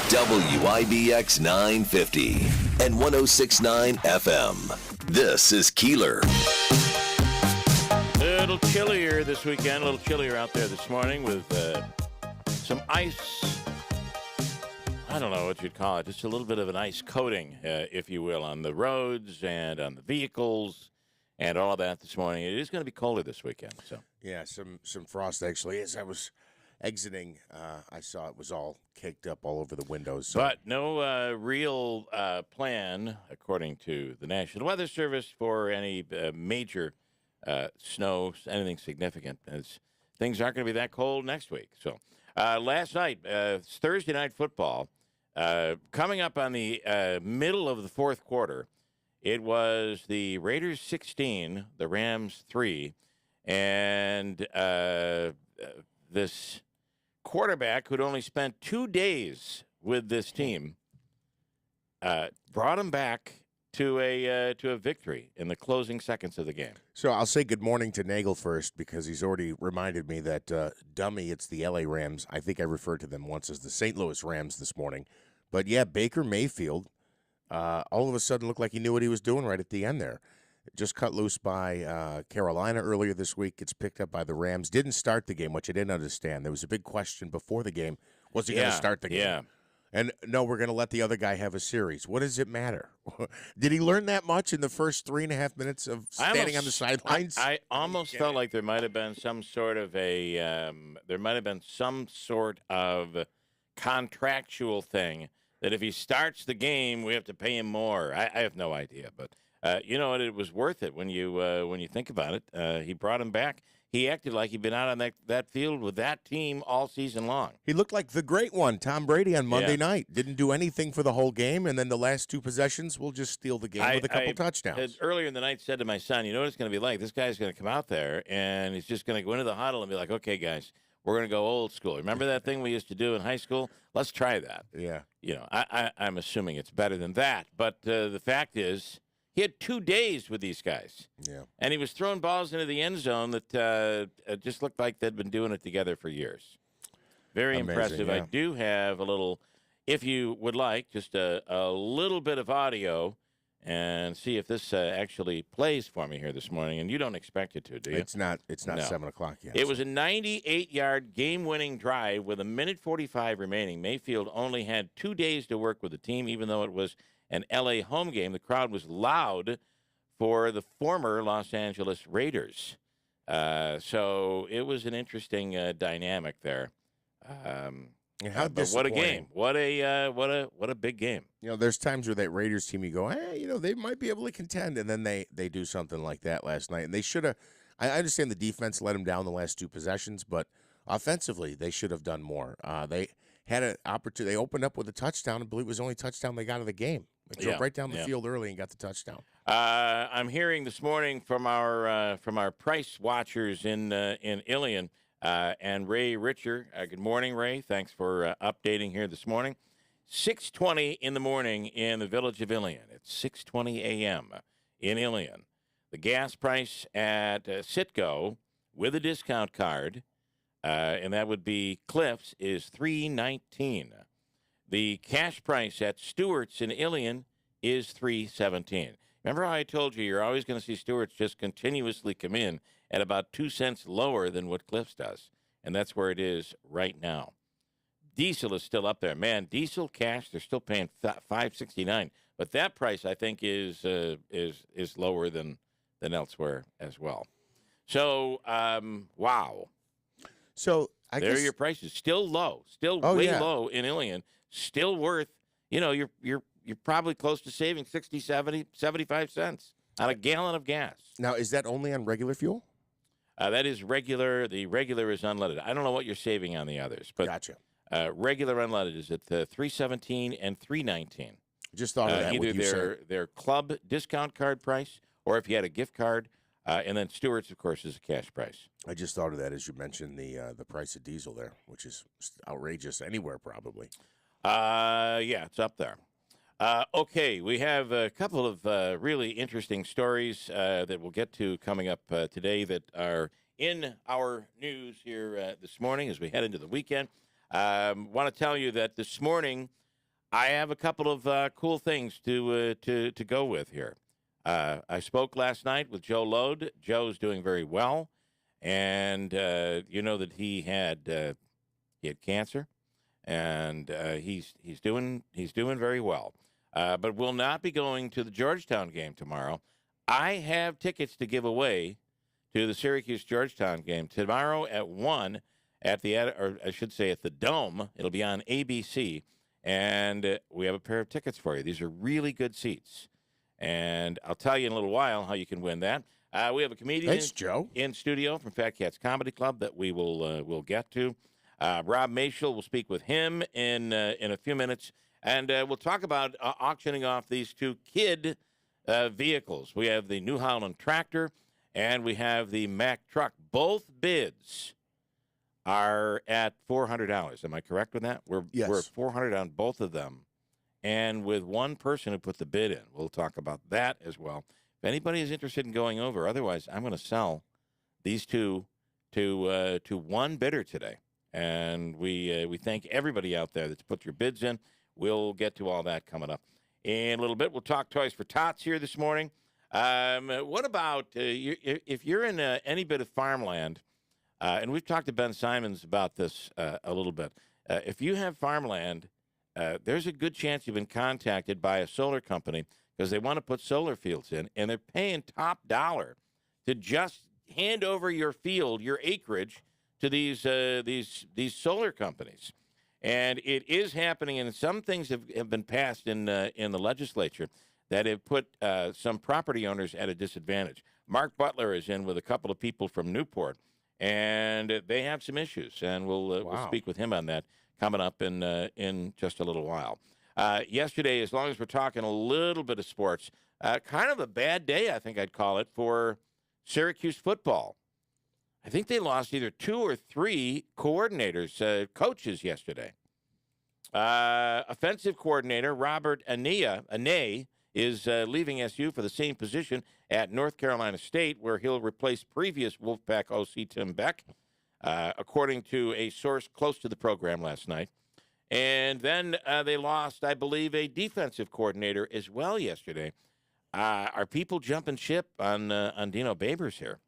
WIBX 950 and 106.9 FM. This is Keeler. A little chillier this weekend, a little chillier out there this morning with some ice. I don't know what you'd call it. Just a little bit of an ice coating, if you will, on the roads and on the vehicles and all of that this morning. It is going to be colder this weekend. So yeah, some frost actually. As I was exiting, I saw it was all caked up all over the windows. So. But no real plan, according to the National Weather Service, for any major snow, anything significant, as things aren't going to be that cold next week. So last night, Thursday night football, coming up on the middle of the fourth quarter, it was the Raiders 16, the Rams 3, and this quarterback who'd only spent 2 days with this team brought him back to a victory in the closing seconds of the game. So I'll say good morning to Nagel first because he's already reminded me that dummy, it's the LA Rams. I think I referred to them once as the St. Louis Rams this morning. But yeah, Baker Mayfield all of a sudden looked like he knew what he was doing right at the end there. Just cut loose by Carolina earlier this week. Gets picked up by the Rams. Didn't start the game, which I didn't understand. There was a big question before the game. Was he going to start the game? Yeah. And no, we're going to let the other guy have a series. What does it matter? Did he learn that much in the first 3.5 minutes of standing on the sidelines? I almost felt like there might have been some sort of contractual thing that if he starts the game, we have to pay him more. I have no idea, but you know what? It was worth it when you think about it. He brought him back. He acted like he'd been out on that field with that team all season long. He looked like the great one, Tom Brady, on Monday night. Didn't do anything for the whole game, and then the last two possessions, we'll just steal the game with a couple touchdowns. Earlier in the night, said to my son, you know what it's going to be like? This guy's going to come out there, and he's just going to go into the huddle and be like, okay, guys, we're going to go old school. Remember that thing we used to do in high school? Let's try that. Yeah. You know, I'm assuming it's better than that. But the fact is, he had 2 days with these guys. Yeah. And he was throwing balls into the end zone that just looked like they'd been doing it together for years. Very Amazing, impressive. yeah. I do have a little, if you would like, just a little bit of audio and see if this actually plays for me here this morning. And you don't expect it to, do you? It's not No. 7 o'clock yet. It was a 98-yard game-winning drive with 1:45 remaining. Mayfield only had 2 days to work with the team, even though it was an L.A. home game. The crowd was loud for the former Los Angeles Raiders. So it was an interesting dynamic there. But what a game. What a big game. You know, there's times where that Raiders team, you go, hey, you know, they might be able to contend, and then they do something like that last night. And they should have – I understand the defense let them down the last two possessions, but offensively they should have done more. They had an opportunity. They opened up with a touchdown. I believe it was the only touchdown they got of the game. They drove right down the field early and got the touchdown. I'm hearing this morning from our price watchers in Ilion and Ray Richer. Good morning, Ray. Thanks for updating here this morning. 6:20 in the morning in the village of Ilion. It's 6:20 a.m. in Ilion. The gas price at Citgo with a discount card, and that would be Cliff's, is $3.19. The cash price at Stewart's in Ilion is $3.17. Remember how I told you you're always going to see Stewart's just continuously come in at about 2 cents lower than what Cliff's does, and that's where it is right now. Diesel is still up there. Man, diesel cash, they're still paying $5.69, but that price, I think, is lower than elsewhere as well. So, wow. So I there guess are your prices. Still low. Still low in Ilion. Still worth, you know, you're probably close to saving 60, 70, 75 cents on a gallon of gas. Now, is that only on regular fuel? That is regular. The regular is unleaded. I don't know what you're saving on the others, but Gotcha. Regular unleaded is at $3.17 and $3.19. Just thought of that. Either their club discount card price, or if you had a gift card, and then Stewart's, of course, is a cash price. I just thought of that as you mentioned the price of diesel there, which is outrageous anywhere probably. Yeah, it's up there. Okay, we have a couple of really interesting stories that we'll get to coming up today that are in our news here this morning as we head into the weekend. Want to tell you that this morning I have a couple of cool things to go with here. I spoke last night with Joe Lode. Joe's doing very well, and you know that he had cancer, and he's doing very well. But will not be going to the Georgetown game tomorrow. I have tickets to give away to the Syracuse Georgetown game tomorrow at 1 at or I should say at the Dome. It'll be on ABC, and we have a pair of tickets for you. These are really good seats, and I'll tell you in a little while how you can win that. We have a comedian Thanks, Joe. in studio from Fat Cats Comedy Club that we will get to. Rob Mashel, will speak with him in a few minutes, and we'll talk about auctioning off these two kid vehicles. We have the New Holland tractor, and we have the Mack truck. Both bids are at $400. Am I correct with that? Yes. We're at $400 on both of them, and with one person who put the bid in. We'll talk about that as well. If anybody is interested in going over, otherwise I'm going to sell these two to one bidder today. And we thank everybody out there that's put your bids in. We'll get to all that coming up in a little bit. We'll talk Toys for Tots here this morning. What about if you're in any bit of farmland, and we've talked to Ben Simons about this a little bit. If you have farmland, there's a good chance you've been contacted by a solar company because they want to put solar fields in, and they're paying top dollar to just hand over your field, your acreage, to these solar companies. And it is happening, and some things have been passed in the legislature that have put some property owners at a disadvantage. Mark Butler is in with a couple of people from Newport, and they have some issues, and we'll speak with him on that coming up in just a little while. Yesterday, as long as we're talking a little bit of sports, kind of a bad day, I think I'd call it, for Syracuse football. I think they lost either 2 or 3 coordinators, coaches yesterday. Offensive coordinator Robert Ane is leaving SU for the same position at North Carolina State, where he'll replace previous Wolfpack OC Tim Beck, according to a source close to the program last night. And then they lost, I believe, a defensive coordinator as well yesterday. Are people jumping ship on Dino Babers here?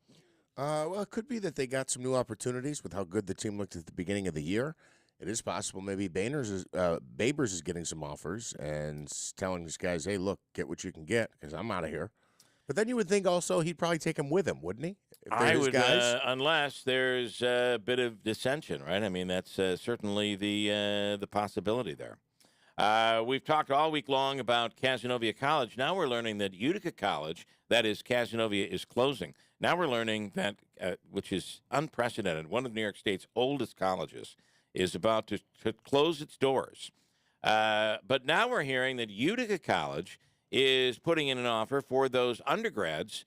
Well, it could be that they got some new opportunities with how good the team looked at the beginning of the year. It is possible maybe Babers is getting some offers and telling these guys, hey, look, get what you can get because I'm out of here. But then you would think also he'd probably take them with him, wouldn't he? I would, unless there's a bit of dissension, right? I mean, that's certainly the possibility there. We've talked all week long about Cazenovia College. Now we're learning that Utica College, that is Cazenovia, is closing. Now we're learning that, which is unprecedented, one of New York State's oldest colleges is about to close its doors. But now we're hearing that Utica College is putting in an offer for those undergrads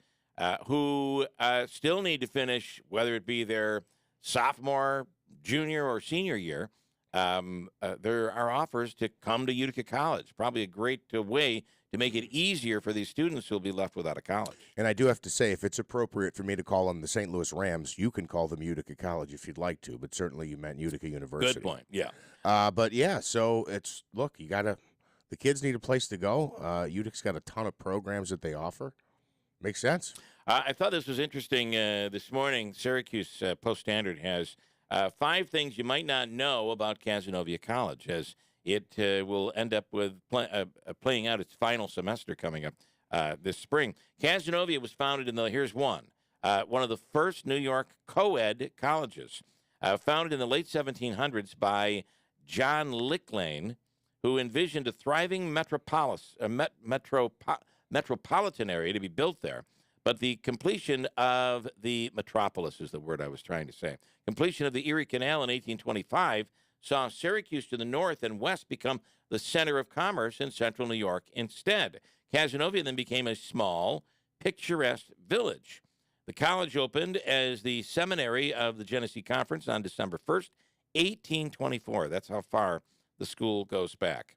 who still need to finish, whether it be their sophomore, junior, or senior year. There are offers to come to Utica College. Probably a great way to make it easier for these students who will be left without a college. And I do have to say, if it's appropriate for me to call them the St. Louis Rams, you can call them Utica College if you'd like to, but certainly you meant Utica University. Good point, yeah. But yeah, so look, the kids need a place to go. Utica's got a ton of programs that they offer. Makes sense. I thought this was interesting. This morning, Syracuse Post-Standard has 5 things you might not know about Cazenovia College, as it will end up with playing out its final semester coming up this spring. Cazenovia was founded here's one of the first New York co-ed colleges, founded in the late 1700s by John Licklane, who envisioned a thriving metropolitan area to be built there. But the completion of the metropolis is the word I was trying to say. Completion of the Erie Canal in 1825 saw Syracuse to the north and west become the center of commerce in central New York instead. Cazenovia then became a small, picturesque village. The college opened as the seminary of the Genesee Conference on December 1st, 1824. That's how far the school goes back.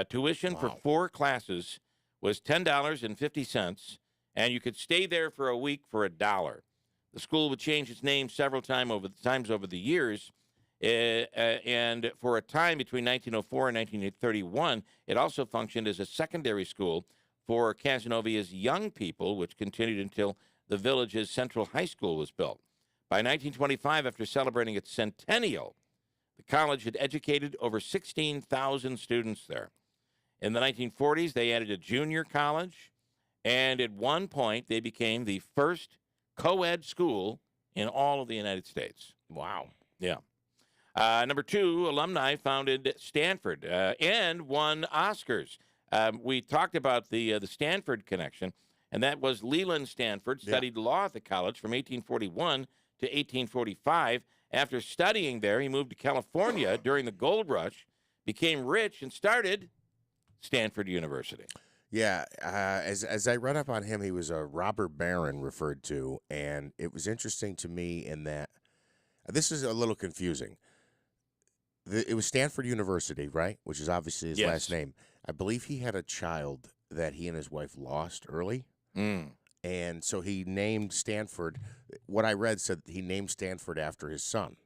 Tuition for 4 classes was $10.50, and you could stay there for a week for $1. The school would change its name several times over the years, And for a time between 1904 and 1931, it also functioned as a secondary school for Casanovia's young people, which continued until the village's central high school was built. By 1925, after celebrating its centennial, the college had educated over 16,000 students there. In the 1940s, they added a junior college, and at one point, they became the first co-ed school in all of the United States. Wow. Yeah. Number two, alumni founded Stanford and won Oscars. We talked about the Stanford connection, and that was Leland Stanford studied law at the college from 1841 to 1845. After studying there, he moved to California during the gold rush, became rich, and started Stanford University. Yeah, as I read up on him, he was a robber baron referred to, and it was interesting to me in that this is a little confusing. It was Stanford University, right? Which is obviously his last name. I believe he had a child that he and his wife lost early. And so he named Stanford. What I read said he named Stanford after his son,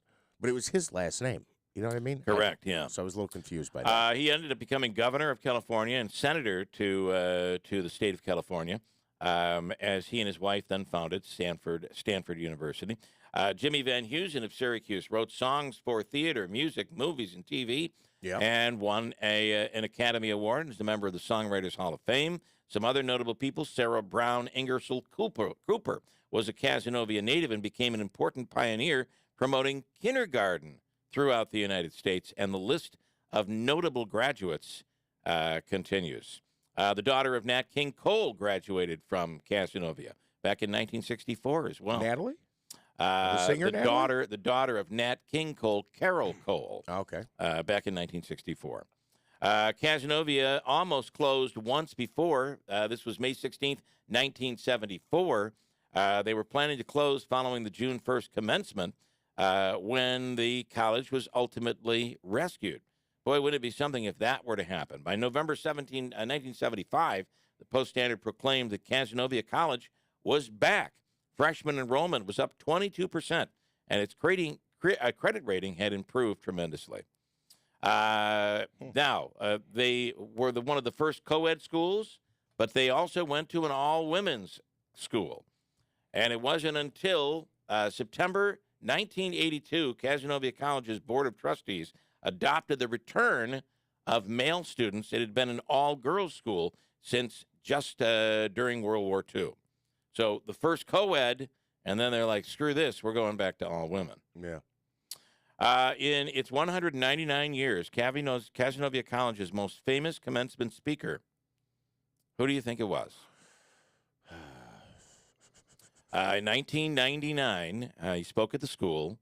but it was his last name. You know what I mean? Correct, yeah. So I was a little confused by that. He ended up becoming governor of California and senator to the state of California, as he and his wife then founded Stanford University. Jimmy Van Heusen of Syracuse wrote songs for theater, music, movies, and TV, and won an Academy Award and is a member of the Songwriters Hall of Fame. Some other notable people: Sarah Brown Ingersoll Cooper was a Cazenovia native and became an important pioneer promoting kindergarten throughout the United States, and the list of notable graduates continues. The daughter of Nat King Cole graduated from Cazenovia back in 1964 as well. Natalie? The singer, Natalie? The daughter of Nat King Cole, Carol Cole. Okay. Back in 1964. Cazenovia almost closed once before. This was May 16th, 1974. They were planning to close following the June 1st commencement when the college was ultimately rescued. Boy, wouldn't it be something if that were to happen. By November 1975, the Post-Standard proclaimed that Cazenovia College was back. Freshman enrollment was up 22%, and its credit rating had improved tremendously. Now, they were one of the first co-ed schools, but they also went to an all-women's school. And it wasn't until September 1982, Cazenovia College's Board of Trustees adopted the return of male students. It had been an all-girls school since just during World War II. So the first co-ed, and then they're like, screw this, we're going back to all women. Yeah. In its 199 years, Cazenovia College's most famous commencement speaker, who do you think it was? In 1999, he spoke at the school.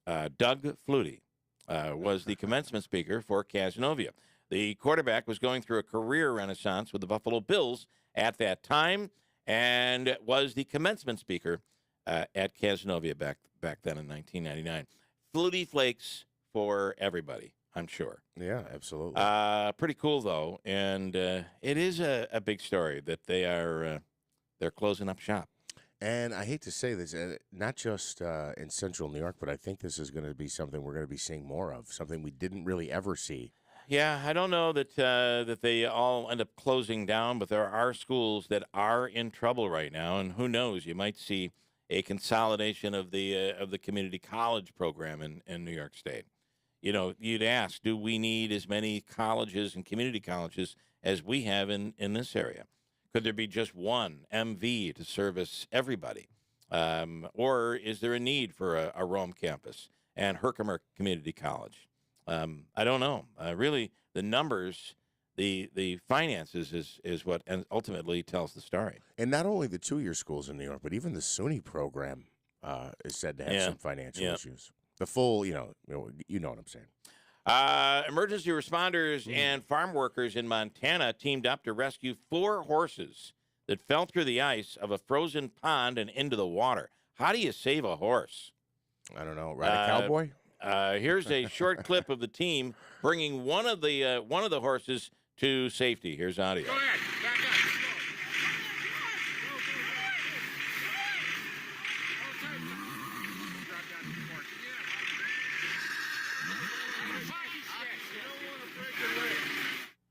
Doug Flutie was the commencement speaker for Cazenovia. The quarterback was going through a career renaissance with the Buffalo Bills at that time and was the commencement speaker at Cazenovia back then in 1999. Flutie flakes for everybody, I'm sure. Yeah, absolutely. Pretty cool, though, and it is a big story that they're closing up shop. And I hate to say this, not just in central New York, but I think this is going to be something we're going to be seeing more of, something we didn't really ever see. Yeah, I don't know that that they all end up closing down, but there are schools that are in trouble right now, and who knows, you might see a consolidation of the community college program in New York State. You know, you'd ask, do we need as many colleges and community colleges as we have in this area? Could there be just one MV to service everybody? Or is there a need for a Rome campus and Herkimer Community College? I don't know. Really, the numbers, the finances is what ultimately tells the story. And not only the two-year schools in New York, but even the SUNY program is said to have some financial issues. The full, you know what I'm saying. Emergency responders and farm workers in Montana teamed up to rescue 4 horses that fell through the ice of a frozen pond and into the water. How do you save a horse? I don't know. Ride a cowboy? Here's a short clip of the team bringing one of the horses to safety. Here's audio. Go ahead. Back up.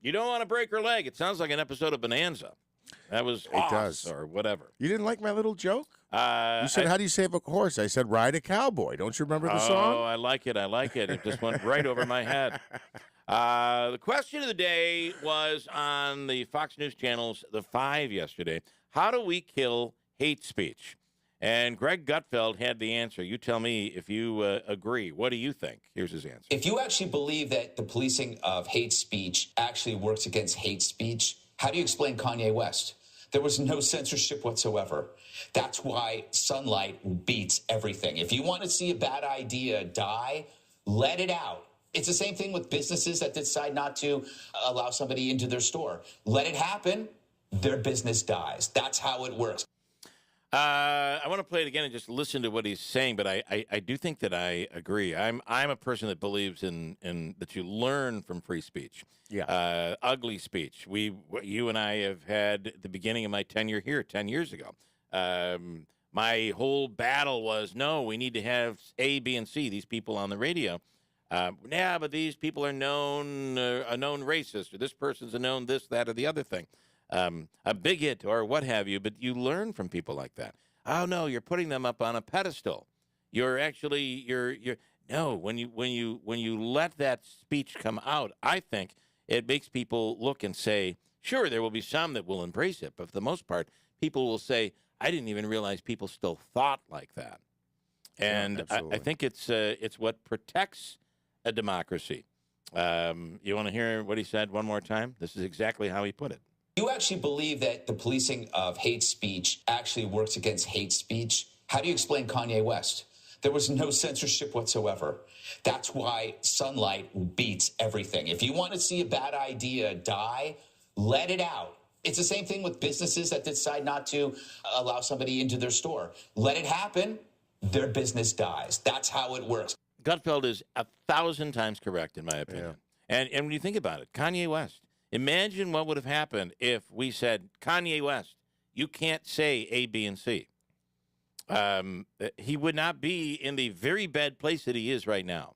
You don't want to break her leg. It sounds like an episode of Bonanza. That was does. or whatever. You didn't like my little joke? You said, how do you save a horse? I said, ride a cowboy. Don't you remember the song? Oh, I like it. It just went right over my head. The question of the day was on the Fox News channels, The Five yesterday. How do we kill hate speech? And Greg Gutfeld had the answer. You tell me if you agree. What do you think? Here's his answer. If you actually believe that the policing of hate speech actually works against hate speech, how do you explain Kanye West? There was no censorship whatsoever. That's why sunlight beats everything. If you want to see a bad idea die, let it out. It's the same thing with businesses that decide not to allow somebody into their store. Let it happen. Their business dies. That's how it works. I want to play it again and just listen to what he's saying, but I do think that I agree. I'm a person that believes in that you learn from free speech. Yeah. Ugly speech. You and I have had at the beginning of my tenure here 10 years ago. My whole battle was, no, we need to have A, B, and C, these people on the radio. Yeah, but these people are known a known racist, or this person's a known this, that, or the other thing. A bigot or what have you, but you learn from people like that. Oh no, you're putting them up on a pedestal. You're no. When you let that speech come out, I think it makes people look and say, sure, there will be some that will embrace it, but for the most part, people will say, I didn't even realize people still thought like that. And I think it's what protects a democracy. You want to hear what he said one more time? This is exactly how he put it. You actually believe that the policing of hate speech actually works against hate speech? How do you explain Kanye West? There was no censorship whatsoever. That's why sunlight beats everything. If you want to see a bad idea die, let it out. It's the same thing with businesses that decide not to allow somebody into their store. Let it happen. Their business dies. That's how it works. Gutfeld is 1,000 times correct, in my opinion. Yeah. And when you think about it, Kanye West, imagine what would have happened if we said, Kanye West, you can't say A, B, and C. He would not be in the very bad place that he is right now.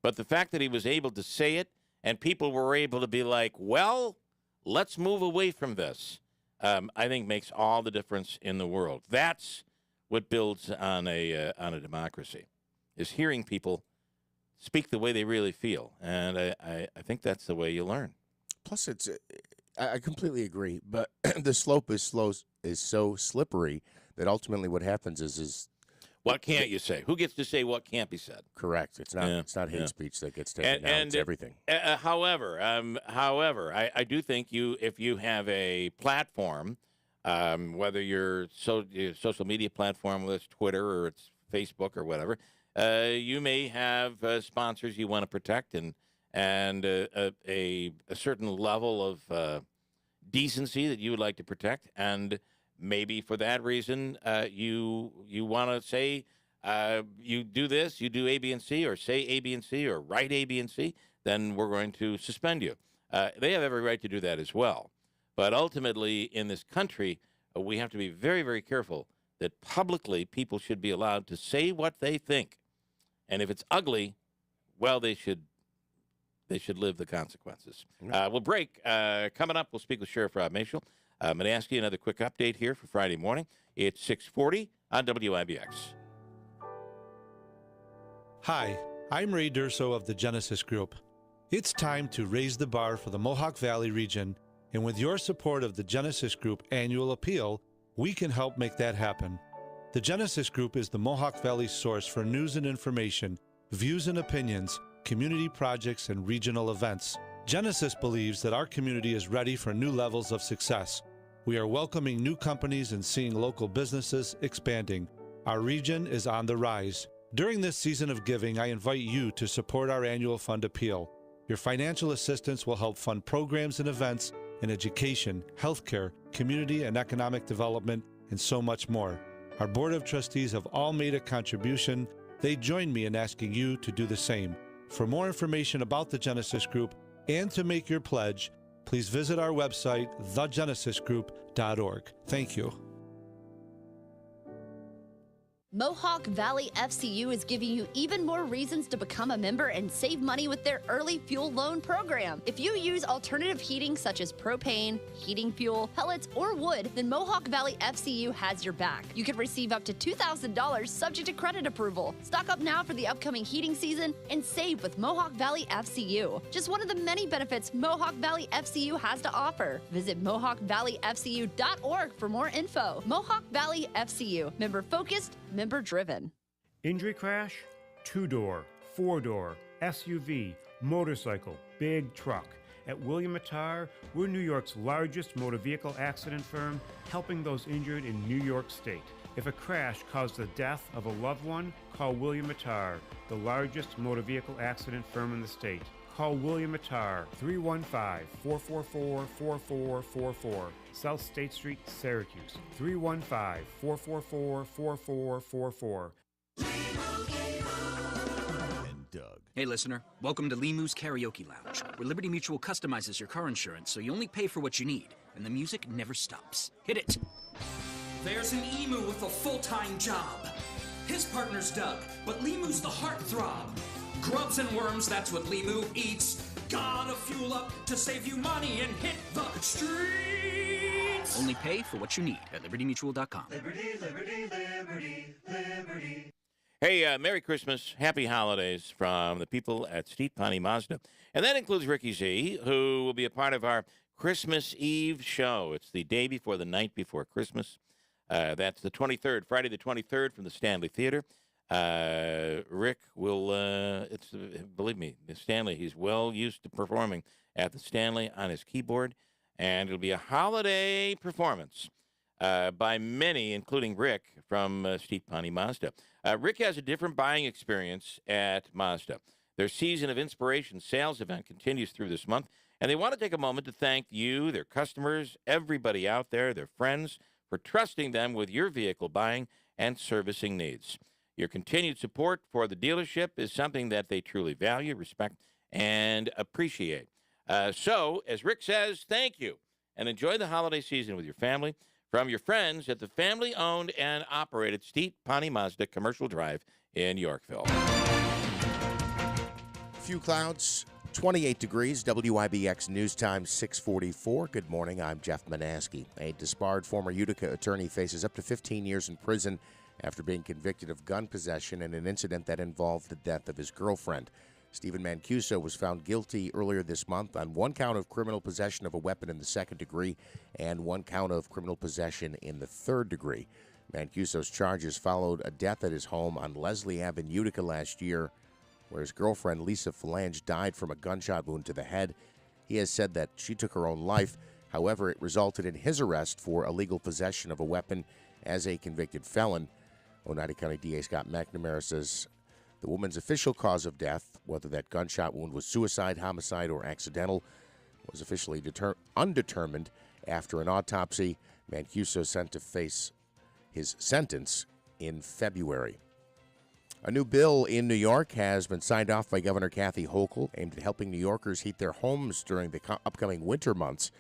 But the fact that he was able to say it and people were able to be like, well, let's move away from this, I think makes all the difference in the world. That's what builds on a democracy, is hearing people speak the way they really feel. And I think that's the way you learn. Plus, I completely agree, but the slope is so slippery that ultimately what happens is what can't you say? Who gets to say what can't be said? Correct. It's not hate speech that gets taken down. It's everything. However, I do think if you have a platform, whether your social media platform, whether it's Twitter or it's Facebook or whatever, you may have sponsors you want to protect and a certain level of decency that you would like to protect, and maybe for that reason you want to say you do this, you do A, B, and C, or say A, B, and C, or write A, B, and C, then we're going to suspend you. They have every right to do that as well. But ultimately, in this country, we have to be very, very careful that publicly people should be allowed to say what they think. And if it's ugly, well, they should live the consequences. We'll break. Coming up, we'll speak with Sheriff Rob Mashel. I'm going to ask you another quick update here for Friday morning. It's 6:40 on WIBX. Hi, I'm Ray Durso of the Genesis Group. It's time to raise the bar for the Mohawk Valley region, and with your support of the Genesis Group annual appeal, we can help make that happen. The Genesis Group is the Mohawk Valley source for news and information, views and opinions, community projects, and regional events. Genesis believes that our community is ready for new levels of success. We are welcoming new companies and seeing local businesses expanding. Our region is on the rise. During this season of giving, I invite you to support our annual fund appeal. Your financial assistance will help fund programs and events in education, healthcare, community and economic development, and so much more. Our Board of Trustees have all made a contribution. They join me in asking you to do the same. For more information about the Genesis Group and to make your pledge, please visit our website, thegenesisgroup.org. Thank you. Mohawk Valley FCU is giving you even more reasons to become a member and save money with their early fuel loan program. If you use alternative heating such as propane, heating fuel, pellets, or wood, then Mohawk Valley FCU has your back. You can receive up to $2,000 subject to credit approval. Stock up now for the upcoming heating season and save with Mohawk Valley FCU. Just one of the many benefits Mohawk Valley FCU has to offer. Visit MohawkValleyFCU.org for more info. Mohawk Valley FCU, member focused, member driven. Injury crash, 2-door, 4-door, SUV, motorcycle, big truck. At William Attar, we're New York's largest motor vehicle accident firm, helping those injured in New York State. If a crash caused the death of a loved one, call William Attar, the largest motor vehicle accident firm in the state. Call William Attar, 315-444-4444, South State Street, Syracuse, 315-444-4444. Doug. Hey, listener. Welcome to Limu's Karaoke Lounge, where Liberty Mutual customizes your car insurance so you only pay for what you need, and the music never stops. Hit it! There's an emu with a full-time job. His partner's Doug, but Limu's the heartthrob. Grubs and worms, that's what Limu eats. Gotta fuel up to save you money and hit the streets. Only pay for what you need at libertymutual.com. Liberty, liberty, liberty, liberty. Hey, Merry Christmas, Happy Holidays from the people at Steep Pawnee Mazda. And that includes Ricky Z, who will be a part of our Christmas Eve show. It's the day before the night before Christmas. That's the 23rd, Friday the 23rd from the Stanley Theater. Rick will, believe me, Stanley, he's well used to performing at the Stanley on his keyboard. And it'll be a holiday performance by many, including Rick from Steep Pawnee Mazda. Rick has a different buying experience at Mazda. Their Season of Inspiration sales event continues through this month, and they want to take a moment to thank you, their customers, everybody out there, their friends, for trusting them with your vehicle buying and servicing needs. Your continued support for the dealership is something that they truly value, respect, and appreciate. So, as Rick says, thank you, and enjoy the holiday season with your family from your friends at the family-owned and operated Steep Pawnee Mazda Commercial Drive in Yorkville. Few clouds, 28 degrees, WIBX News Time 644. Good morning, I'm Jeff Manaski. A disbarred former Utica attorney faces up to 15 years in prison after being convicted of gun possession in an incident that involved the death of his girlfriend. Stephen Mancuso was found guilty earlier this month on one count of criminal possession of a weapon in the second degree and one count of criminal possession in the third degree. Mancuso's charges followed a death at his home on Leslie Ave in Utica last year, where his girlfriend Lisa Phalange died from a gunshot wound to the head. He has said that she took her own life. However, it resulted in his arrest for illegal possession of a weapon as a convicted felon. Oneida County DA Scott McNamara says the woman's official cause of death, whether that gunshot wound was suicide, homicide, or accidental, was officially undetermined after an autopsy. Mancuso sent to face his sentence in February. A new bill in New York has been signed off by Governor Kathy Hochul, aimed at helping New Yorkers heat their homes during the upcoming winter months.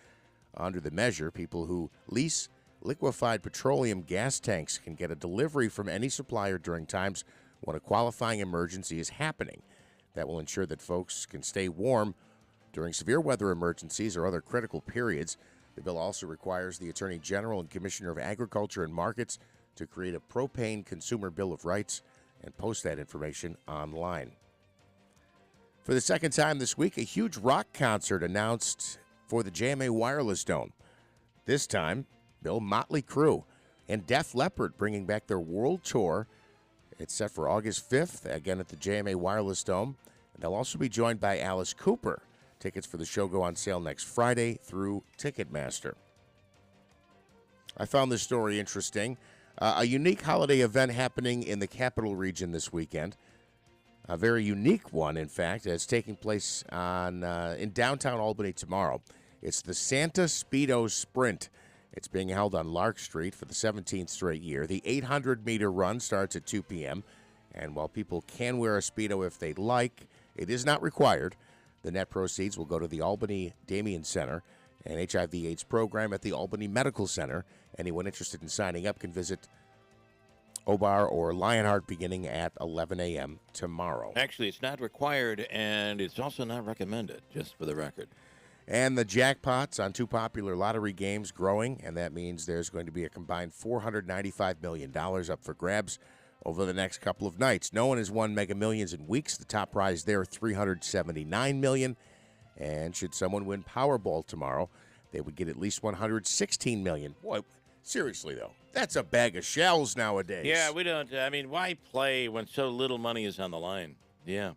Under the measure, people who lease liquefied petroleum gas tanks can get a delivery from any supplier during times when a qualifying emergency is happening. That will ensure that folks can stay warm during severe weather emergencies or other critical periods. The bill also requires the Attorney General and Commissioner of Agriculture and Markets to create a propane consumer bill of rights and post that information online. For the second time this week, a huge rock concert announced for the JMA Wireless Dome. This time, Bill Motley Crue and Def Leppard bringing back their world tour. It's set for August 5th, again at the JMA Wireless Dome. And they'll also be joined by Alice Cooper. Tickets for the show go on sale next Friday through Ticketmaster. I found this story interesting. A unique holiday event happening in the Capital Region this weekend. A very unique one, in fact. It's taking place in downtown Albany tomorrow. It's the Santa Speedo Sprint. It's being held on Lark Street for the 17th straight year. The 800-meter run starts at 2 p.m., and while people can wear a Speedo if they'd like, it is not required. The net proceeds will go to the Albany Damien Center, an HIV/AIDS program at the Albany Medical Center. Anyone interested in signing up can visit Obar or Lionheart beginning at 11 a.m. tomorrow. Actually, it's not required, and it's also not recommended, just for the record. And the jackpots on two popular lottery games growing, and that means there's going to be a combined $495 million up for grabs over the next couple of nights. No one has won Mega Millions in weeks. The top prize there, $379 million. And should someone win Powerball tomorrow, they would get at least $116 million. Boy, seriously, though, that's a bag of shells nowadays. Yeah, we don't. I mean, why play when so little money is on the line? Yeah,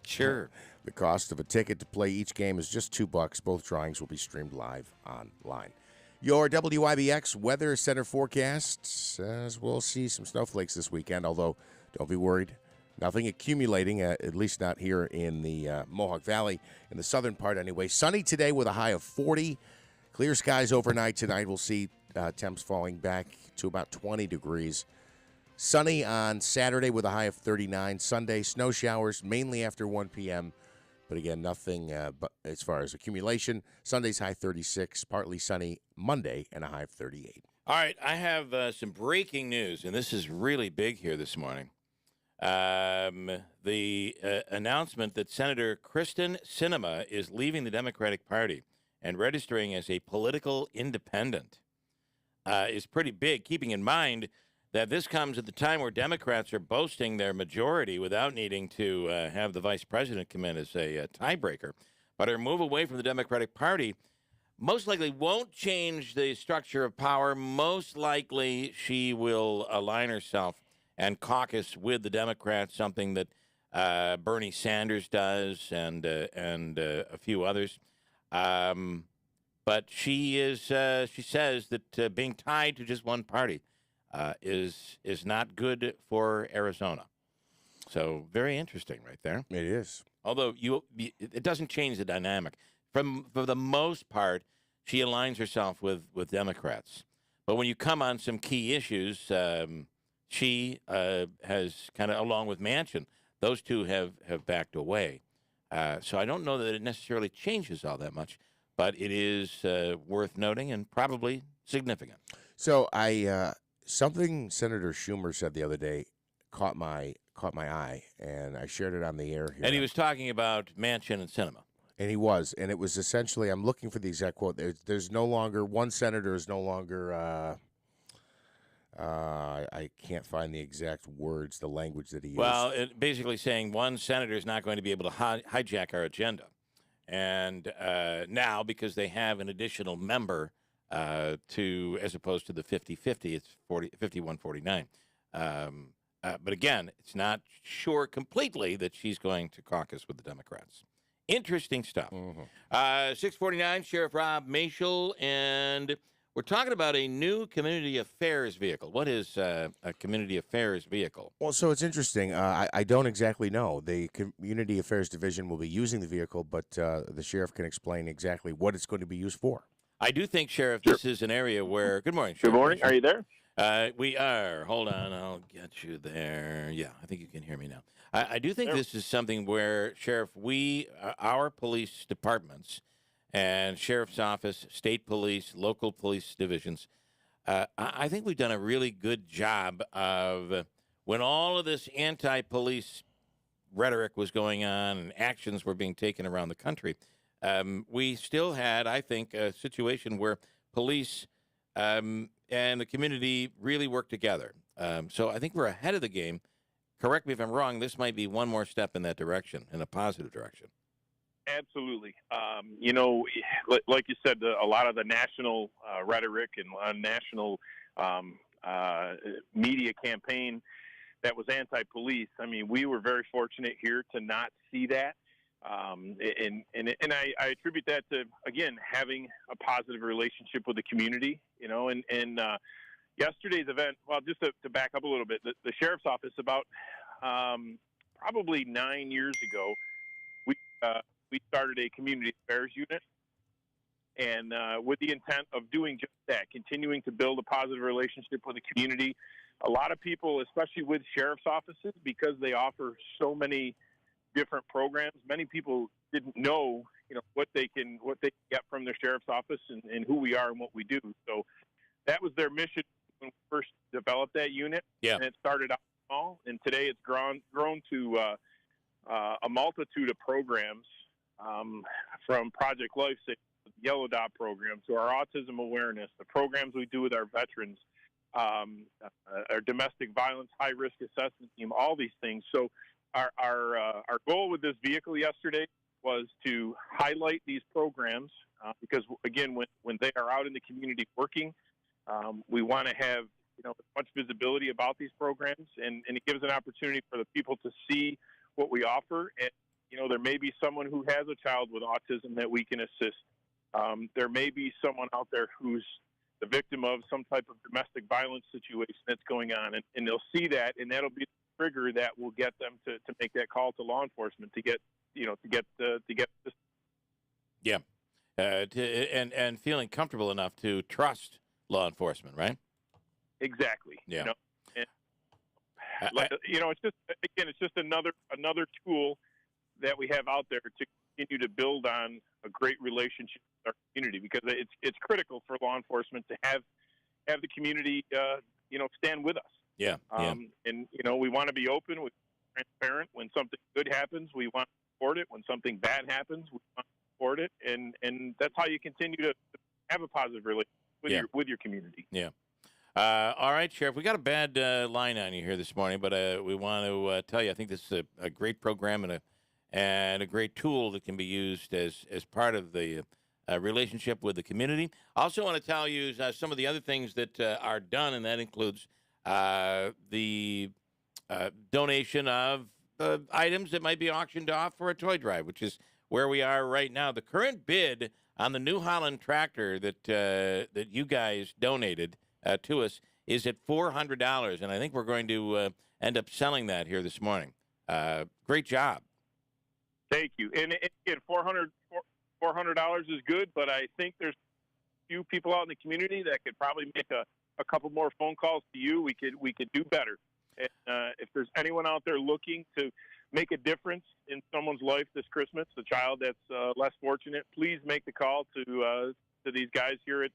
sure. The cost of a ticket to play each game is just $2. Both drawings will be streamed live online. Your WIBX Weather Center forecast says we'll see some snowflakes this weekend, although don't be worried. Nothing accumulating, at least not here in the Mohawk Valley, in the southern part anyway. Sunny today with a high of 40. Clear skies overnight tonight. We'll see temps falling back to about 20 degrees. Sunny on Saturday with a high of 39. Sunday, snow showers mainly after 1 p.m., but again, nothing but as far as accumulation. Sunday's high 36, partly sunny Monday, and a high of 38. All right, I have some breaking news, and this is really big here this morning. The announcement that Senator Kristen Sinema is leaving the Democratic Party and registering as a political independent is pretty big, keeping in mind that this comes at the time where Democrats are boasting their majority without needing to have the vice president come in as a tiebreaker. But her move away from the Democratic Party most likely won't change the structure of power. Most likely she will align herself and caucus with the Democrats, something that Bernie Sanders does and a few others. But she says that being tied to just one party is not good for Arizona. So very interesting right there. It is. Although it doesn't change the dynamic. For the most part, she aligns herself with Democrats. But when you come on some key issues, she has kind of, along with Manchin, those two have backed away. So I don't know that it necessarily changes all that much, but it is worth noting and probably significant. So something Senator Schumer said the other day caught my eye, and I shared it on the air here. And he was talking about Manchin and Sinema. And he was, and it was essentially, I'm looking for the exact quote. There's no longer, one senator is no longer, I can't find the exact words, the language that he used. Well, basically saying one senator is not going to be able to hijack our agenda. And now, because they have an additional member as opposed to the 50-50, it's 51-49. But again, it's not sure completely that she's going to caucus with the Democrats. Interesting stuff. 649, Sheriff Rob Mashel, and we're talking about a new community affairs vehicle. What is a community affairs vehicle? Well, so it's interesting. I don't exactly know. The Community Affairs Division will be using the vehicle, but the sheriff can explain exactly what it's going to be used for. I do think, Sheriff, this is an area where... Good morning, Sheriff. Good morning. Are you there? We are. Hold on. I'll get you there. Yeah, I think you can hear me now. I do think this is something where, Sheriff, our police departments and Sheriff's Office, state police, local police divisions, I think we've done a really good job of, when all of this anti-police rhetoric was going on and actions were being taken around the country, we still had, I think, a situation where police and the community really worked together. So I think we're ahead of the game. Correct me if I'm wrong. This might be one more step in that direction, in a positive direction. Absolutely. Like you said, a lot of the national rhetoric and national media campaign that was anti-police. I mean, we were very fortunate here to not see that. And I attribute that to, again, having a positive relationship with the community, and yesterday's event, well, just to back up a little bit, the sheriff's office about probably 9 years ago, we started a community affairs unit, and with the intent of doing just that, continuing to build a positive relationship with the community. A lot of people, especially with sheriff's offices, because they offer so many different programs, many people didn't know, what they can get from their sheriff's office and who we are and what we do. So that was their mission when we first developed that unit. Yeah. And it started out small, and today it's grown to a multitude of programs, from Project Life Saving, the Yellow Dot program, to our autism awareness, the programs we do with our veterans, our domestic violence high-risk assessment team, all these things. So our goal with this vehicle yesterday was to highlight these programs because, again, when they are out in the community working, we want to have as much visibility about these programs, and it gives an opportunity for the people to see what we offer. And there may be someone who has a child with autism that we can assist. There may be someone out there who's the victim of some type of domestic violence situation that's going on, and they'll see that, and that'll be the trigger that will get them to make that call to law enforcement to get this. Yeah, and feeling comfortable enough to trust law enforcement, right? Exactly. Yeah. It's just another tool that we have out there to continue to build on a great relationship with our community, because it's critical for law enforcement to have the community stand with us. Yeah. And we want to be open, transparent. When something good happens, we want to support it. When something bad happens, we want to support it, and that's how you continue to have a positive relationship with your community. Yeah. All right, Sheriff, we got a bad line on you here this morning, but we want to tell you, I think this is a great program and a great tool that can be used as part of the relationship with the community. I also want to tell you some of the other things that are done, and that includes the donation of items that might be auctioned off for a toy drive, which is where we are right now. The current bid on the New Holland tractor that you guys donated to us is at $400, and I think we're going to end up selling that here this morning. Great job. Thank you. And again, $400 is good, but I think there's a few people out in the community that could probably make a couple more phone calls to you. We could do better. And if there's anyone out there looking to make a difference in someone's life this Christmas, a child that's less fortunate, please make the call to these guys here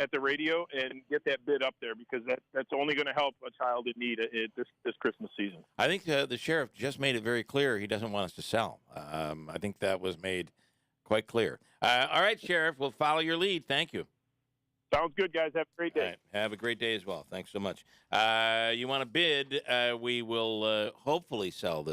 at the radio and get that bid up there, because that's only going to help a child in need this Christmas season. I think the sheriff just made it very clear he doesn't want us to sell. I think that was made quite clear. All right, Sheriff, we'll follow your lead. Thank you. Sounds good, guys. Have a great day. Right. Have a great day as well. Thanks so much. You want to bid? We will hopefully sell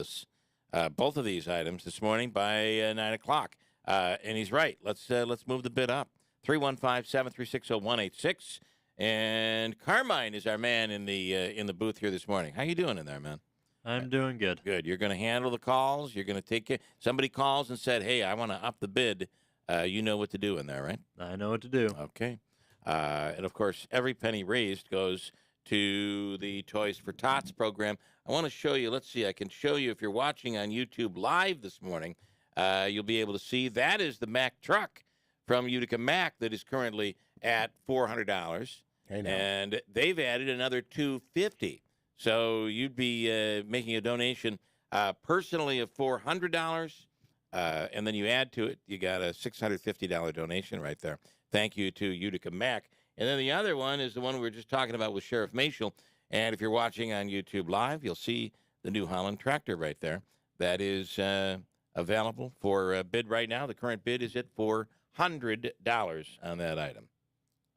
both of these items this morning by 9 o'clock. And he's right. Let's move the bid up. 315-736-0186. And Carmine is our man in the booth here this morning. How you doing in there, man? I'm doing good. Good. You're going to handle the calls. You're going to take care. Somebody calls and said, hey, I want to up the bid. You know what to do in there, right? I know what to do. Okay. And, of course, every penny raised goes to the Toys for Tots program. I want to show you. Let's see. I can show you if you're watching on YouTube live this morning. You'll be able to see that is the Mack truck from Utica Mack that is currently at $400. And they've added another $250. So you'd be making a donation personally of $400, and then you add to it, you got a $650 donation right there. Thank you to Utica Mack. And then the other one is the one we were just talking about with Sheriff Mashel. And if you're watching on YouTube Live, you'll see the New Holland tractor right there. That is available for bid right now. The current bid is at $400 on that item.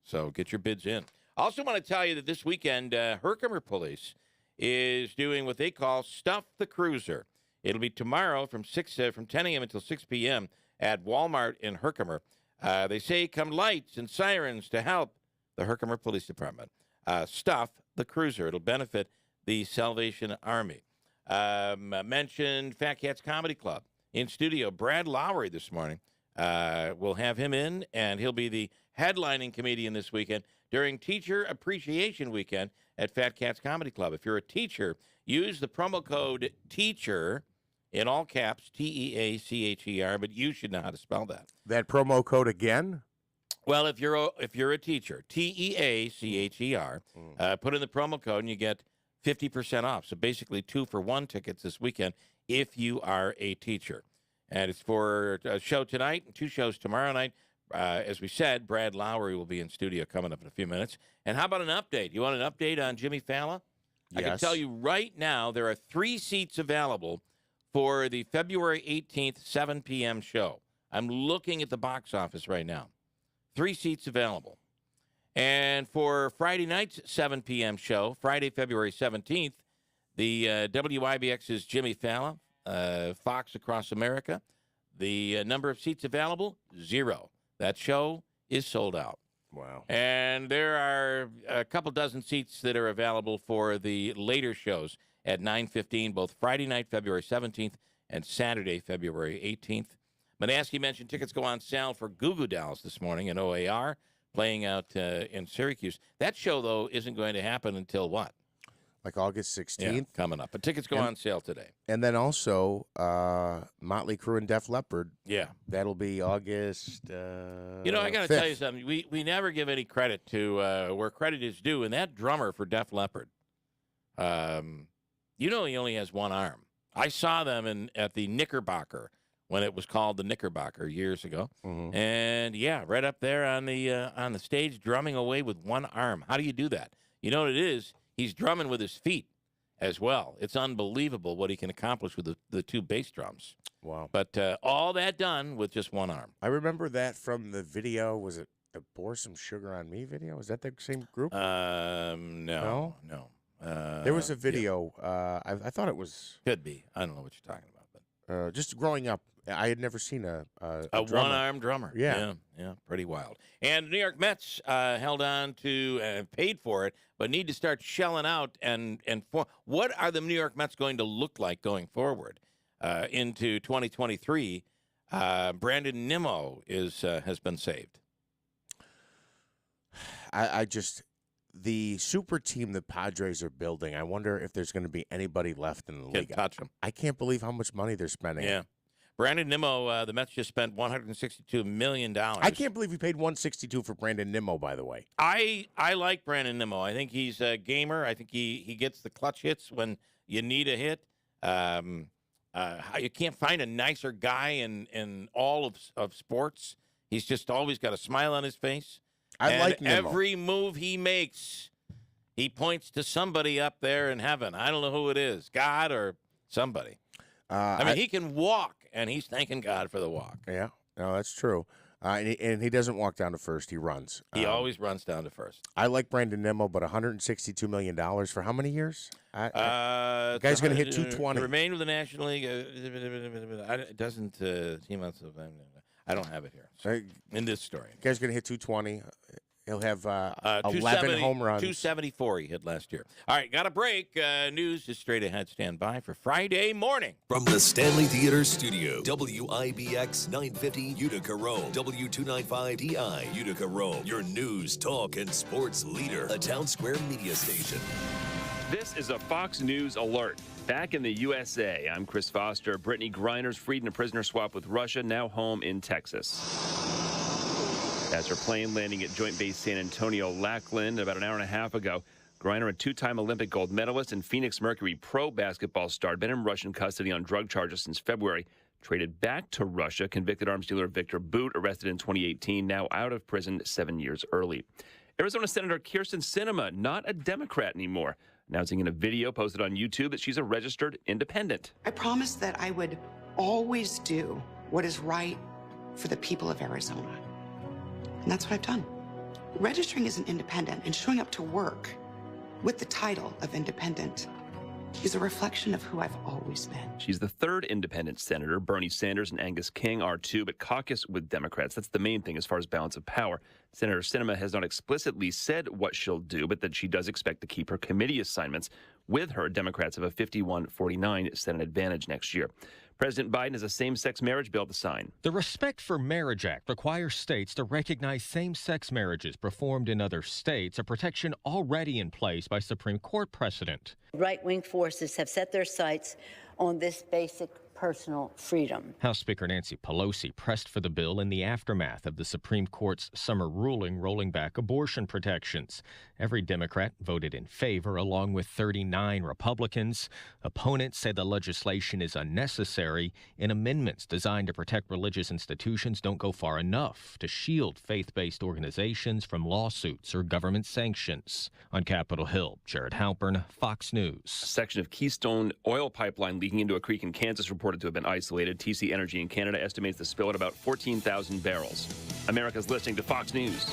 So get your bids in. I also want to tell you that this weekend, Herkimer Police is doing what they call Stuff the Cruiser. It'll be tomorrow from 10 a.m. until 6 p.m. at Walmart in Herkimer. They say come lights and sirens to help the Herkimer Police Department. Stuff the Cruiser. It'll benefit the Salvation Army. Mentioned Fat Cats Comedy Club in studio. Brad Lowry this morning. We'll have him in, and he'll be the headlining comedian this weekend during Teacher Appreciation Weekend at Fat Cats Comedy Club. If you're a teacher, use the promo code TEACHER in all caps, TEACHER, but you should know how to spell that. That promo code again? Well, if you're a teacher, TEACHER, put in the promo code and you get 50% off. So basically 2-for-1 tickets this weekend if you are a teacher. And it's for a show tonight and 2 shows tomorrow night. as we said, Brad Lowry will be in studio coming up in a few minutes. And how about an update? You want an update on Jimmy Fallon? Yes. I can tell you right now there are 3 seats available for the February 18th, 7 p.m. show. I'm looking at the box office right now. 3 seats available. And for Friday night's 7 p.m. show, Friday, February 17th, the WIBX's Jimmy Fallon, Fox Across America. The number of seats available, 0. That show is sold out. Wow. And there are a couple dozen seats that are available for the later shows at 9:15, both Friday night, February 17th, and Saturday, February 18th. Manaski mentioned tickets go on sale for Goo Goo Dolls this morning in OAR, playing out in Syracuse. That show, though, isn't going to happen until what? Like August 16th? Yeah, coming up. But tickets go on sale today. And then also Motley Crue and Def Leppard. Yeah. That'll be August I got to 5th. tell you something. We never give any credit to where credit is due. And that drummer for Def Leppard, he only has one arm. I saw them at the Knickerbocker when it was called the Knickerbocker years ago. Mm-hmm. And, yeah, right up there on the stage drumming away with one arm. How do you do that? You know what it is? He's drumming with his feet as well. It's unbelievable what he can accomplish with the 2 bass drums. Wow. But all that done with just one arm. I remember that from the video. Was it the Pour Some Sugar on Me video? Was that the same group? No. There was a video. Yeah. I thought it was. Could be. I don't know what you're talking about. But just growing up, I had never seen a one-armed drummer. Yeah, pretty wild. And the New York Mets held on to and paid for it, but need to start shelling out. And what are the New York Mets going to look like going forward into 2023? Brandon Nimmo has been saved. The super team the Padres are building, I wonder if there's going to be anybody left in the league. Touch them. I can't believe how much money they're spending. Yeah. Brandon Nimmo, the Mets just spent $162 million. I can't believe we paid $162 for Brandon Nimmo, by the way. I like Brandon Nimmo. I think he's a gamer. I think he gets the clutch hits when you need a hit. You can't find a nicer guy in all of sports. He's just always got a smile on his face. I like Nimmo. Every move he makes, he points to somebody up there in heaven. I don't know who it is, God or somebody. He can walk, and he's thanking God for the walk. Yeah, no, that's true. And he doesn't walk down to first; he runs. He always runs down to first. I like Brandon Nimmo, but $162 million for how many years? The guy's going to hit 220. Remain with the National League. It doesn't team out. I don't have it here in this story. The guy's going to hit 220. He'll have 11 home runs. 274 he hit last year. All right, got a break. News is straight ahead. Stand by for Friday morning. From the Stanley Theater Studio, WIBX 950 Utica Rome, W295DI Utica Rome, your news, talk, and sports leader, a Town Square media station. This is a Fox News alert. Back in the USA, I'm Chris Foster. Brittany Griner's freed in a prisoner swap with Russia, now home in Texas. As her plane landing at Joint Base San Antonio, Lackland, about an hour and a half ago, Griner, a 2-time Olympic gold medalist and Phoenix Mercury pro basketball star, been in Russian custody on drug charges since February, traded back to Russia. Convicted arms dealer Victor Boot, arrested in 2018, now out of prison 7 years early. Arizona Senator Kyrsten Sinema, not a Democrat anymore, announcing in a video posted on YouTube that she's a registered independent. I promised that I would always do what is right for the people of Arizona. And that's what I've done. Registering as an independent and showing up to work with the title of independent is a reflection of who I've always been. She's the third independent senator. Bernie Sanders and Angus King are two, but caucus with Democrats. That's the main thing as far as balance of power. Senator Sinema has not explicitly said what she'll do, but that she does expect to keep her committee assignments. With her, Democrats have a 51-49 Senate advantage next year. President Biden has a same-sex marriage bill to sign. The Respect for Marriage Act requires states to recognize same-sex marriages performed in other states, a protection already in place by Supreme Court precedent. Right-wing forces have set their sights on this basic personal freedom. House Speaker Nancy Pelosi pressed for the bill in the aftermath of the Supreme Court's summer ruling rolling back abortion protections. Every Democrat voted in favor, along with 39 Republicans. Opponents say the legislation is unnecessary, and amendments designed to protect religious institutions don't go far enough to shield faith-based organizations from lawsuits or government sanctions. On Capitol Hill, Jared Halpern, Fox News. A section of Keystone oil pipeline leaking into a creek in Kansas reported to have been isolated. TC Energy in Canada estimates the spill at about 14,000 barrels. America's listening to Fox News.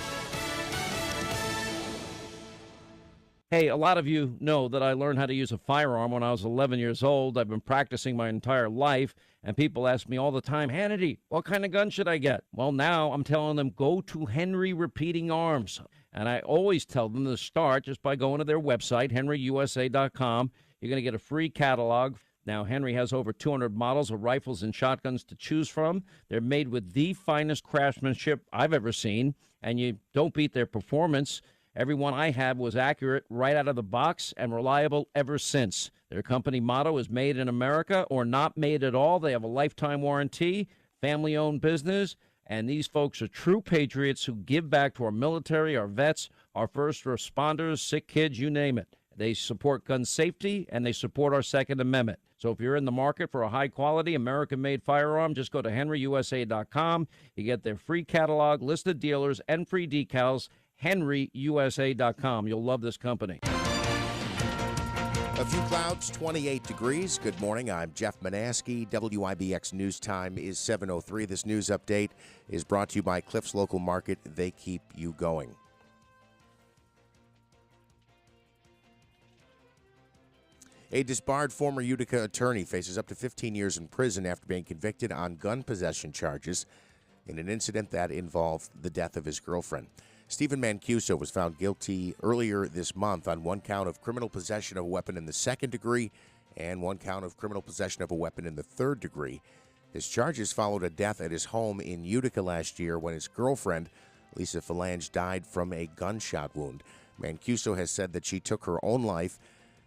Hey, a lot of you know that I learned how to use a firearm when I was 11 years old. I've been practicing my entire life, and people ask me all the time, Hannity, what kind of gun should I get? Well, now I'm telling them, go to Henry Repeating Arms. And I always tell them to start just by going to their website, henryusa.com. You're going to get a free catalog. Now, Henry has over 200 models of rifles and shotguns to choose from. They're made with the finest craftsmanship I've ever seen, and you don't beat their performance. Every one I had was accurate right out of the box and reliable ever since. Their company motto is made in America or not made at all. They have a lifetime warranty, family-owned business, and these folks are true patriots who give back to our military, our vets, our first responders, sick kids, you name it. They support gun safety, and they support our Second Amendment. So if you're in the market for a high-quality, American-made firearm, just go to henryusa.com. You get their free catalog, list of dealers, and free decals, henryusa.com. You'll love this company. A few clouds, 28 degrees. Good morning. I'm Jeff Manaski. WIBX News Time is 7:03. This news update is brought to you by Cliff's Local Market. They keep you going. A disbarred former Utica attorney faces up to 15 years in prison after being convicted on gun possession charges in an incident that involved the death of his girlfriend. Stephen Mancuso was found guilty earlier this month on one count of criminal possession of a weapon in the second degree and one count of criminal possession of a weapon in the third degree. His charges followed a death at his home in Utica last year when his girlfriend, Lisa Phalange, died from a gunshot wound. Mancuso has said that she took her own life.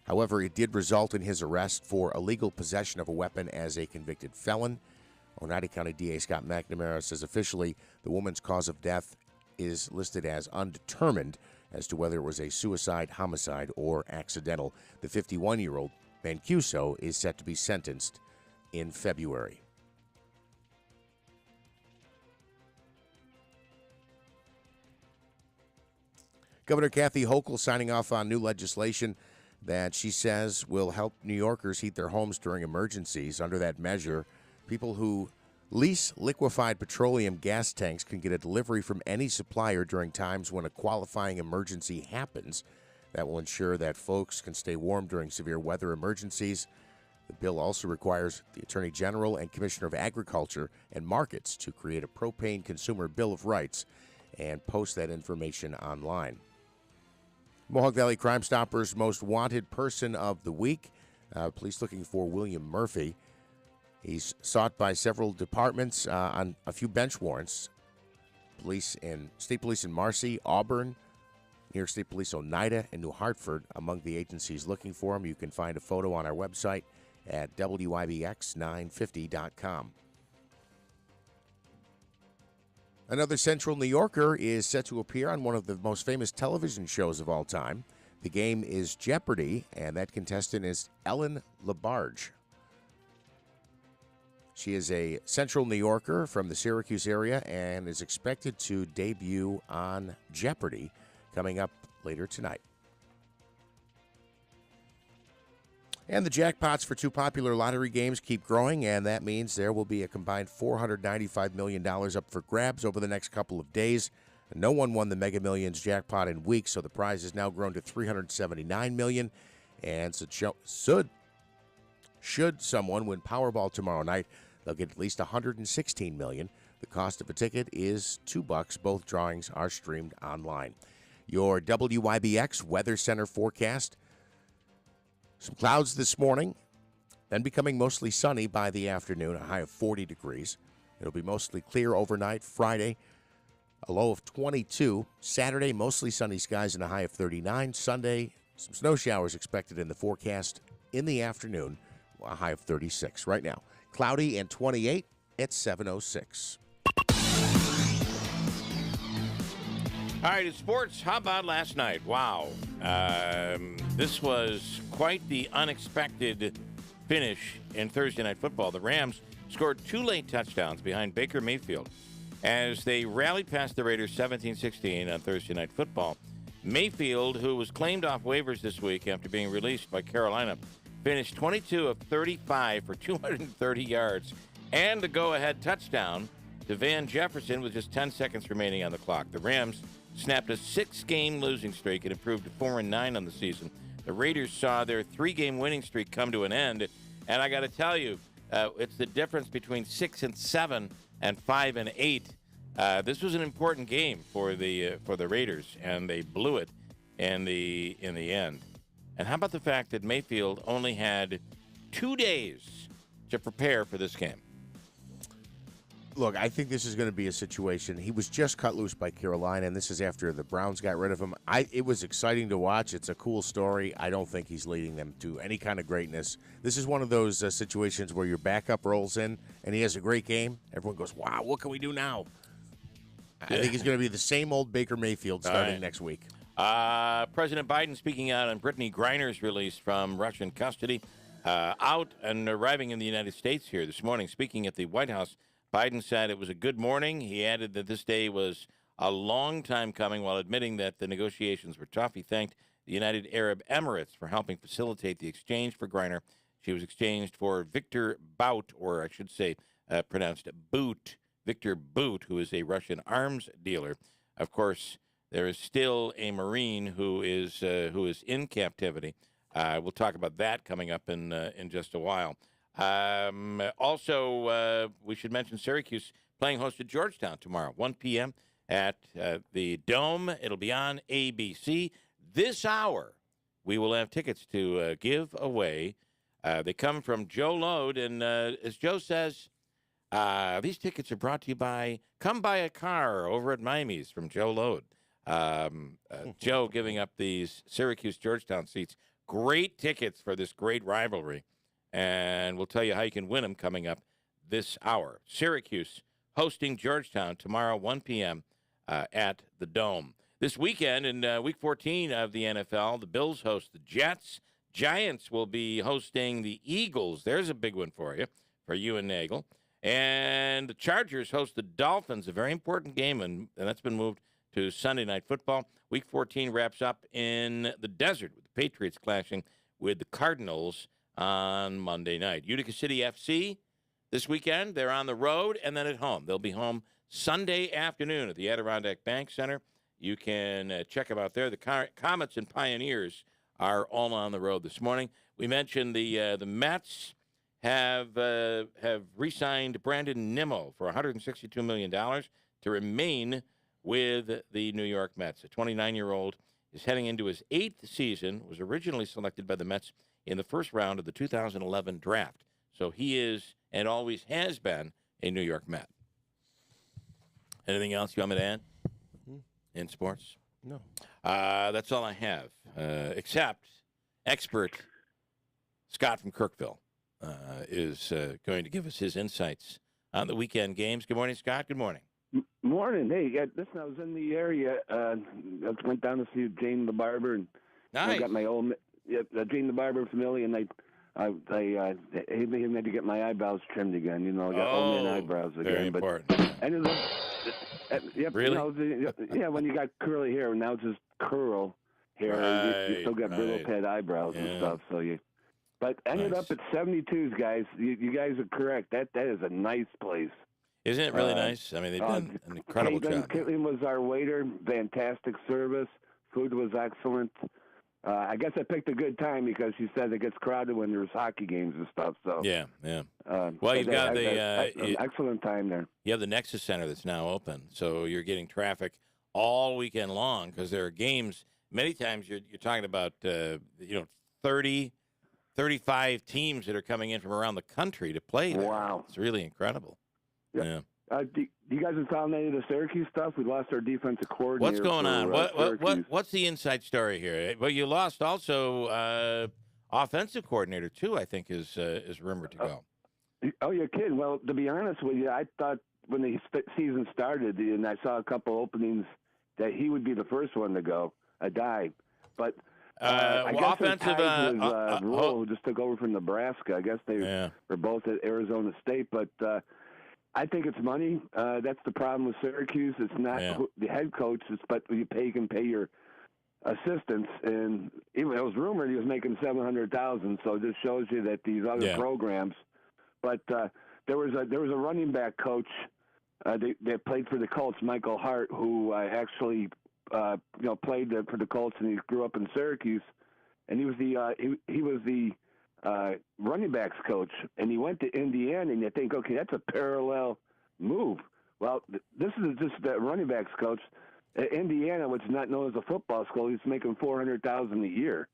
However, it did result in his arrest for illegal possession of a weapon as a convicted felon. Oneida County DA Scott McNamara says officially the woman's cause of death is listed as undetermined as to whether it was a suicide, homicide, or accidental. The 51-year-old Mancuso is set to be sentenced in February. Governor Kathy Hochul signing off on new legislation that she says will help New Yorkers heat their homes during emergencies. Under that measure, people who lease liquefied petroleum gas tanks can get a delivery from any supplier during times when a qualifying emergency happens. That will ensure that folks can stay warm during severe weather emergencies. The bill also requires the Attorney General and Commissioner of Agriculture and Markets to create a propane consumer bill of rights and post that information online. Mohawk Valley Crime Stoppers most wanted person of the week. Police looking for William Murphy. He's sought by several departments on a few bench warrants. State Police in Marcy, Auburn, New York State Police Oneida, and New Hartford among the agencies looking for him. You can find a photo on our website at WIBX950.com. Another Central New Yorker is set to appear on one of the most famous television shows of all time. The game is Jeopardy, and that contestant is Ellen LaBarge. She is a Central New Yorker from the Syracuse area and is expected to debut on Jeopardy coming up later tonight. And the jackpots for two popular lottery games keep growing, and that means there will be a combined $495 million up for grabs over the next couple of days. No one won the Mega Millions jackpot in weeks, so the prize has now grown to $379 million. And should someone win Powerball tomorrow night, they'll get at least $116 million. The cost of a ticket is $2. Both drawings are streamed online. Your WIBX Weather Center forecast. Some clouds this morning, then becoming mostly sunny by the afternoon, a high of 40 degrees. It'll be mostly clear overnight. Friday, a low of 22. Saturday, mostly sunny skies and a high of 39. Sunday, some snow showers expected in the forecast in the afternoon, a high of 36. Right now, Cloudy and 28 at 7:06. All right, in sports, how about last night? Wow. This was quite the unexpected finish in Thursday Night Football. The Rams scored 2 late touchdowns behind Baker Mayfield as they rallied past the Raiders 17-16 on Thursday Night Football. Mayfield, who was claimed off waivers this week after being released by Carolina, finished 22 of 35 for 230 yards and the go-ahead touchdown to Van Jefferson with just 10 seconds remaining on the clock. The Rams snapped a 6-game losing streak and improved to 4-9 on the season. The Raiders saw their 3-game winning streak come to an end, and I got to tell you, it's the difference between 6-7 and 5-8. This was an important game for the Raiders, and they blew it in the end. And how about the fact that Mayfield only had 2 days to prepare for this game? Look, I think this is going to be a situation. He was just cut loose by Carolina, and this is after the Browns got rid of him. It was exciting to watch. It's a cool story. I don't think he's leading them to any kind of greatness. This is one of those situations where your backup rolls in, and he has a great game. Everyone goes, wow, what can we do now? I think he's going to be the same old Baker Mayfield starting next week. President Biden speaking out on Brittany Griner's release from Russian custody. Out and arriving in the United States here this morning, speaking at the White House, Biden said it was a good morning. He added that this day was a long time coming while admitting that the negotiations were tough. He thanked the United Arab Emirates for helping facilitate the exchange for Griner. She was exchanged for Victor Bout, or I should say pronounced Boot, Victor Boot, who is a Russian arms dealer. Of course, there is still a Marine who is in captivity. We'll talk about that coming up in just a while. Also, we should mention Syracuse playing host to Georgetown tomorrow, 1 p.m. at the Dome. It'll be on ABC. This hour, we will have tickets to give away. They come from Joe Lode, and as Joe says, these tickets are brought to you by Come Buy a Car over at Miami's from Joe Lode. Joe giving up these Syracuse-Georgetown seats. Great tickets for this great rivalry. And we'll tell you how you can win them coming up this hour. Syracuse hosting Georgetown tomorrow, 1 p.m. At the Dome. This weekend, in Week 14 of the NFL, the Bills host the Jets. Giants will be hosting the Eagles. There's a big one for you and Nagel. And the Chargers host the Dolphins, a very important game, and that's been moved to Sunday Night Football. Week 14 wraps up in the desert with the Patriots clashing with the Cardinals on Monday night. Utica City FC this weekend, they're on the road and then at home. They'll be home Sunday afternoon at the Adirondack Bank Center. You can check them out there. The Comets and Pioneers are all on the road this morning. We mentioned the Mets have re-signed Brandon Nimmo for $162 million to remain with the New York Mets. A 29-year-old is heading into his 8th season, was originally selected by the Mets in the first round of the 2011 draft. So he is and always has been a New York Met. Anything else you want me to add in sports? No. That's all I have, except expert Scott from Kirkville is going to give us his insights on the weekend games. Good morning, Scott. Good morning. Morning. Hey, listen, I was in the area. I went down to see Jane the Barber, and nice. I got my old Jane the Barber familiar, and I had to get my eyebrows trimmed again. You know, I got old man eyebrows again. Very important. And really? Yeah, when you got curly hair, now it's just curl hair. You still got brittle pad eyebrows and stuff. So but ended up at 72s, guys. You guys are correct. That is a nice place. Isn't it really nice? I mean, they've done an incredible job. Caitlin was our waiter. Fantastic service. Food was excellent. I guess I picked a good time because she said it gets crowded when there's hockey games and stuff. So yeah. Well, you've got excellent time there. You have the Nexus Center that's now open, so you're getting traffic all weekend long because there are games. Many times you're talking about 30, 35 teams that are coming in from around the country to play there. Wow, it's really incredible. Yeah. Do you guys have found any of the Syracuse stuff? We lost our defensive coordinator. What's going on? What's the inside story here? Well, you lost also offensive coordinator too. I think is rumored to go. Oh, you're kidding. Well, to be honest with you, I thought when the season started and I saw a couple openings that he would be the first one to go, a dive. But I guess offensive was Rule, who just took over from Nebraska. I guess they were both at Arizona State. But I think it's money. That's the problem with Syracuse. It's not the head coach, but you can pay your assistants, and even it was rumored he was making $700,000. So it just shows you that these other programs. But there was a running back coach that played for the Colts, Michael Hart, who actually played for the Colts, and he grew up in Syracuse, and he was the running backs coach, and he went to Indiana, and you think, okay, that's a parallel move. Well, this is just the running backs coach. Indiana, which is not known as a football school, he's making $400,000 a year.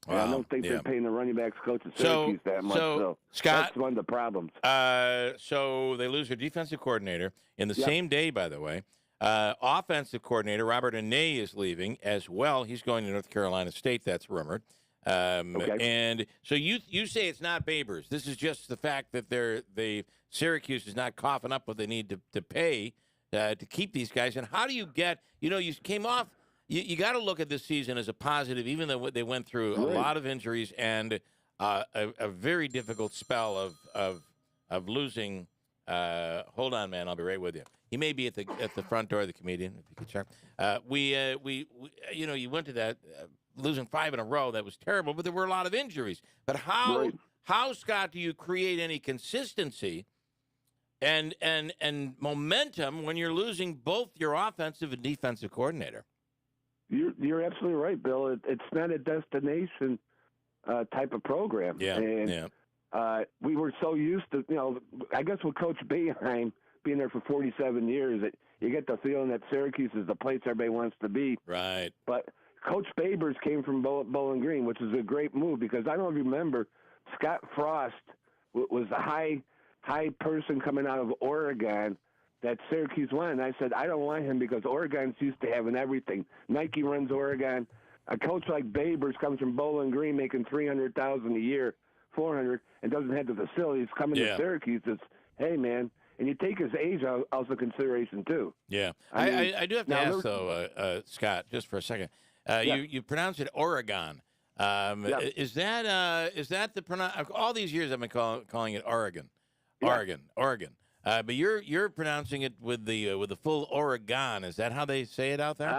Wow. And I don't think they're paying the running backs coach at Syracuse that much. So Scott, that's one of the problems. So they lose their defensive coordinator in the same day, by the way. Offensive coordinator Robert Anae is leaving as well. He's going to North Carolina State. That's rumored. And so you say it's not Babers. This is just the fact that Syracuse is not coughing up what they need to pay to keep these guys. And how do you get? You came off. You got to look at this season as a positive, even though they went through a lot of injuries and a very difficult spell of losing. Hold on, man. I'll be right with you. He may be at the front door of the comedian, if you could check. You went to that losing 5 in a row. That was terrible, but there were a lot of injuries. But how Scott, do you create any consistency and momentum when you're losing both your offensive and defensive coordinator? You're absolutely right, Bill. It's not a destination type of program. We were so used to, I guess with Coach Boeheim being there for 47 years, that you get the feeling that Syracuse is the place everybody wants to be. Right. But Coach Babers came from Bowling Green, which is a great move because I don't remember Scott Frost was a high person coming out of Oregon that Syracuse won. And I said, I don't want him because Oregon's used to having everything. Nike runs Oregon. A coach like Babers comes from Bowling Green making $300,000 a year, $400,000, and doesn't have the facilities. Coming to Syracuse, it's, hey, man. And you take his age out also consideration, too. Yeah. I do have to ask, though, Scott, just for a second. You pronounce it Oregon. Is that the all these years I've been calling it Oregon. Oregon. But you're pronouncing it with the full Oregon. Is that how they say it out there?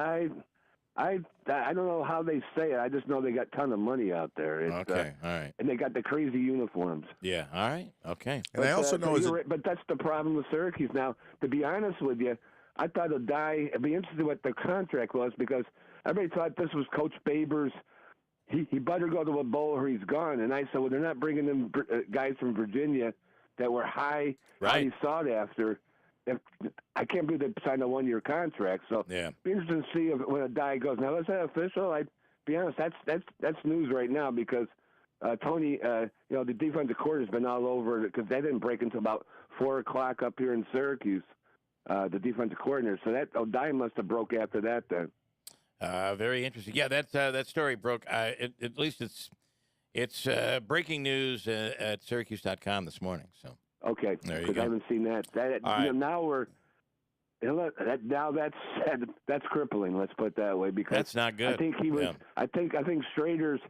I don't know how they say it. I just know they got a ton of money out there. All right. And they got the crazy uniforms. Yeah, all right, okay. And I also know but that's the problem with Syracuse. Now, to be honest with you, I thought I'd be interested what the contract was because everybody thought this was Coach Babers. He better go to a bowl or he's gone. And I said, well, they're not bringing in guys from Virginia that were highly sought after. I can't believe they signed a 1-year contract. So be interested to see when a guy goes. Now, is that official? I'd be honest, that's news right now because Tony, the defensive court has been all over because they didn't break until about 4 o'clock up here in Syracuse, the defensive coordinator. So that O'Donnell must have broke after that then. Very interesting. Yeah, that story broke. At least it's breaking news at Syracuse.com this morning. So okay, because I haven't seen that. Now that's crippling. Let's put it that way because that's not good. I think he was. I think Schrader's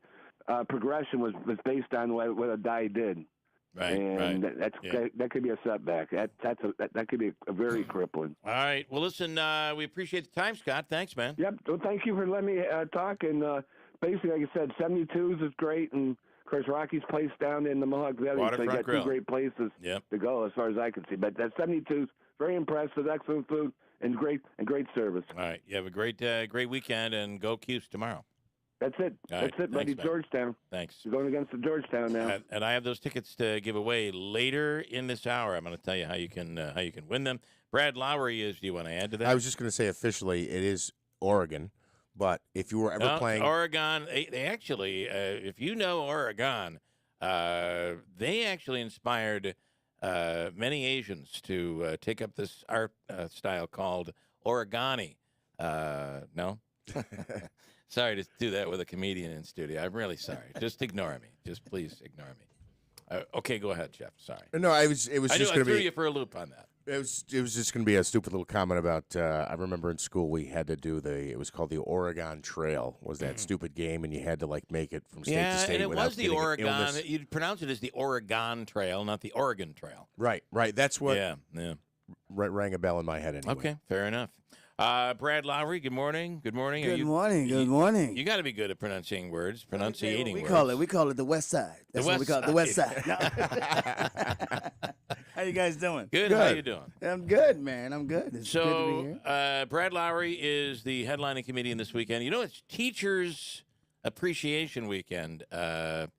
progression was based on what Adai did. Right, and that could be a setback. That could be a very crippling. All right. Well, listen, we appreciate the time, Scott. Thanks, man. Yep. Well, thank you for letting me talk. And basically, like I said, 72s is great, and of course, Rocky's place down in the Mohawk Valley. So you got Grill. 2 great places to go, as far as I can see. But that 72s, very impressive, excellent food, and great service. All right. You have a great weekend, and go Cuse tomorrow. That's it. That's it, buddy. Thanks, Georgetown. Thanks. We're going against the Georgetown now. And I have those tickets to give away later in this hour. I'm going to tell you how you can win them. Brad Lowry is. Do you want to add to that? I was just going to say officially it is Oregon, but if you were ever playing Oregon, they actually, if you know Oregon, they actually inspired many Asians to take up this art style called origami. No. Sorry to do that with a comedian in studio. I'm really sorry. Just ignore me. Just please ignore me. Okay, go ahead, Jeff. Sorry. No, it was I just knew I going to threw be. you for a loop on that. It was just going to be a stupid little comment about. I remember in school we had to do it was called the Oregon Trail. Was that stupid game, and you had to make it from state to state. And it without was the getting an Oregon. illness. You'd pronounce it as the Oregon Trail, not the Oregon Trail. Right. That's what. Yeah. Rang a bell in my head anyway. Okay, fair enough. Brad Lowry, good morning. Good morning. Good morning. You got to be good at pronouncing words, pronunciating we words. We call it the West Side. That's what we call it, the West Side. How you guys doing? Good. How you doing? I'm good, man. I'm good. It's good to be here. Brad Lowry is the headlining comedian this weekend. You know, it's Teachers Appreciation Weekend at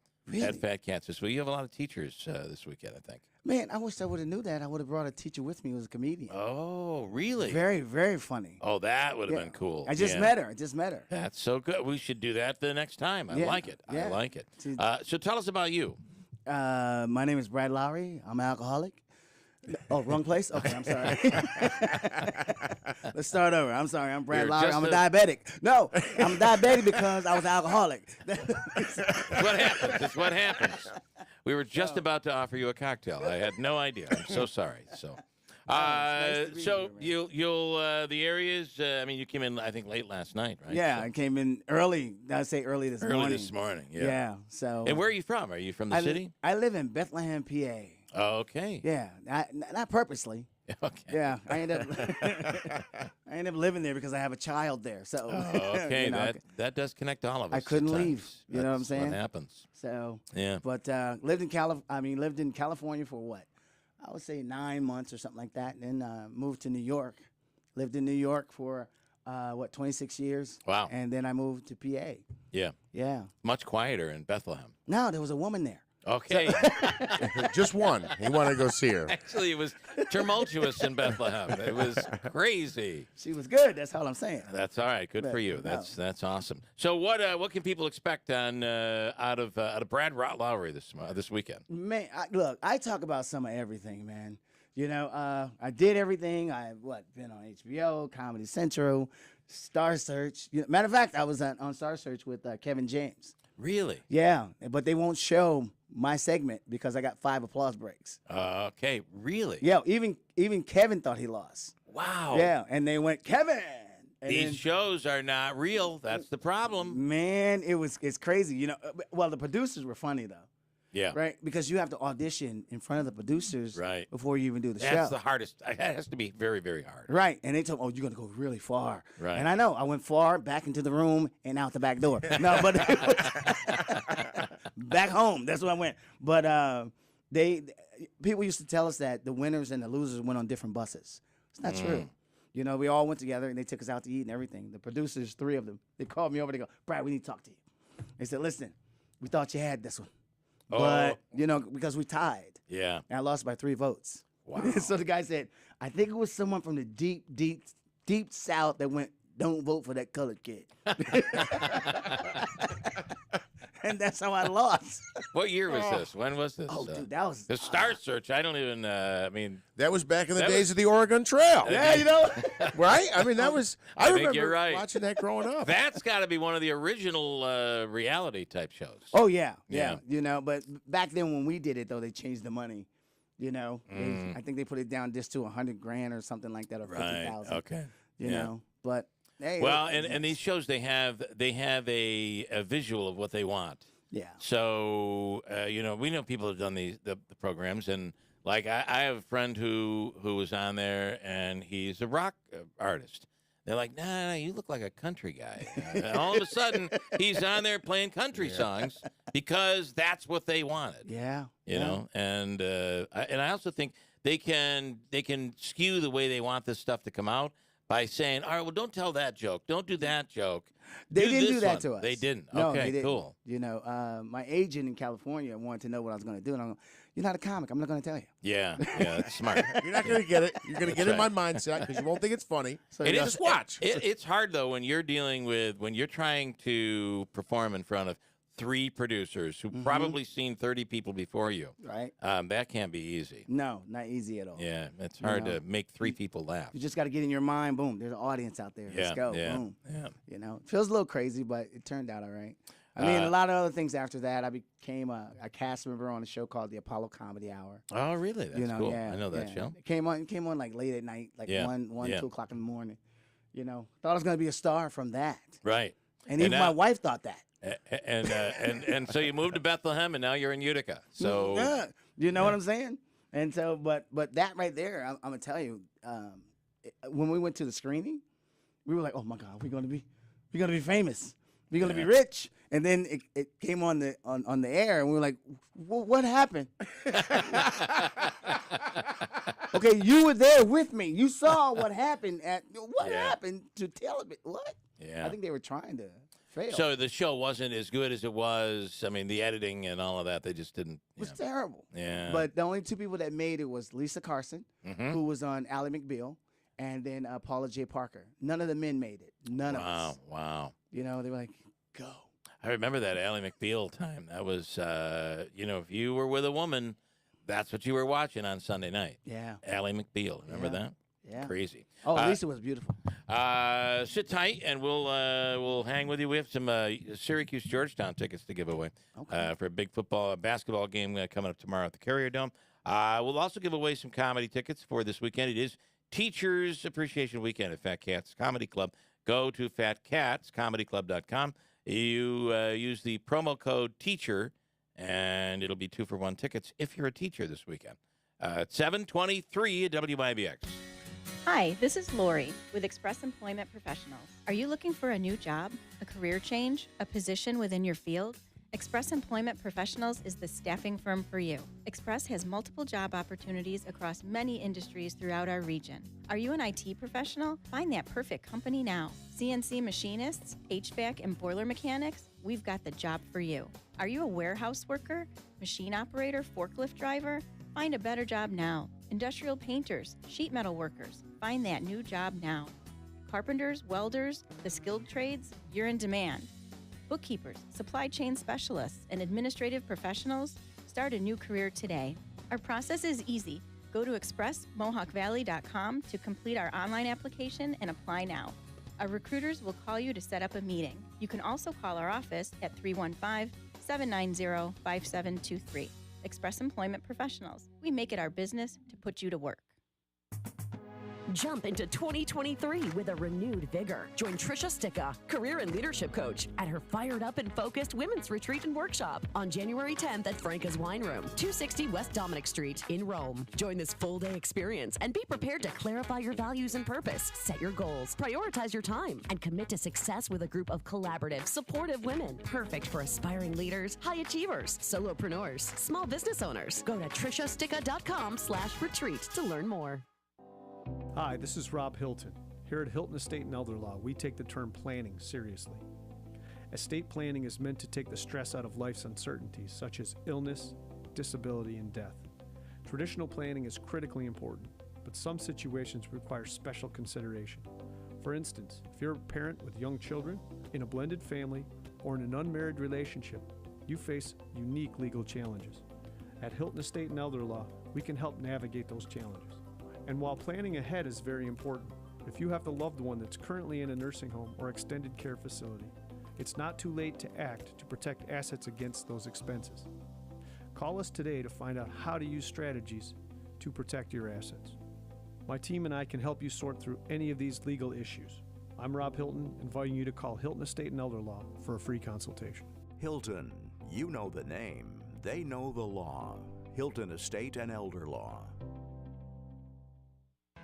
Fat Cats this week. You have a lot of teachers this weekend, I think. Man, I wish I would have knew that. I would have brought a teacher with me who was a comedian. Oh, really? Very, very funny. Oh, that would have been cool. I just met her. That's so good. We should do that the next time. I like it. I like it. So tell us about you. My name is Brad Lowry. I'm an alcoholic. Oh, wrong place? Okay, I'm sorry. Let's start over. I'm sorry. I'm Brad Lowry. I'm a diabetic. No, I'm diabetic because I was an alcoholic. What happens? That's what happens. We were just about to offer you a cocktail. I had no idea. I'm so sorry. So, you'll the areas. I mean, you came in, I think, late last night, right? Yeah, so. I came in early. I'd say early this morning. Early this morning. Yeah. Yeah. So. And where are you from? Are you from the city? I live in Bethlehem, PA. Oh, okay. Yeah, not purposely. Okay. Yeah, I ended up living there because I have a child there. So. Okay, that does connect all of us. I couldn't leave. That's You know what I'm saying? What happens? So. Yeah. But lived in California for what? I would say 9 months or something like that, and then moved to New York. Lived in New York for 26 years. Wow. And then I moved to PA. Yeah. Yeah. Much quieter in Bethlehem. No, there was a woman there. Okay. Just one. He wanted to go see her. Actually, it was tumultuous in Bethlehem. It was crazy. She was good. That's all I'm saying. That's all right. Good for you. That's awesome. So what can people expect on out of Brad Lowry this weekend? Man, look, I talk about some of everything, man. You know, I did everything. Been on HBO, Comedy Central, Star Search. Matter of fact, I was on Star Search with Kevin James. Really? Yeah, but they won't show my segment because I got 5 applause breaks. Okay, really? Yeah, even Kevin thought he lost. Wow. Yeah, and they went, Kevin. And These shows are not real. That's the problem. Man, it's crazy. You know, well, the producers were funny though. Yeah. Right? Because you have to audition in front of the producers before you even do the show. That's the hardest. It has to be very, very hard. Right. And they told me, you're going to go really far. Right. And I know. I went far, back into the room, and out the back door. No, but back home. That's where I went. But people used to tell us that the winners and the losers went on different buses. It's not true. You know, we all went together, and they took us out to eat and everything. The producers, 3 of them, they called me over. They go, Brad, we need to talk to you. They said, listen, we thought you had this one. But, because we tied. Yeah. And I lost by 3 votes. Wow. So the guy said, I think it was someone from the deep South that went, don't vote for that colored kid. And that's how I lost. What year was this? When was this? Oh, dude, that was... The Star Search, I don't even, That was back in the days of the Oregon Trail. Yeah, you know? Right? I mean, that was... I think remember you're right. watching that growing up. That's got to be one of the original reality type shows. Oh, yeah. You know, but back then when we did it, though, they changed the money. You know? I think they put it down just to $100,000 or something like that, or $50,000. Okay. You know? But... Hey, well, and these shows they have a visual of what they want. Yeah. So we know people have done the programs, and like I have a friend who was on there, and he's a rock artist. They're like, nah, you look like a country guy. And all of a sudden, he's on there playing country songs because that's what they wanted. Yeah. You know, and I also think they can skew the way they want this stuff to come out by saying, all right, well, don't tell that joke. Don't do that joke. They didn't do that one. to us. They didn't. No, okay, they didn't. Cool. You know, my agent in California wanted to know what I was going to do. And I'm going, you're not a comic. I'm not going to tell you. Yeah, that's smart. You're not going to get it. You're going to get in my mindset because you won't think it's funny. So just watch. It's hard, though, when you're when you're trying to perform in front of 3 producers who've probably seen 30 people before you. Right. That can't be easy. No, not easy at all. Yeah, it's hard to make 3 people laugh. You just got to get in your mind. Boom, there's an audience out there. Let's go. Yeah, Boom. yeah. You know, it feels a little crazy, but it turned out all right. I mean, a lot of other things after that. I became a cast member on a show called the Apollo Comedy Hour. Oh, really? That's cool. Yeah, I know that show. It came on like late at night, like 1, 2 o'clock in the morning. Thought I was going to be a star from that. Right. And even my wife thought that. And so you moved to Bethlehem, and now you're in Utica. So you know what I'm saying? And so, but that right there, I'm gonna tell you, when we went to the screening, we were like, oh my God, we're gonna be famous, we're gonna be rich. And then it came on the air, and we were like, what happened? Okay, you were there with me. You saw what happened happened to television. What? Yeah. I think they were trying to fail. So the show wasn't as good as it was. I mean, the editing and all of that, they just didn't. It was terrible. Yeah. But the only two people that made it was Lisa Carson, who was on Ally McBeal, and then Paula J. Parker. None of the men made it. None of us. Wow. They were like, go. I remember that Ally McBeal time. That was, if you were with a woman, that's what you were watching on Sunday night. Yeah. Ally McBeal. Remember that? Yeah. Crazy. Oh, Lisa was beautiful. Sit tight, and we'll hang with you. We have some Syracuse Georgetown tickets to give away for a big basketball game coming up tomorrow at the Carrier Dome. We'll also give away some comedy tickets for this weekend. It is Teachers Appreciation Weekend at Fat Cats Comedy Club. Go to fatcatscomedyclub.com. You use the promo code TEACHER, and it'll be 2-for-1 tickets if you're a teacher this weekend. At 7:23 at WIBX. Hi, this is Lori with Express Employment Professionals. Are you looking for a new job, a career change, a position within your field? Express Employment Professionals is the staffing firm for you. Express has multiple job opportunities across many industries throughout our region. Are you an IT professional? Find that perfect company now. CNC machinists, HVAC and boiler mechanics, we've got the job for you. Are you a warehouse worker, machine operator, forklift driver? Find a better job now. Industrial painters, sheet metal workers, find that new job now. Carpenters, welders, the skilled trades, you're in demand. Bookkeepers, supply chain specialists, and administrative professionals, start a new career today. Our process is easy. Go to expressmohawkvalley.com to complete our online application and apply now. Our recruiters will call you to set up a meeting. You can also call our office at 315-790-5723. Express Employment Professionals. We make it our business to put you to work. Jump into 2023 with a renewed vigor. Join Trisha Sticka, career and leadership coach, at her fired up and focused women's retreat and workshop on January 10th at Franca's Wine Room, 260 West Dominic Street in Rome. Join this full-day experience and be prepared to clarify your values and purpose, set your goals, prioritize your time, and commit to success with a group of collaborative, supportive women, perfect for aspiring leaders, high achievers, solopreneurs, small business owners. Go to trishasticka.com/retreat to learn more. Hi, this is Rob Hilton. Here at Hilton Estate and Elder Law, we take the term planning seriously. Estate planning is meant to take the stress out of life's uncertainties, such as illness, disability, and death. Traditional planning is critically important, but some situations require special consideration. For instance, if you're a parent with young children, in a blended family, or in an unmarried relationship, you face unique legal challenges. At Hilton Estate and Elder Law, we can help navigate those challenges. And while planning ahead is very important, if you have a loved one that's currently in a nursing home or extended care facility, it's not too late to act to protect assets against those expenses. Call us today to find out how to use strategies to protect your assets. My team and I can help you sort through any of these legal issues. I'm Rob Hilton, inviting you to call Hilton Estate and Elder Law for a free consultation. Hilton, you know the name, they know the law. Hilton Estate and Elder Law.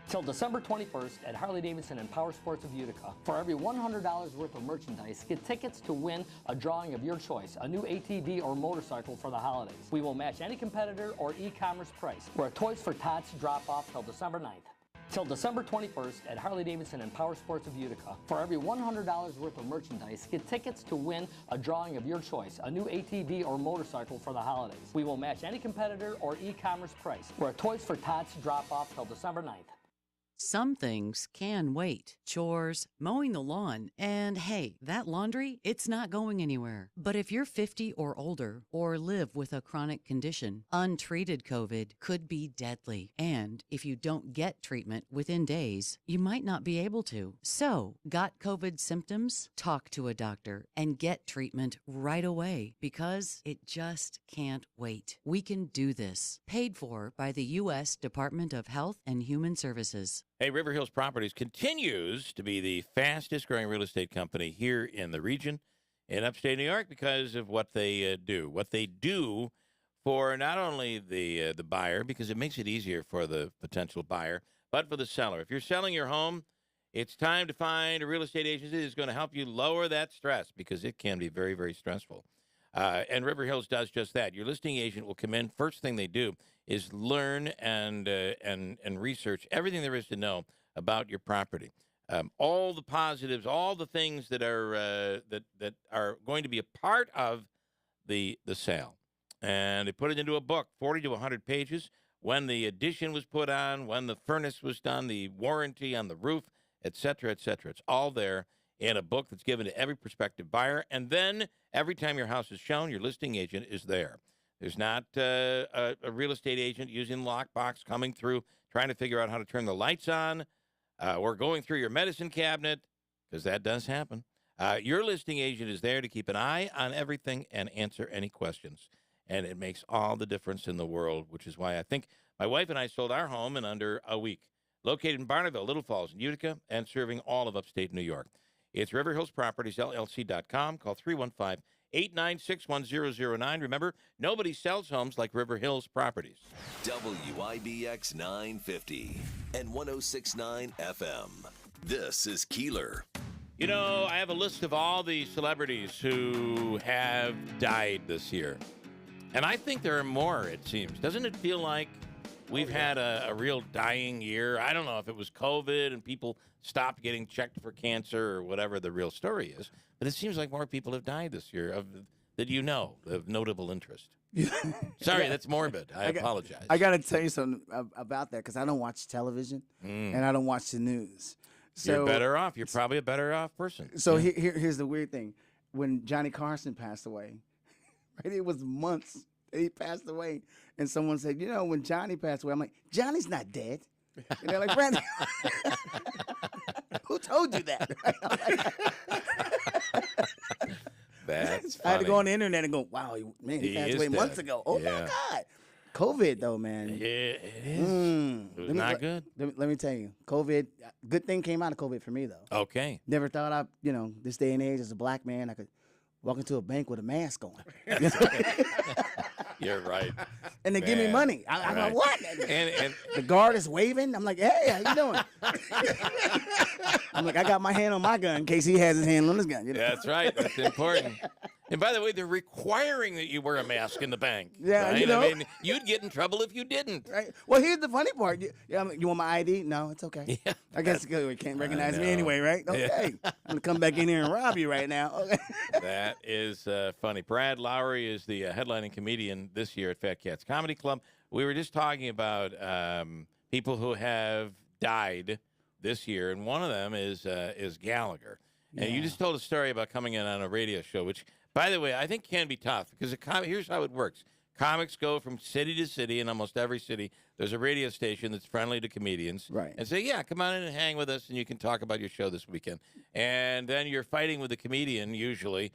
Till December 21st at Harley-Davidson and Power Sports of Utica. For every $100 worth of merchandise, get tickets to win a drawing of your choice, a new ATV or motorcycle for the holidays. We will match any competitor or e-commerce price. We're a Toys for Tots drop-off till December 9th. Till December 21st at Harley-Davidson and Power Sports of Utica. For every $100 worth of merchandise, get tickets to win a drawing of your choice, a new ATV or motorcycle for the holidays. We will match any competitor or e-commerce price. We're a Toys for Tots drop-off till December 9th. Some things can wait. Chores, mowing the lawn, and hey, that laundry, it's not going anywhere. But if you're 50 or older or live with a chronic condition, untreated COVID could be deadly. And if you don't get treatment within days, you might not be able to. So, got COVID symptoms? Talk to a doctor and get treatment right away because it just can't wait. We can do this. Paid for by the U.S. Department of Health and Human Services. Hey, River Hills Properties continues to be the fastest growing real estate company here in the region in upstate New York because of what they do. What they do for not only the buyer, because it makes it easier for the potential buyer, but for the seller. If you're selling your home, it's time to find a real estate agency that's going to help you lower that stress because it can be very, very stressful. And River Hills does just that. Your listing agent will come in. First thing they do is learn and research everything there is to know about your property, all the positives, all the things that are that are going to be a part of the sale, and they put it into a book, 40 to 100 pages. When the addition was put on, when the furnace was done, the warranty on the roof, et cetera, et cetera. It's all there in a book that's given to every prospective buyer. And then every time your house is shown, your listing agent is there. There's not a real estate agent using lockbox coming through, trying to figure out how to turn the lights on, or going through your medicine cabinet, because that does happen. Your listing agent is there to keep an eye on everything and answer any questions. And it makes all the difference in the world, which is why I think my wife and I sold our home in under a week. Located in Barneville, Little Falls, and Utica, and serving all of upstate New York. It's River Hills Properties, LLC.com. Call 315-896-1009. Remember, nobody sells homes like River Hills Properties. WIBX 950 and 106.9 FM. This is Keeler. You know, I have a list of all the celebrities who have died this year. And I think there are more, it seems. Doesn't it feel like we've had a real dying year? I don't know if it was COVID and people stopped getting checked for cancer or whatever the real story is, but it seems like more people have died this year of notable interest. Sorry, that's morbid. I apologize. I got to tell you something about that because I don't watch television and I don't watch the news. So, you're better off. You're probably a better off person. So here's the weird thing. When Johnny Carson passed away, right, it was months that he passed away. And someone said, you know, when Johnny passed away, I'm like, Johnny's not dead. And they're like, Brandon, who told you that? That's funny. I had to go on the internet and go, wow, man, he passed away months ago. Oh, my God. COVID, though, man. Yeah, it is. It was not good. Let me tell you, COVID, good thing came out of COVID for me, though. Okay. Never thought this day and age as a black man, I could walk into a bank with a mask on. You're right. And they give me money. I'm right. like, what? And the guard is waving. I'm like, hey, how you doing? I'm like, I got my hand on my gun in case he has his hand on his gun. You know? That's right. That's important. And by the way, they're requiring that you wear a mask in the bank. Yeah, right? you know. I mean, you'd get in trouble if you didn't. Right. Well, here's the funny part. You want my ID? No, it's okay. Yeah, I guess you can't recognize me anyway, right? Okay. Yeah. I'm going to come back in here and rob you right now. Okay. That is funny. Brad Lowry is the headlining comedian this year at Fat Cats Comedy Club. We were just talking about people who have died this year, and one of them is Gallagher. And you just told a story about coming in on a radio show, which, by the way, I think can be tough because here's how it works. Comics go from city to city. In almost every city, there's a radio station that's friendly to comedians. Right. And say, yeah, come on in and hang with us, and you can talk about your show this weekend. And then you're fighting with the comedian usually,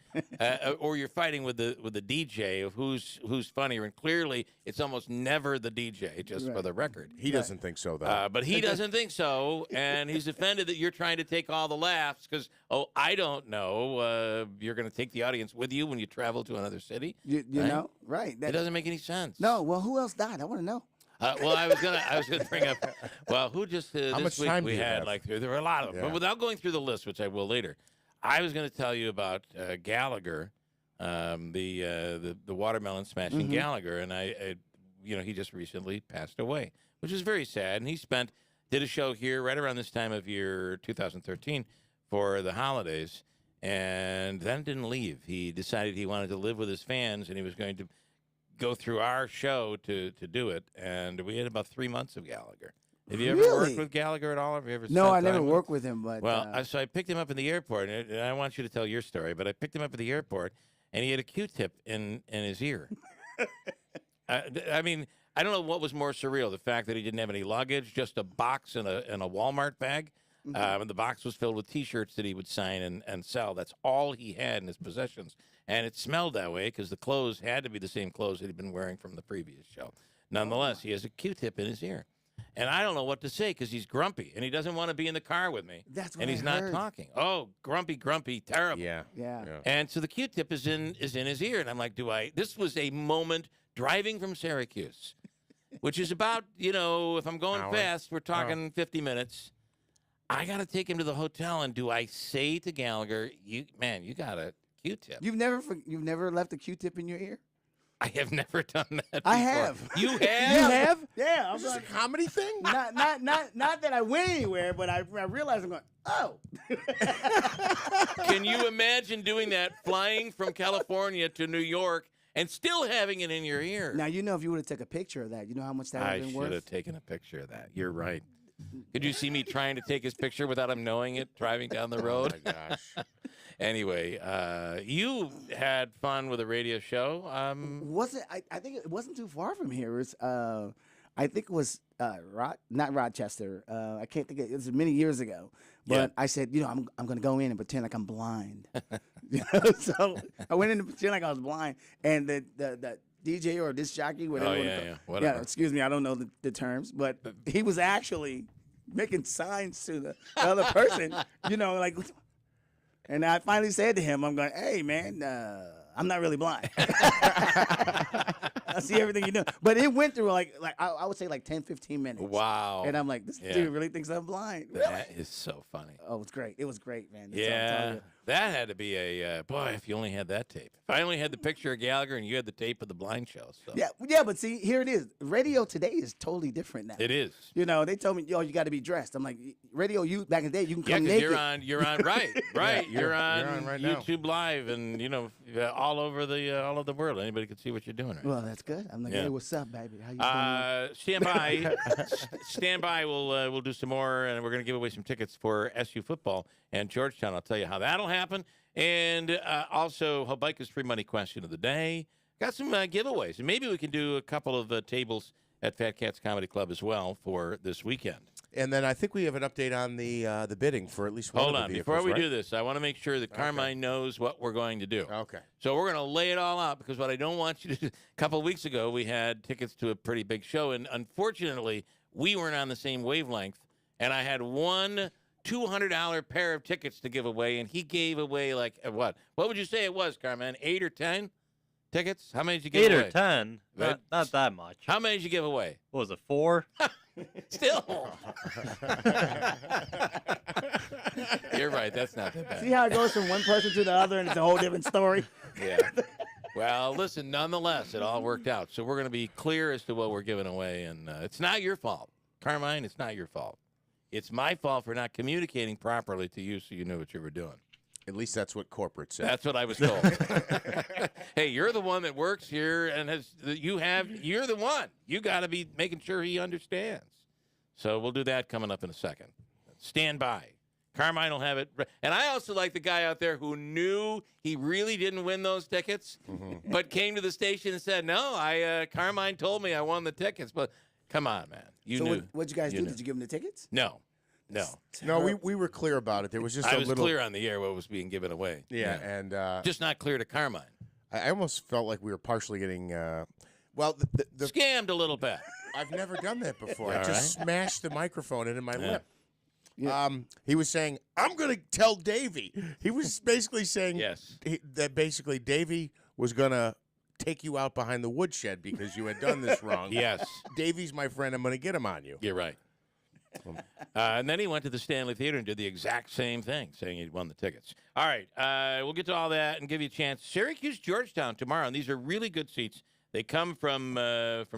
or you're fighting with the DJ of who's funnier. And clearly, it's almost never the DJ, just for the record. He doesn't think so, though. But he doesn't think so, and he's offended that you're trying to take all the laughs because, I don't know, you're going to take the audience with you when you travel to another city. You know, right. It doesn't make any sense. No, well, who else died? I want to know. Well, I was gonna bring up. Well, who just How this much week time do we you had have? there were a lot of them, but without going through the list, which I will later. I was going to tell you about Gallagher, the watermelon smashing Gallagher, and I he just recently passed away, which is very sad. And he did a show here right around this time of year 2013 for the holidays, and then didn't leave. He decided he wanted to live with his fans, and he was going to go through our show to do it, and we had about 3 months of Gallagher. Have you ever Really? worked with Gallagher at all? Have you ever No, spent I never time with worked with him, but well, so I picked him up in the airport, and I want you to tell your story. But I picked him up at the airport, and he had a Q-tip in his ear. I mean, I don't know what was more surreal: the fact that he didn't have any luggage, just a box and a Walmart bag. And the box was filled with T-shirts that he would sign and sell. That's all he had in his possessions, and it smelled that way because the clothes had to be the same clothes that he'd been wearing from the previous show. Nonetheless, he has a Q-tip in his ear. And I don't know what to say because he's grumpy and he doesn't want to be in the car with me. That's what and he's I not heard. talking. Oh, grumpy, terrible. Yeah. And so the Q-tip is in his ear, and I'm like, This was a moment driving from Syracuse, which is about if I'm going fast, we're talking 50 minutes. I got to take him to the hotel, and do I say to Gallagher, you got a Q-tip? You've never left a Q-tip in your ear? I have never done that. I before. have. You have? You have? Yeah. I'm Is this like, a comedy thing? not that I went anywhere, but I realized I'm going, oh. Can you imagine doing that, flying from California to New York and still having it in your ear? Now, if you would have took a picture of that, you know how much that would have been worth? I should have taken a picture of that. You're right. Could you see me trying to take his picture without him knowing it, driving down the road? Oh, my gosh. Anyway, you had fun with a radio show. I think it wasn't too far from here. It was, I think it was not Rochester. I can't think. It was many years ago. But I said, I'm going to go in and pretend like I'm blind. So I went in to pretend like I was blind, and the DJ or disc jockey, whatever. Whatever. Yeah, excuse me, I don't know the terms, but he was actually making signs to the other person, like. And I finally said to him, I'm going, hey, man, I'm not really blind. I see everything you do. But it went through like I would say like 10, 15 minutes. Wow. And I'm like, this dude really thinks I'm blind. Really? That is so funny. Oh, it's great. It was great, man. That's all I'm telling you. That had to be a boy. If you only had that tape. If I only had the picture of Gallagher and you had the tape of the blind show. So. Yeah, but see, here it is. Radio today is totally different now. It is. They told me, you got to be dressed. I'm like, radio, you back in the day, you can come naked. You're on, right. You're on right now. YouTube Live, and all over the world. Anybody can see what you're doing. Right Well, now. that's good. I'm like, hey, what's up, baby? How you Stand by. Stand by. We'll do some more, and we're going to give away some tickets for SU football and Georgetown. I'll tell you how that'll happen. And also, Hobica's free money question of the day. Got some giveaways. And maybe we can do a couple of tables at Fat Cats Comedy Club as well for this weekend. And then I think we have an update on the bidding for at least one Hold of the on. vehicles, Before we right? do this, I want to make sure that Carmine knows what we're going to do. Okay. So we're going to lay it all out, because what I don't want you to do, a couple of weeks ago, we had tickets to a pretty big show, and unfortunately, we weren't on the same wavelength, and I had one $200 pair of tickets to give away, and he gave away like what? What would you say it was, Carmine? 8 or 10 tickets? How many did you give away? 8 or 10. Not that much. How many did you give away? What was it, 4? Still. You're right. That's not that bad. See how it goes from one person to the other, and it's a whole different story? Yeah. Well, listen, nonetheless, it all worked out. So we're going to be clear as to what we're giving away, and it's not your fault. Carmine, it's not your fault. It's my fault for not communicating properly to you so you knew what you were doing. At least that's what corporate said. That's what I was told. Hey, you're the one that works here and you're the one. You got to be making sure he understands. So we'll do that coming up in a second. Stand by. Carmine will have it. And I also like the guy out there who knew he really didn't win those tickets, but came to the station and said, no, Carmine told me I won the tickets. But come on, man. You knew. What'd you guys do? Did you give him the tickets? No. No, we were clear about it. There was just I was clear on the air what was being given away. Yeah, and just not clear to Carmine. I almost felt like we were partially getting the scammed a little bit. I've never done that before. Yeah, I just smashed the microphone into my lip. Yeah. He was saying, "I'm going to tell Davey." He was basically saying that basically Davey was going to take you out behind the woodshed because you had done this wrong. Yes. Davey's my friend. I'm going to get him on you. You're right. And then he went to the Stanley Theater and did the exact same thing, saying he'd won the tickets. All right, we'll get to all that and give you a chance. Syracuse, Georgetown tomorrow, and these are really good seats. They come from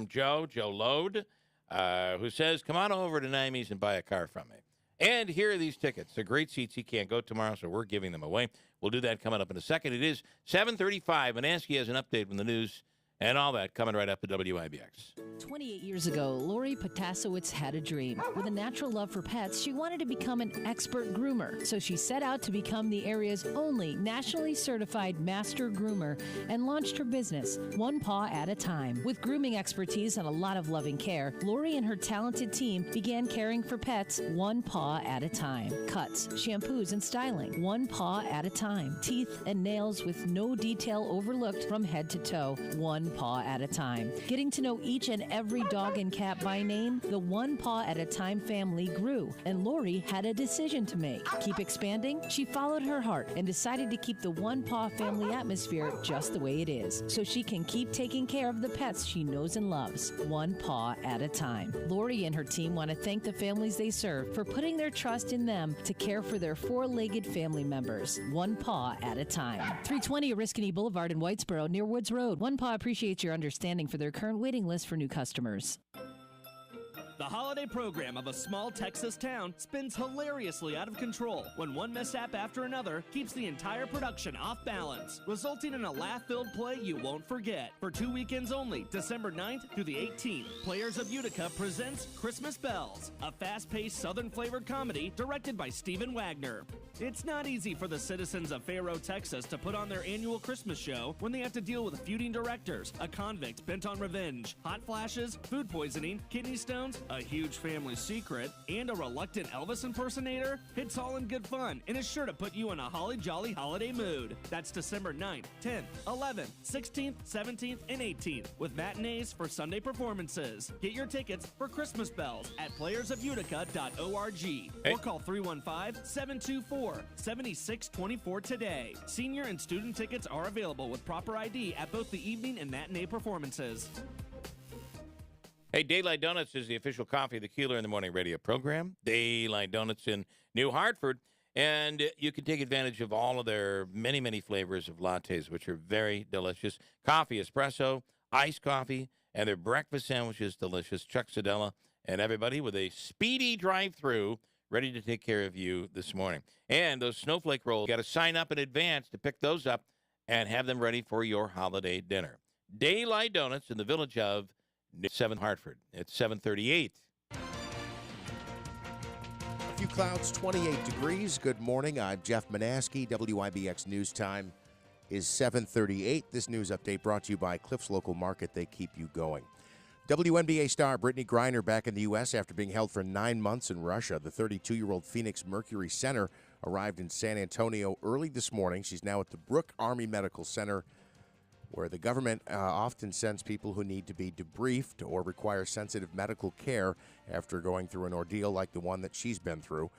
Joe Load, who says, come on over to Nimes and buy a car from me. And here are these tickets. They're great seats. He can't go tomorrow, so we're giving them away. We'll do that coming up in a second. It is 7:35. Manansky has an update from the news and all that coming right up at WIBX. 28 years ago, Lori Potasowicz had a dream. With a natural love for pets, she wanted to become an expert groomer. So she set out to become the area's only nationally certified master groomer and launched her business, one paw at a time. With grooming expertise and a lot of loving care, Lori and her talented team began caring for pets one paw at a time. Cuts, shampoos, and styling, one paw at a time. Teeth and nails with no detail overlooked from head to toe, one paw at a time. Getting to know each and every dog and cat by name, the One Paw at a Time family grew, and Lori had a decision to make. Keep expanding? She followed her heart and decided to keep the One Paw family atmosphere just the way it is, so she can keep taking care of the pets she knows and loves, one paw at a time. Lori and her team want to thank the families they serve for putting their trust in them to care for their four-legged family members, one paw at a time. 320 Oriskany Boulevard in Whitesboro near Woods Road. One Paw appreciates your understanding for their current waiting list for new customers. The holiday program of a small Texas town spins hilariously out of control when one mishap after another keeps the entire production off balance, resulting in a laugh-filled play you won't forget. For 2 weekends only, December 9th through the 18th, Players of Utica presents Christmas Bells, a fast-paced Southern-flavored comedy directed by Stephen Wagner. It's not easy for the citizens of Faro, Texas to put on their annual Christmas show when they have to deal with feuding directors, a convict bent on revenge, hot flashes, food poisoning, kidney stones, a huge family secret, and a reluctant Elvis impersonator. It's all in good fun and is sure to put you in a holly jolly holiday mood. That's December 9th, 10th, 11th, 16th, 17th, and 18th with matinees for Sunday performances. Get your tickets for Christmas Bells at playersofutica.org or call 315-724-7624 today. Senior and student tickets are available with proper ID at both the evening and matinee performances. Hey, Daylight Donuts is the official coffee of the Keeler in the Morning radio program. Daylight Donuts in New Hartford. And you can take advantage of all of their many, many flavors of lattes, which are very delicious. Coffee, espresso, iced coffee, and their breakfast sandwiches, delicious. Chuck Sedella and everybody with a speedy drive-through ready to take care of you this morning. And those snowflake rolls, you got to sign up in advance to pick those up and have them ready for your holiday dinner. Daylight Donuts in the village of 7 Hartford. It's 7:38. A few clouds, 28 degrees. Good morning. I'm Jeff Manaski. WIBX News Time is 7:38. This news update brought to you by Cliff's Local Market. They keep you going. WNBA star Brittany Griner back in the U.S. after being held for 9 months in Russia. The 32-year-old Phoenix Mercury center arrived in San Antonio early this morning. She's now at the Brooke Army Medical Center, where the government often sends people who need to be debriefed or require sensitive medical care after going through an ordeal like the one that she's been through.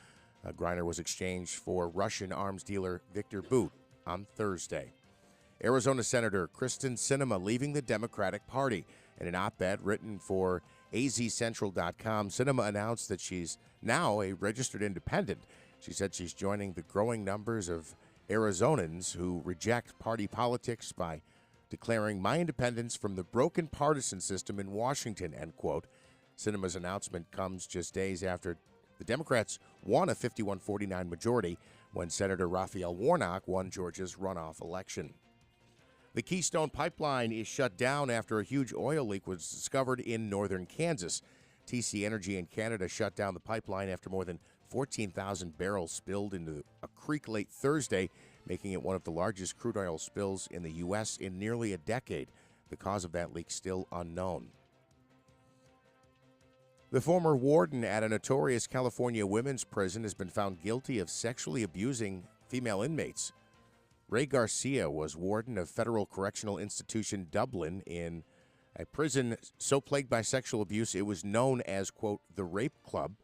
Griner was exchanged for Russian arms dealer Victor Bout on Thursday. Arizona Senator Kristen Sinema leaving the Democratic Party. In an op-ed written for azcentral.com, Sinema announced that she's now a registered independent. She said she's joining the growing numbers of Arizonans who reject party politics by declaring my independence from the broken partisan system in Washington, end quote. Sinema's announcement comes just days after the Democrats won a 51-49 majority when Senator Raphael Warnock won Georgia's runoff election. The Keystone Pipeline is shut down after a huge oil leak was discovered in northern Kansas. TC Energy in Canada shut down the pipeline after more than 14,000 barrels spilled into a creek late Thursday, making it one of the largest crude oil spills in the U.S. in nearly a decade. The cause of that leak still unknown. The former warden at a notorious California women's prison has been found guilty of sexually abusing female inmates. Ray Garcia was warden of Federal Correctional Institution Dublin in a prison so plagued by sexual abuse it was known as, quote, the Rape Club.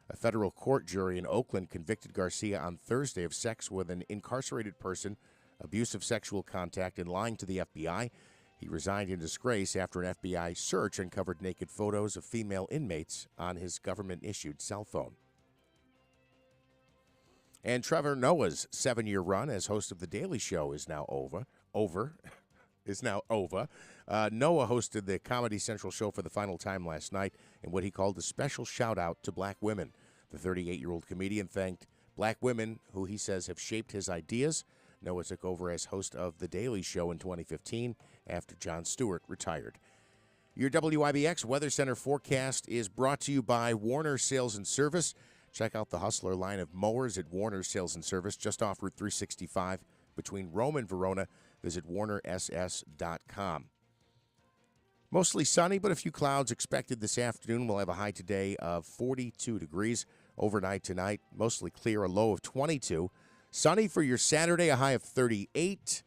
A federal court jury in Oakland convicted Garcia on Thursday of sex with an incarcerated person, abusive sexual contact, and lying to the FBI. He resigned in disgrace after an FBI search uncovered naked photos of female inmates on his government-issued cell phone. And Trevor Noah's 7-year run as host of The Daily Show is now over. Noah hosted the Comedy Central show for the final time last night in what he called a special shout-out to black women. The 38-year-old comedian thanked black women who he says have shaped his ideas. Noah took over as host of The Daily Show in 2015 after Jon Stewart retired. Your WIBX Weather Center forecast is brought to you by Warner Sales and Service. Check out the Hustler line of mowers at Warner Sales and Service, just off Route 365 between Rome and Verona. Visit warnerss.com. Mostly sunny, but a few clouds expected this afternoon. We'll have a high today of 42 degrees. Overnight tonight, mostly clear, a low of 22. Sunny for your Saturday, a high of 38.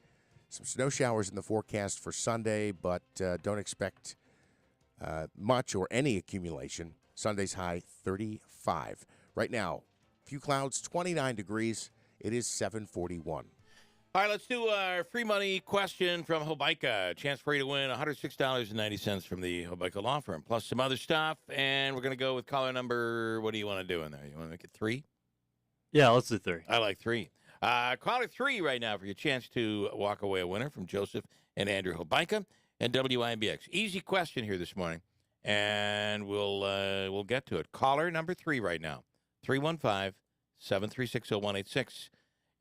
Some snow showers in the forecast for Sunday, but don't expect much or any accumulation. Sunday's high, 35. Right now, few clouds, 29 degrees. It is 7:41. All right, let's do our free money question from Hobeika. Chance for you to win $106.90 from the Hobeika Law Firm, plus some other stuff. And we're going to go with caller number, what do you want to do in there? You want to make it 3? Yeah, let's do 3. I like 3. Caller 3 right now for your chance to walk away a winner from Joseph and Andrew Hobeika and WIBX. Easy question here this morning, and we'll get to it. Caller number 3 right now, 315-736-0186.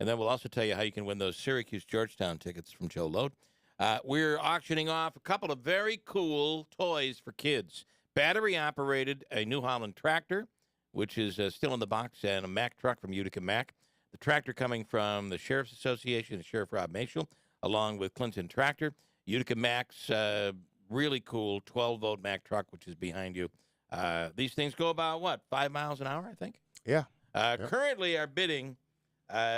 And then we'll also tell you how you can win those Syracuse-Georgetown tickets from Joe Lode. We're auctioning off a couple of very cool toys for kids. Battery-operated, a New Holland tractor, which is still in the box, and a Mack truck from Utica Mack. The tractor coming from the Sheriff's Association and Sheriff Rob Mashel, along with Clinton Tractor. Utica Mack's really cool 12-volt Mack truck, which is behind you. These things go about, 5 miles an hour, I think? Yeah. Currently, our bidding...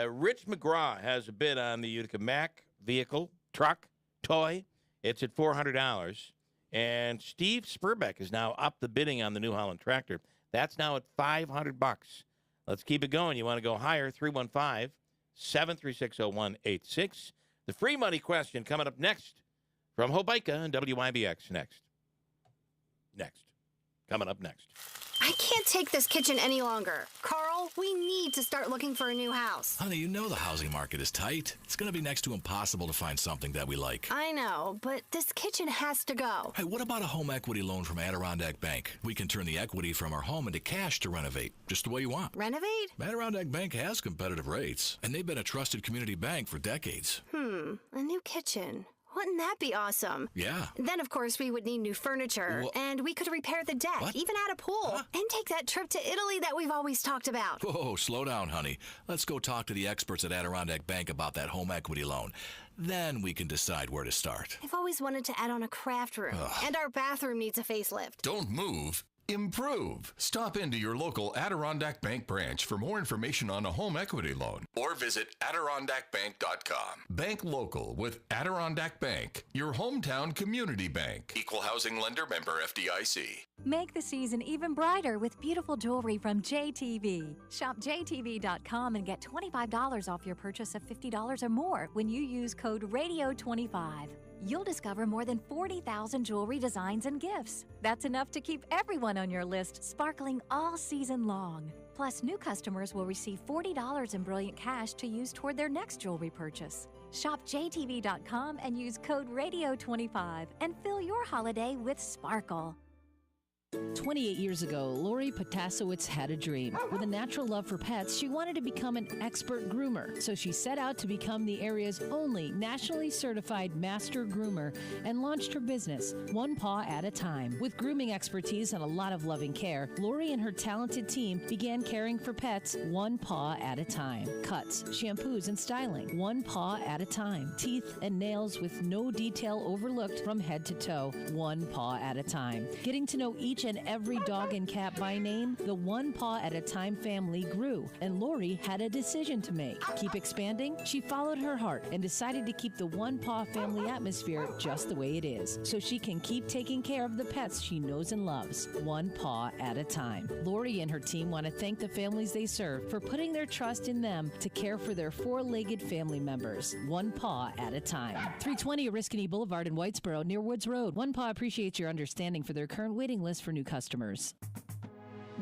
Rich McGraw has a bid on the Utica Mack vehicle, truck, toy. It's at $400. And Steve Spurbeck is now up the bidding on the New Holland tractor. That's now at $500. Let's keep it going. You want to go higher, 315-736-0186. The free money question coming up next from Hobeika and WIBX next. Coming up next. I can't take this kitchen any longer. Carl, we need to start looking for a new house. Honey, you know the housing market is tight. It's going to be next to impossible to find something that we like. I know, but this kitchen has to go. Hey, what about a home equity loan from Adirondack Bank? We can turn the equity from our home into cash to renovate, just the way you want. Renovate? Adirondack Bank has competitive rates, and they've been a trusted community bank for decades. A new kitchen. Wouldn't that be awesome? Yeah. Then, of course, we would need new furniture, and we could repair the deck, even add a pool, and take that trip to Italy that we've always talked about. Whoa, slow down, honey. Let's go talk to the experts at Adirondack Bank about that home equity loan. Then we can decide where to start. I've always wanted to add on a craft room, and our bathroom needs a facelift. Don't move. Improve. Stop into your local Adirondack Bank branch for more information on a home equity loan or visit AdirondackBank.com. Bank local with Adirondack Bank, your hometown community bank. Equal housing lender, member FDIC. Make the season even brighter with beautiful jewelry from JTV. Shop JTV.com and get $25 off your purchase of $50 or more when you use code RADIO25. You'll discover more than 40,000 jewelry designs and gifts. That's enough to keep everyone on your list sparkling all season long. Plus, new customers will receive $40 in brilliant cash to use toward their next jewelry purchase. Shop JTV.com and use code RADIO25 and fill your holiday with sparkle. 28 years ago, Lori Potasowicz had a dream. With a natural love for pets, she wanted to become an expert groomer. So she set out to become the area's only nationally certified master groomer and launched her business, one paw at a time. With grooming expertise and a lot of loving care, Lori and her talented team began caring for pets one paw at a time. Cuts, shampoos, and styling, one paw at a time. Teeth and nails with no detail overlooked from head to toe, one paw at a time. Getting to know each and every dog and cat by name, the One Paw at a Time family grew, and Lori had a decision to make. Keep expanding? She followed her heart and decided to keep the One Paw family atmosphere just the way it is, so she can keep taking care of the pets she knows and loves, one paw at a time. Lori and her team want to thank the families they serve for putting their trust in them to care for their four-legged family members, one paw at a time. 320 Oriskany Boulevard in Whitesboro near Woods Road. One Paw appreciates your understanding for their current waiting list for new customers.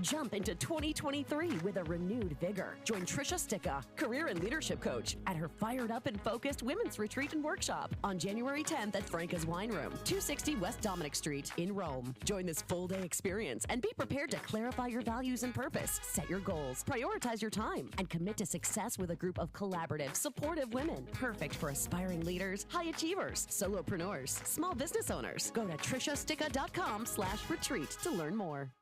Jump into 2023 with a renewed vigor. Join Trisha Sticka, career and leadership coach, at her Fired Up and Focused Women's Retreat and Workshop on January 10th at Franca's Wine Room, 260 West Dominic Street in Rome. Join this full-day experience and be prepared to clarify your values and purpose, set your goals, prioritize your time, and commit to success with a group of collaborative, supportive women. Perfect for aspiring leaders, high achievers, solopreneurs, small business owners. Go to trishasticka.com/retreat to learn more.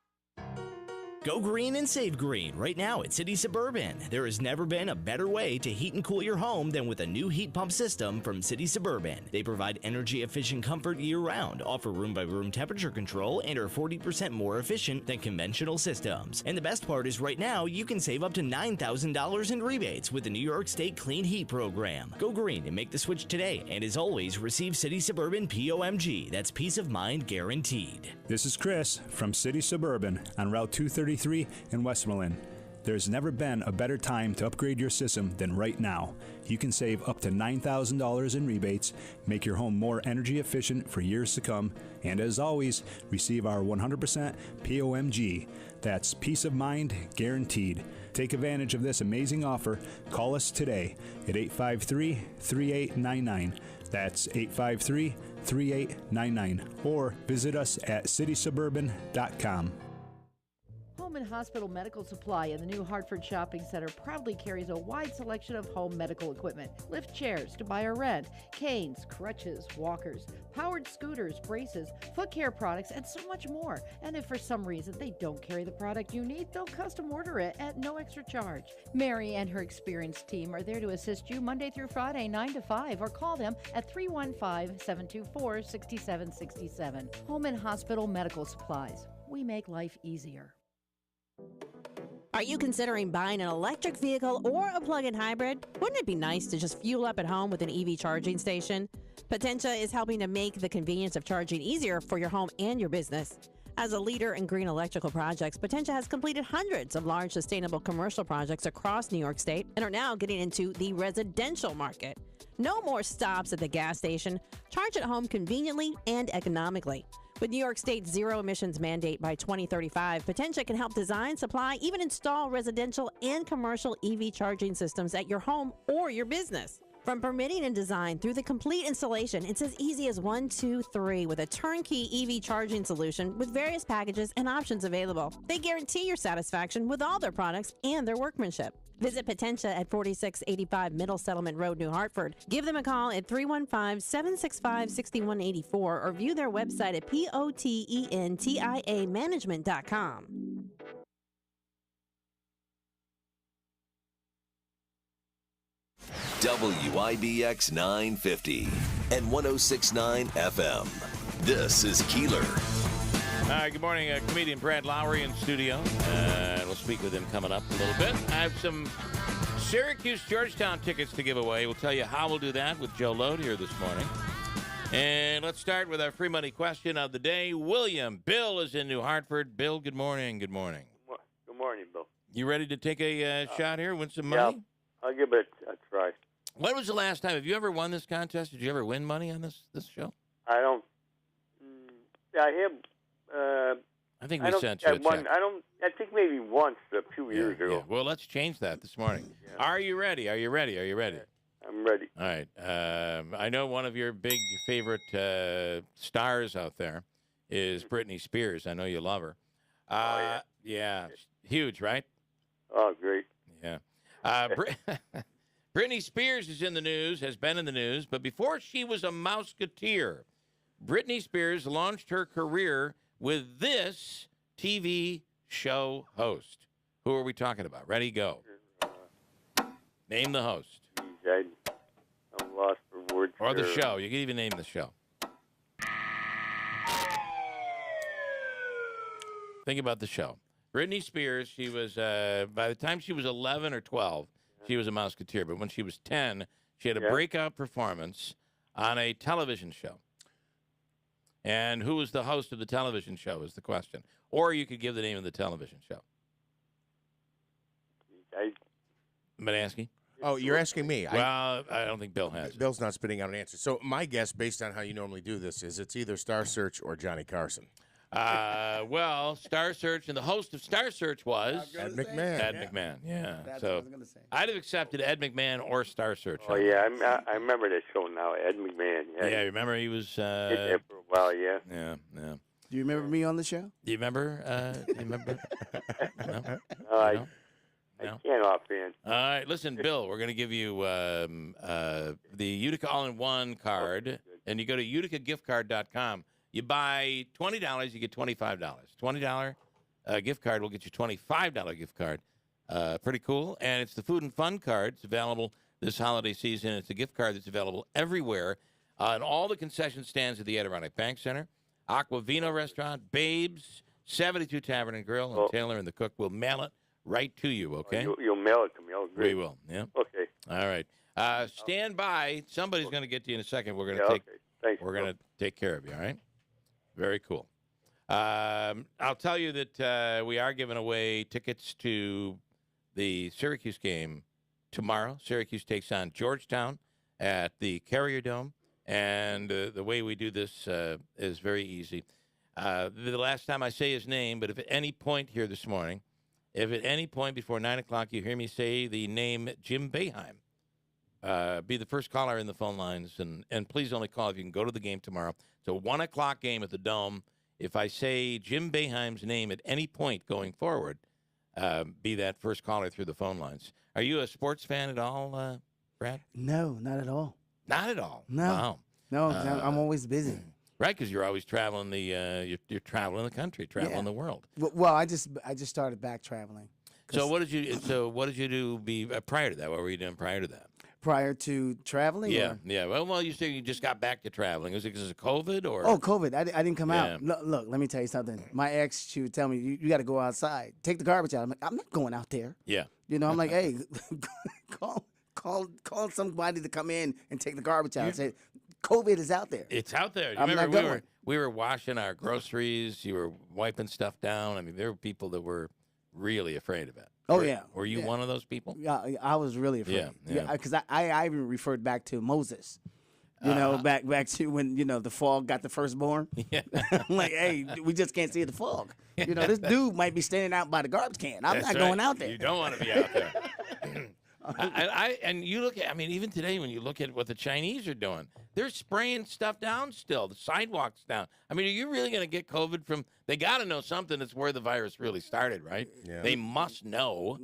Go green and save green right now at City Suburban. There has never been a better way to heat and cool your home than with a new heat pump system from City Suburban. They provide energy-efficient comfort year-round, offer room-by-room temperature control, and are 40% more efficient than conventional systems. And the best part is right now, you can save up to $9,000 in rebates with the New York State Clean Heat Program. Go green and make the switch today. And as always, receive City Suburban POMG. That's peace of mind guaranteed. This is Chris from City Suburban on Route 233 in Westmoreland. There's never been a better time to upgrade your system than right now. You can save up to $9,000 in rebates, make your home more energy efficient for years to come, and as always, receive our 100% POMG. That's peace of mind guaranteed. Take advantage of this amazing offer. Call us today at 853-3899. That's 853-3899. Or visit us at citysuburban.com. Home and Hospital Medical Supply in the new Hartford Shopping Center proudly carries a wide selection of home medical equipment. Lift chairs to buy or rent, canes, crutches, walkers, powered scooters, braces, foot care products, and so much more. And if for some reason they don't carry the product you need, they'll custom order it at no extra charge. Mary and her experienced team are there to assist you Monday through Friday, 9 to 5, or call them at 315-724-6767. Home and Hospital Medical Supplies. We make life easier. Are you considering buying an electric vehicle or a plug-in hybrid? Wouldn't it be nice to just fuel up at home with an EV charging station? Potentia is helping to make the convenience of charging easier for your home and your business. As a leader in green electrical projects, Potentia has completed hundreds of large sustainable commercial projects across New York State and are now getting into the residential market. No more stops at the gas station. Charge at home conveniently and economically. With New York State's zero emissions mandate by 2035, Potentia can help design, supply, even install residential and commercial EV charging systems at your home or your business. From permitting and design through the complete installation, it's as easy as 1, 2, 3 with a turnkey EV charging solution with various packages and options available. They guarantee your satisfaction with all their products and their workmanship. Visit Potentia at 4685 Middle Settlement Road, New Hartford. Give them a call at 315-765-6184 or view their website at potentiamanagement.com. WIBX 950 and 106.9 FM. This is Keeler. Good morning, comedian Brad Lowry in studio. We'll speak with him coming up a little bit. I have some Syracuse-Georgetown tickets to give away. We'll tell you how we'll do that with Joe Lode here this morning. And let's start with our free money question of the day. Bill is in New Hartford. Bill, good morning. Good morning. Good morning, Bill. You ready to take a shot here, win some money? Yeah, I'll give it a try. When was the last time? Have you ever won this contest? Did you ever win money on this show? I don't. I have. I think we sent you a check. I think maybe once a few years ago. Yeah. Well, let's change that this morning. Yeah. Are you ready? Are you ready? Are you ready? I'm ready. All right. I know one of your big favorite stars out there is Britney Spears. I know you love her. Yeah. Huge, right? Oh, great. Yeah. Britney Spears is in the news, has been in the news, but before she was a Mouseketeer, Britney Spears launched her career with this TV show host. Who are we talking about? Ready, go. Name the host. I'm lost for words. Or the show. You can even name the show. Think about the show. Britney Spears, she was, by the time she was 11 or 12, she was a Mouseketeer. But when she was 10, she had a breakout performance on a television show. And who was the host of the television show is the question. Or you could give the name of the television show. I'm asking. Oh, you're asking me. Well, I don't think Bill has. Bill's not spitting out an answer. So my guess, based on how you normally do this, is it's either Star Search or Johnny Carson. Well, Star Search and the host of Star Search was Ed McMahon. Ed McMahon. Yeah. That's so what I was gonna say. I'd have accepted Ed McMahon or Star Search. Oh yeah, I remember that show now. Ed McMahon. Yeah, remember he was. Did that for a while. Yeah. Yeah. Do you remember me on the show? Do you remember? Do you remember? No. I No? can't offhand. All right, listen, Bill. We're going to give you the Utica All-in-One card, and you go to uticagiftcard.com. You buy $20, you get $25. $20 gift card will get you $25 gift card. Pretty cool. And it's the Food and Fun card. It's available this holiday season. It's a gift card that's available everywhere in all the concession stands at the Adirondack Bank Center, Aquavino Restaurant, Babes, 72 Tavern and Grill, and Taylor and the Cook will mail it right to you, okay? You'll mail it to me. Oh, great. We will, yeah. Okay. All right. Stand by. Somebody's going to get to you in a second. We're going to okay. Thanks. We're going to take care of you, all right? Very cool. I'll tell you that we are giving away tickets to the Syracuse game tomorrow. Syracuse takes on Georgetown at the Carrier Dome, and the way we do this is very easy. The last time I say his name, but if at any point here this morning, if at any point before 9 o'clock you hear me say the name Jim Boeheim, be the first caller in the phone lines, and please only call if you can go to the game tomorrow. It's a 1 o'clock game at the Dome. If I say Jim Boeheim's name at any point going forward, be that first caller through the phone lines. Are you a sports fan at all, Brad? No, not at all. Not at all? No. Wow. No, I'm always busy. Right, because you're always traveling you're traveling the country, traveling the world. Well, I just started back traveling. So what did you do prior to that? What were you doing prior to that? Prior to traveling? Yeah, yeah. Well, you say you just got back to traveling. Was it because of COVID or? Oh, COVID. I didn't come out. Look, let me tell you something. My ex, she would tell me, you got to go outside. Take the garbage out. I'm like, I'm not going out there. Yeah. You know, I'm like, hey, call somebody to come in and take the garbage out. Say, COVID is out there. It's out there. I'm Remember, not going. we were washing our groceries. You were wiping stuff down. I mean, there were people that were really afraid of it. Oh, yeah. Were you one of those people? Yeah, I was really afraid. Yeah. Because I even referred back to Moses. You know, back to when, the fog got the firstborn. Yeah. I'm like, hey, we just can't see the fog. This dude might be standing out by the garbage can. I'm not going out there. You don't want to be out there. And you look at, even today when you look at what the Chinese are doing, they're spraying stuff down still, the sidewalks down. Are you really going to get COVID from, they got to know something that's where the virus really started, right? Yeah. They must know.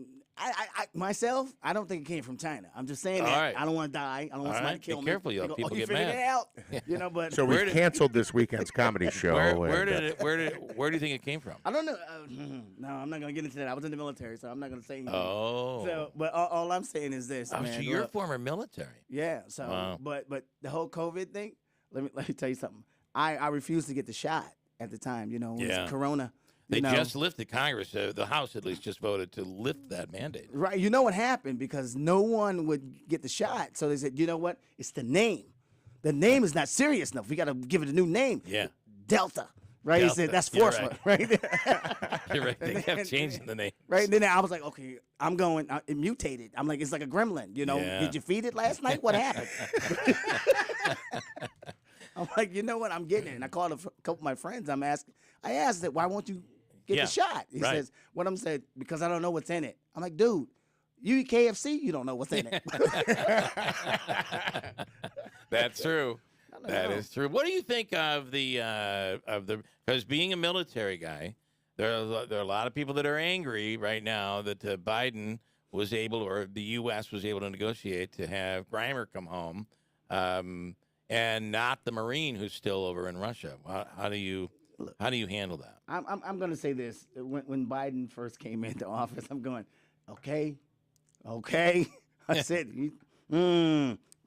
Myself, I don't think it came from China. I'm just saying that. Right. I don't want to die. I don't want somebody to kill me. Be careful, you people get mad. It out. But so we've canceled this weekend's comedy show. Where do you think it came from? I don't know. No, I'm not going to get into that. I was in the military, so I'm not going to say anything. Oh. So, but all I'm saying is this. Oh, man, so you're former military. Yeah. So, wow. but the whole COVID thing. Let me tell you something. I refused to get the shot at the time. It was Corona. They just lifted Congress. The House at least just voted to lift that mandate. Right. You know what happened? Because no one would get the shot. So they said, you know what? It's the name. The name is not serious enough. We got to give it a new name. Yeah. Delta. Right? He said, that's forceful. Right. You're right. They kept changing the name. Right. And then I was like, okay, I'm going. It mutated. I'm like, it's like a gremlin. Did you feed it last night? What happened? I'm like, you know what? I'm getting it. And I called a couple of my friends. I asked it, why won't you get the shot? He says, what I'm saying, because I don't know what's in it. I'm like, dude, you eat KFC, you don't know what's in it. That's true. That is true. What do you think of the because being a military guy, there are a lot of people that are angry right now that Biden was able, or the U.S. was able to negotiate to have Grimer come home, and not the Marine who's still over in Russia. How do you handle that? I'm going to say this. When Biden first came into office, I'm going, okay. I said,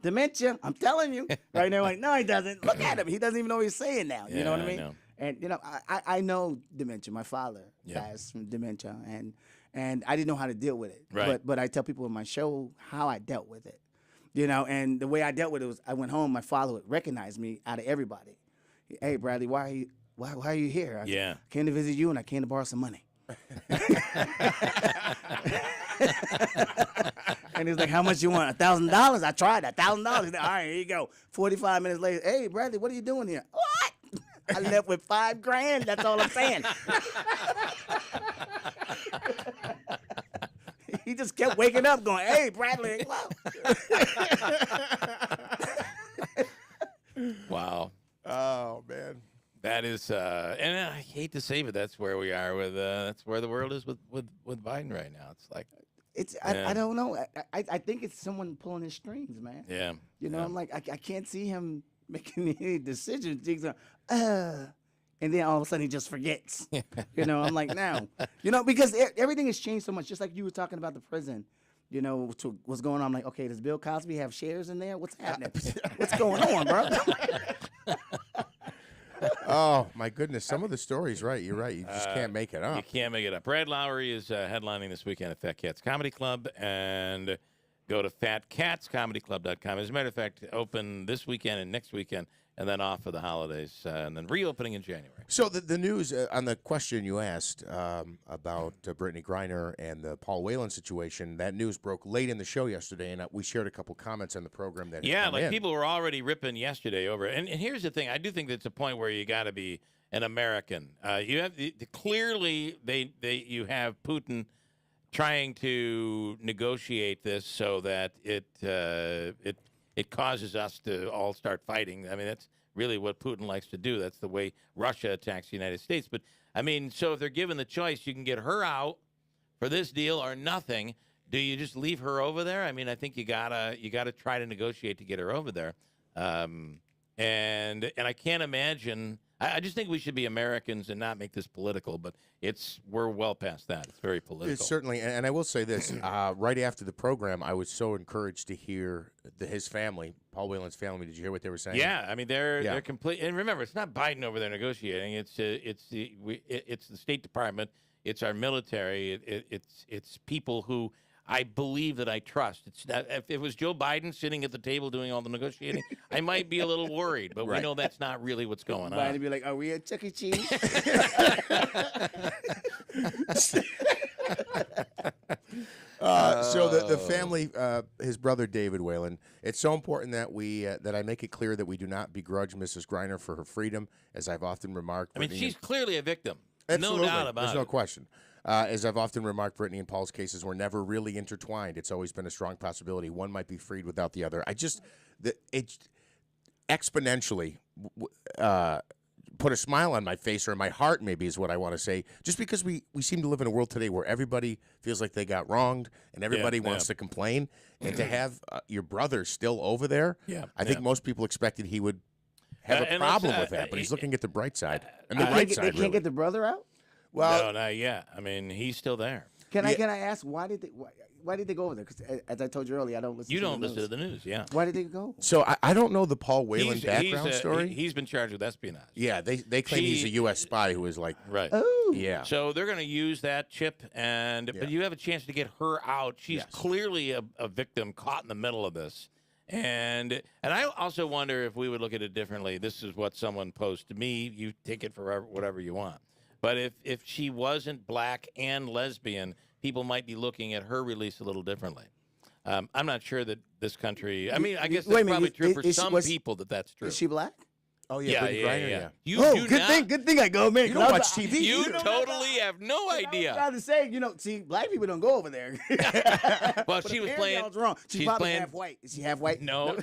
dementia, I'm telling you. Right now, like, no, he doesn't. Look at him. He doesn't even know what he's saying now. You know what I mean? Know. And, I know dementia. My father has dementia, and I didn't know how to deal with it. Right. But I tell people in my show how I dealt with it. And the way I dealt with it was I went home, my father would recognize me out of everybody. Hey, Bradley, why are you here? I came to visit you, and I came to borrow some money. And he's like, how much you want? $1,000? I tried $1,000. All right, here you go. 45 minutes later, hey, Bradley, what are you doing here? What? I left with $5,000. That's all I'm saying. He just kept waking up going, hey, Bradley. Wow. Oh, man. That is, and I hate to say, but that's where we are with. That's where the world is with Biden right now. It's like, I don't know. I think it's someone pulling his strings, man. Yeah. You know, I'm like, I can't see him making any decisions. He's like, and then all of a sudden he just forgets. You know, I'm like, now, you know, because everything has changed so much. Just like you were talking about the prison. You know, what's going on? I'm like, okay, does Bill Cosby have shares in there? What's happening? What's going on, bro? Oh, my goodness. Some of the stories, right. You're right. You just can't make it up. You can't make it up. Brad Lowry is headlining this weekend at Fat Cats Comedy Club. And go to fatcatscomedyclub.com. As a matter of fact, open this weekend and next weekend, and then off for the holidays, and then reopening in January. So the news on the question you asked about Brittany Griner and the Paul Whelan situation, that news broke late in the show yesterday, and we shared a couple comments on the program that People were already ripping yesterday over it. And here's the thing: I do think that's a point where you got to be an American. You have clearly you have Putin trying to negotiate this so that it causes us to all start fighting. I mean, that's really what Putin likes to do. That's the way Russia attacks the United States. But, I mean, so if they're given the choice, you can get her out for this deal or nothing. Do you just leave her over there? I mean, I think you gotta try to negotiate to get her over there. And I can't imagine. I just think we should be Americans and not make this political, but we're well past that. It's very political. It's certainly, and I will say this, right after the program, I was so encouraged to hear his family, Paul Whelan's family. Did you hear what they were saying? Yeah, I mean they're complete. And remember, it's not Biden over there negotiating. It's the State Department. It's our military. It's people who I believe that I trust. It's not, if it was Joe Biden sitting at the table doing all the negotiating, I might be a little worried. But we know that's not really what's going on. Biden would be like, "Are we at Chuck E. Cheese?" So the family, his brother David Whelan. It's so important that that I make it clear that we do not begrudge Mrs. Griner for her freedom, as I've often remarked. I mean, she's clearly a victim. Absolutely. No doubt about it. There's no question. As I've often remarked, Brittany and Paul's cases were never really intertwined. It's always been a strong possibility. One might be freed without the other. It exponentially put a smile on my face, or my heart maybe is what I want to say, just because we seem to live in a world today where everybody feels like they got wronged and everybody wants to complain. And to have your brother still over there, I think most people expected he would have a problem with that, but he's looking at the bright side. And the right side, They can't get the brother out? Well, no, not yet. I mean, he's still there. Can I ask why did they go over there? Because as I told you earlier, I don't listen. You to don't the listen to the news, yeah. Why did they go? So I don't know the Paul Whelan background story. He's been charged with espionage. Yeah, they claim he's a U.S. spy who is like right. Oh, yeah. So they're going to use that chip, but you have a chance to get her out. She's clearly a victim caught in the middle of this. And I also wonder if we would look at it differently. This is what someone posed to me. You take it for whatever you want. But if she wasn't black and lesbian, people might be looking at her release a little differently. I'm not sure that this country. I mean, I guess that's probably true for some people that's true. Is she black? Oh yeah, yeah. Good thing I go, man. You don't watch TV. You totally have no idea. I was trying to say, see, black people don't go over there. Well, she was playing. I was wrong. She's probably half white. Is she half white? No,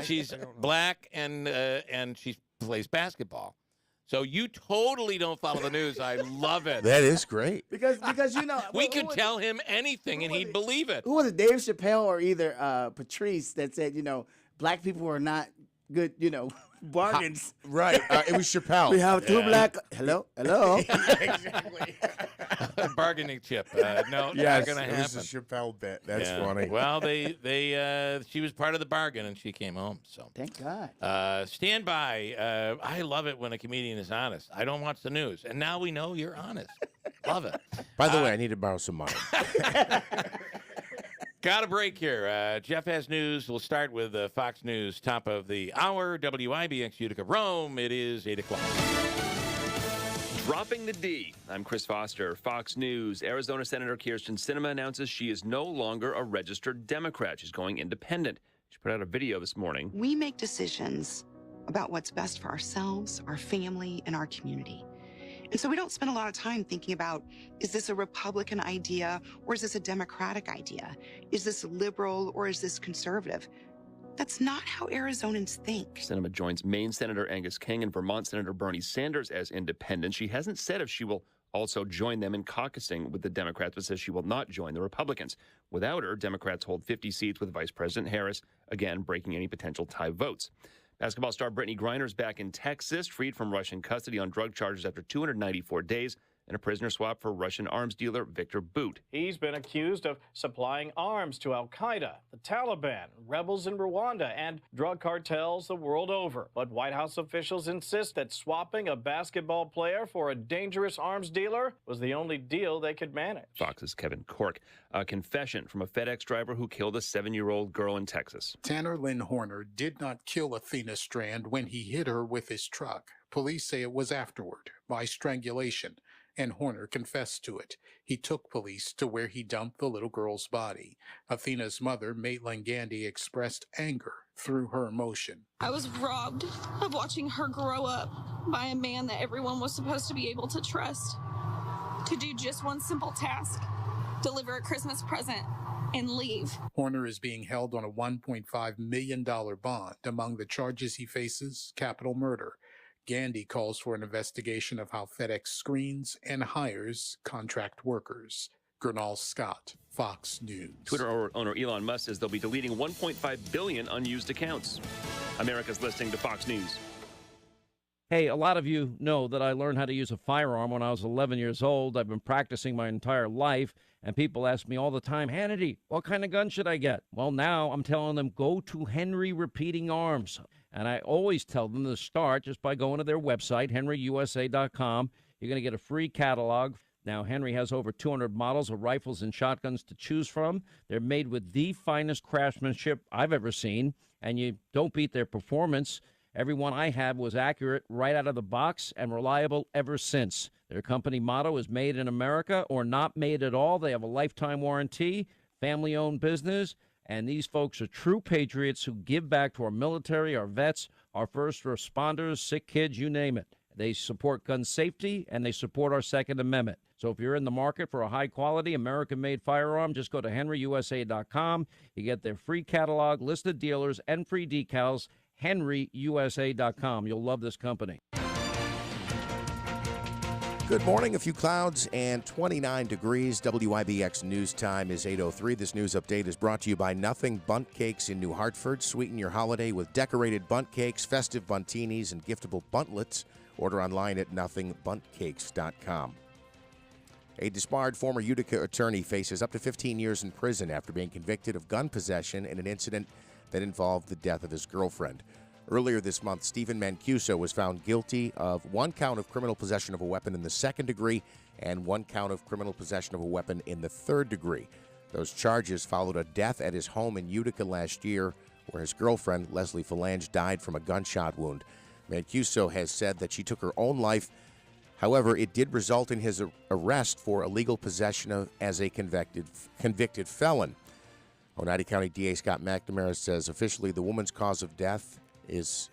she's black and she plays basketball. So you totally don't follow the news. I love it. That is great. Because we could tell him anything and he'd believe it. Who was it, Dave Chappelle or either Patrice that said, black people are not good, bargains. Right. It was Chappelle. We have two black. Hello. Exactly. Bargaining chip. No, not going to happen. It was a Chappelle bit. That's funny. Well, she was part of the bargain and she came home. So thank God. Stand by. I love it when a comedian is honest. I don't watch the news, and now we know you're honest. Love it. By the way, I need to borrow some money. Got a break here. Jeff has news. We'll start with Fox News, top of the hour. WIBX Utica, Rome. It is 8 o'clock. Dropping the D. I'm Chris Foster. Fox News. Arizona Senator Kyrsten Sinema announces she is no longer a registered Democrat. She's going independent. She put out a video this morning. We make decisions about what's best for ourselves, our family, and our community. And so we don't spend a lot of time thinking about, is this a Republican idea or is this a Democratic idea? Is this liberal or is this conservative? That's not how Arizonans think. Sinema joins Maine Senator Angus King and Vermont Senator Bernie Sanders as independents. She hasn't said if she will also join them in caucusing with the Democrats, but says she will not join the Republicans. Without her, Democrats hold 50 seats with Vice President Harris, again breaking any potential tie votes. Basketball star Brittany Griner's back in Texas, freed from Russian custody on drug charges after 294 days and a prisoner swap for Russian arms dealer Victor Bout. He's been accused of supplying arms to al-Qaeda, the Taliban, rebels in Rwanda, and drug cartels the world over. But White House officials insist that swapping a basketball player for a dangerous arms dealer was the only deal they could manage. Fox's Kevin Cork. A confession from a FedEx driver who killed a 7-year-old girl in Texas. Tanner Lynn Horner did not kill Athena Strand when he hit her with his truck. Police say it was afterward, by strangulation, and Horner confessed to it. He took police to where he dumped the little girl's body. Athena's mother, Maitland Gandy, expressed anger through her emotion. I was robbed of watching her grow up by a man that everyone was supposed to be able to trust, to do just one simple task, deliver a Christmas present, and leave. Horner is being held on a $1.5 million bond. Among the charges he faces, capital murder. Gandy calls for an investigation of how FedEx screens and hires contract workers. Gernal Scott, Fox News. Twitter owner Elon Musk says they'll be deleting 1.5 billion unused accounts. America's listening to Fox News. Hey, a lot of you know that I learned how to use a firearm when I was 11 years old. I've been practicing my entire life, and people ask me all the time, Hannity, what kind of gun should I get? Well, now I'm telling them, go to Henry Repeating Arms. And I always tell them to start just by going to their website, henryusa.com. You're going to get a free catalog. Now, Henry has over 200 models of rifles and shotguns to choose from. They're made with the finest craftsmanship I've ever seen, and you don't beat their performance. Every one I had was accurate right out of the box and reliable ever since. Their company motto is made in America or not made at all. They have a lifetime warranty, family-owned business. And these folks are true patriots who give back to our military, our vets, our first responders, sick kids, you name it. They support gun safety, and they support our Second Amendment. So if you're in the market for a high-quality, American-made firearm, just go to henryusa.com. You get their free catalog, list of dealers, and free decals, henryusa.com. You'll love this company. Good morning. A few clouds and 29 degrees. WIBX News Time is 8:03. This news update is brought to you by Nothing Bundt Cakes in New Hartford. Sweeten your holiday with decorated bundt cakes, festive buntinis, and giftable buntlets. Order online at nothingbundtcakes.com. A disbarred former Utica attorney faces up to 15 years in prison after being convicted of gun possession in an incident that involved the death of his girlfriend. Earlier this month, Stephen Mancuso was found guilty of 1 count of criminal possession of a weapon in the 2nd degree and 1 count of criminal possession of a weapon in the 3rd degree. Those charges followed a death at his home in Utica last year, where his girlfriend, Leslie Phalange, died from a gunshot wound. Mancuso has said that she took her own life. However, it did result in his arrest for illegal possession as a convicted felon. Oneida County DA Scott McNamara says officially the woman's cause of death is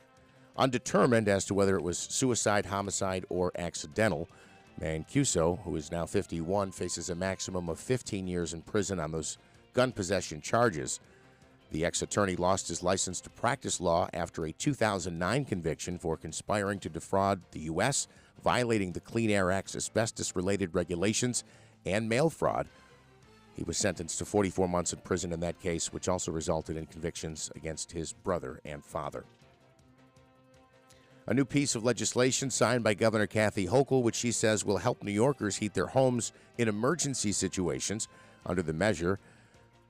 undetermined as to whether it was suicide, homicide, or accidental. Mancuso, who is now 51, faces a maximum of 15 years in prison on those gun possession charges. The ex-attorney lost his license to practice law after a 2009 conviction for conspiring to defraud the U.S., violating the Clean Air Act's asbestos-related regulations, and mail fraud. He was sentenced to 44 months in prison in that case, which also resulted in convictions against his brother and father. A new piece of legislation signed by Governor Kathy Hochul, which she says will help New Yorkers heat their homes in emergency situations. Under the measure,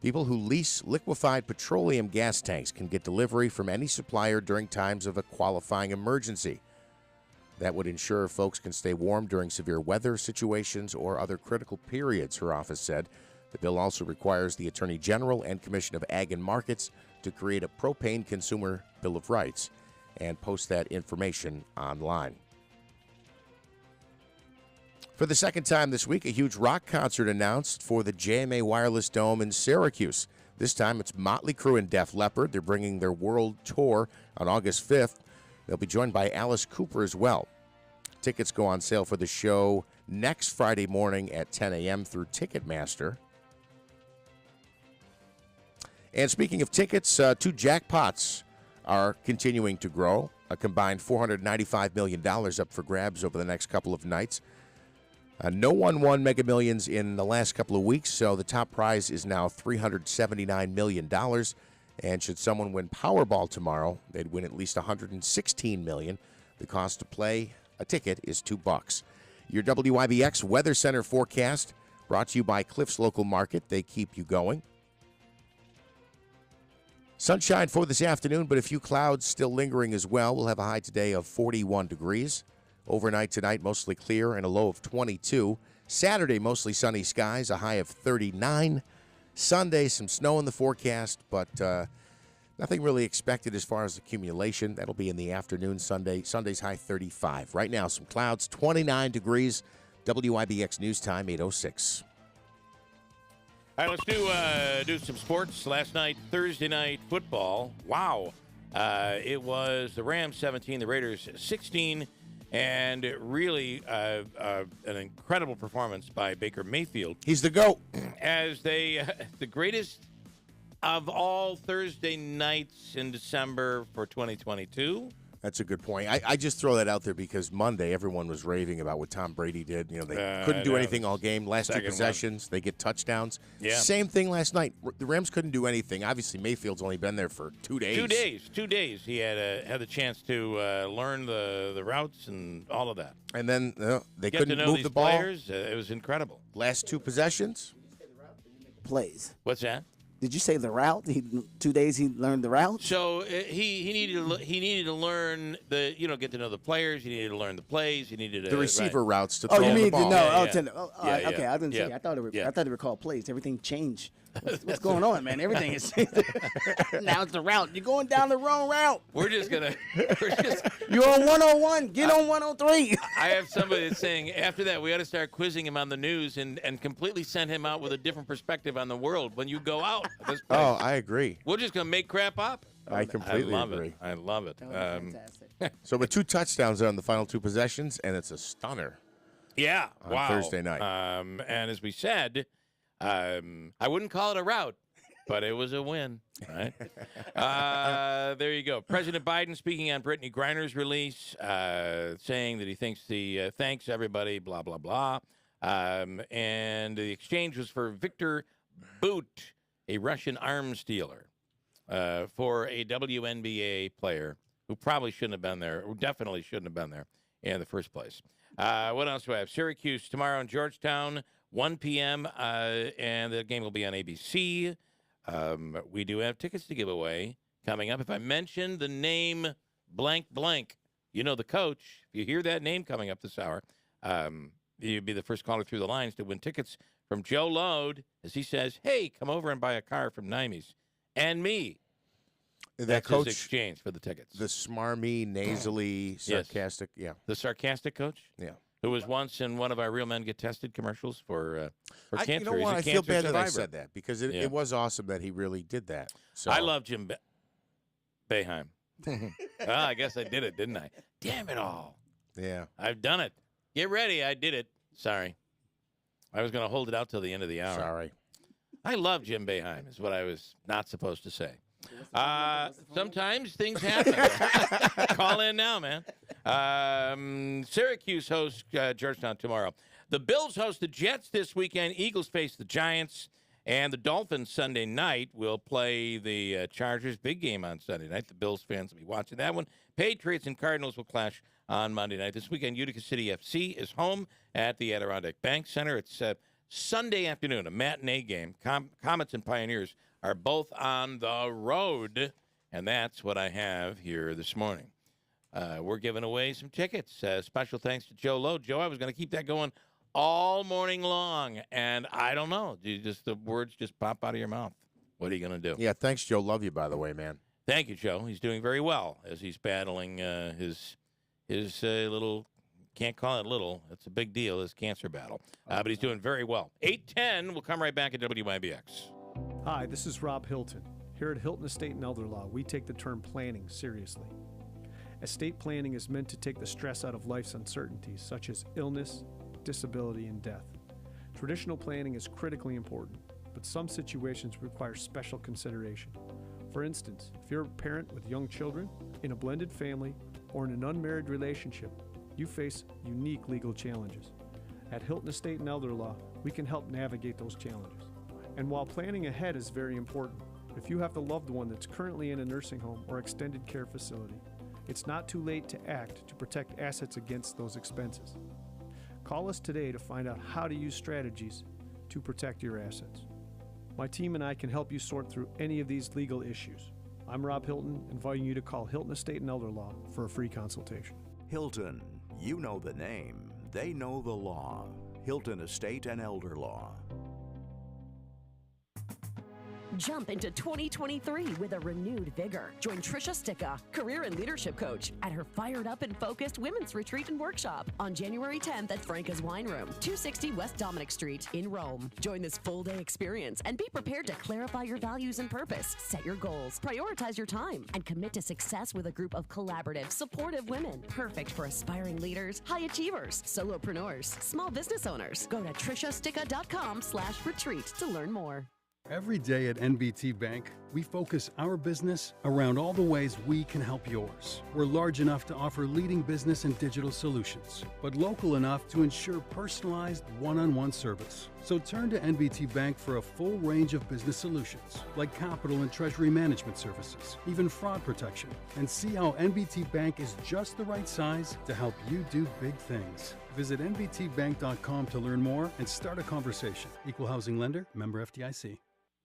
people who lease liquefied petroleum gas tanks can get delivery from any supplier during times of a qualifying emergency. That would ensure folks can stay warm during severe weather situations or other critical periods, her office said. The bill also requires the Attorney General and Commission of Ag and Markets to create a propane consumer bill of rights and post that information online. For the second time this week, a huge rock concert announced for the JMA Wireless Dome in Syracuse. This time it's Motley Crue and Def Leppard. They're bringing their world tour on August 5th. They'll be joined by Alice Cooper as well. Tickets go on sale for the show next Friday morning at 10 a.m. through Ticketmaster. And speaking of tickets, 2 jackpots are continuing to grow. A combined $495 million up for grabs over the next couple of nights. No one won Mega Millions in the last couple of weeks, so the top prize is now $379 million. And should someone win Powerball tomorrow, they'd win at least $116 million. The cost to play a ticket is $2. Your WIBX Weather Center forecast brought to you by Cliff's Local Market. They keep you going. Sunshine for this afternoon, but a few clouds still lingering as well. We'll have a high today of 41 degrees. Overnight tonight, mostly clear and a low of 22. Saturday, mostly sunny skies, a high of 39. Sunday, some snow in the forecast, but nothing really expected as far as accumulation. That'll be in the afternoon Sunday. Sunday's high 35. Right now, some clouds, 29 degrees. WIBX News Time, 8:06. All right, let's do some sports. Last night, Thursday night football. Wow. It was the Rams 17, the Raiders 16, and really an incredible performance by Baker Mayfield. He's the GOAT. As they, the greatest of all Thursday nights in December for 2022. That's a good point. I just throw that out there because Monday everyone was raving about what Tom Brady did. You know, they couldn't do anything all game. Last 2 possessions, they get touchdowns. Yeah. Same thing last night. The Rams couldn't do anything. Obviously, Mayfield's only been there for 2 days. 2 days. He had the chance to learn the routes and all of that. And then they Get couldn't to know move these the ball. Players. It was incredible. Last 2 possessions. Plays. What's that? Did you say the route? 2 days he learned the route. So he needed to learn get to know the players. He needed to learn the plays. He needed to, The receiver routes to Oh, throw you the mean ball. to know? Yeah. Okay, I didn't say. I thought it were called plays. Everything changed. What's going on, man? Everything is now it's the route. You're going down the wrong route. You're on 101. Get on 103. I have somebody that's saying after that we ought to start quizzing him on the news and completely send him out with a different perspective on the world when you go out. This place. Oh, I agree. We're just gonna make crap up. I completely agree. I love it. Fantastic. So with 2 touchdowns on the final 2 possessions, and it's a stunner. Yeah. On Thursday night. And as we said, I wouldn't call it a rout, but it was a win. Right? There you go. President Biden speaking on Brittany Griner's release, saying that he thinks thanks everybody, blah, blah, blah. And the exchange was for Victor Bout, a Russian arms dealer, for a WNBA player who probably shouldn't have been there, or definitely shouldn't have been there in the first place. What else do I have? Syracuse tomorrow in Georgetown, 1 p.m., and the game will be on ABC. We do have tickets to give away coming up. If I mention the name blank blank, you know the coach. If you hear that name coming up this hour, you'd be the first caller through the lines to win tickets from Joe Lode, as he says, hey, come over and buy a car from Nimes. And me. That That's coach, his exchange for the tickets. the smarmy, nasally, sarcastic. Yeah. The sarcastic coach? Yeah. Who was once in one of our Real Men Get Tested commercials for cancer. You know what? He's a I feel cancer bad that I survivor. said that because it was awesome that he really did that. So I love Jim Boeheim. I guess I did it, didn't I? Damn it all. Yeah. I've done it. Get ready. I did it. Sorry. I was going to hold it out till the end of the hour. Sorry. I love Jim Boeheim is what I was not supposed to say. Sometimes things happen. Call in now, man. Syracuse hosts Georgetown tomorrow. The Bills host the Jets this weekend. Eagles face the Giants. And the Dolphins Sunday night will play the Chargers. Big game on Sunday night. The Bills fans will be watching that one. Patriots and Cardinals will clash on Monday night. This weekend, Utica City FC is home at the Adirondack Bank Center. It's Sunday afternoon, a matinee game. Comets and Pioneers are both on the road, and that's what I have here this morning. We're giving away some tickets. Special thanks to Joe Lowe. Joe, I was going to keep that going all morning long, and I don't know. The words just pop out of your mouth. What are you going to do? Yeah, thanks, Joe. Love you, by the way, man. Thank you, Joe. He's doing very well as he's battling his little, can't call it little, it's a big deal, his cancer battle. But he's doing very well. 8:10, we'll come right back at WIBX. Hi, this is Rob Hilton. Here at Hilton Estate and Elder Law, we take the term planning seriously. Estate planning is meant to take the stress out of life's uncertainties, such as illness, disability, and death. Traditional planning is critically important, but some situations require special consideration. For instance, if you're a parent with young children, in a blended family, or in an unmarried relationship, you face unique legal challenges. At Hilton Estate and Elder Law, we can help navigate those challenges. And while planning ahead is very important, if you have a loved one that's currently in a nursing home or extended care facility, it's not too late to act to protect assets against those expenses. Call us today to find out how to use strategies to protect your assets. My team and I can help you sort through any of these legal issues. I'm Rob Hilton, inviting you to call Hilton Estate and Elder Law for a free consultation. Hilton, you know the name, they know the law. Hilton Estate and Elder Law. Jump into 2023 with a renewed vigor. Join Tricia Sticca, career and leadership coach, at her fired up and focused women's retreat and workshop on January 10th at Franca's Wine Room, 260 West Dominic Street in Rome. Join this full-day experience and be prepared to clarify your values and purpose, set your goals, prioritize your time, and commit to success with a group of collaborative, supportive women, perfect for aspiring leaders, high achievers, solopreneurs, small business owners. Go to triciasticca.com/retreat to learn more. Every day at NBT Bank, we focus our business around all the ways we can help yours. We're large enough to offer leading business and digital solutions, but local enough to ensure personalized one-on-one service. So turn to NBT Bank for a full range of business solutions, like capital and treasury management services, even fraud protection, and see how NBT Bank is just the right size to help you do big things. Visit nbtbank.com to learn more and start a conversation. Equal housing lender, member FDIC.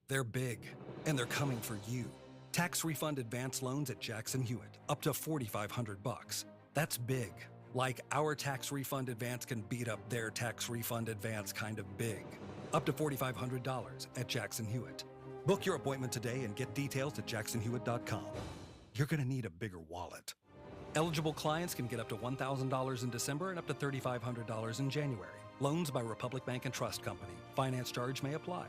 They're big, and they're coming for you. Tax refund advance loans at Jackson Hewitt, up to $4,500. That's big. Like our tax refund advance can beat up their tax refund advance kind of big. Up to $4,500 at Jackson Hewitt. Book your appointment today and get details at jacksonhewitt.com. You're going to need a bigger wallet. Eligible clients can get up to $1,000 in December and up to $3,500 in January. Loans by Republic Bank and Trust Company. Finance charge may apply.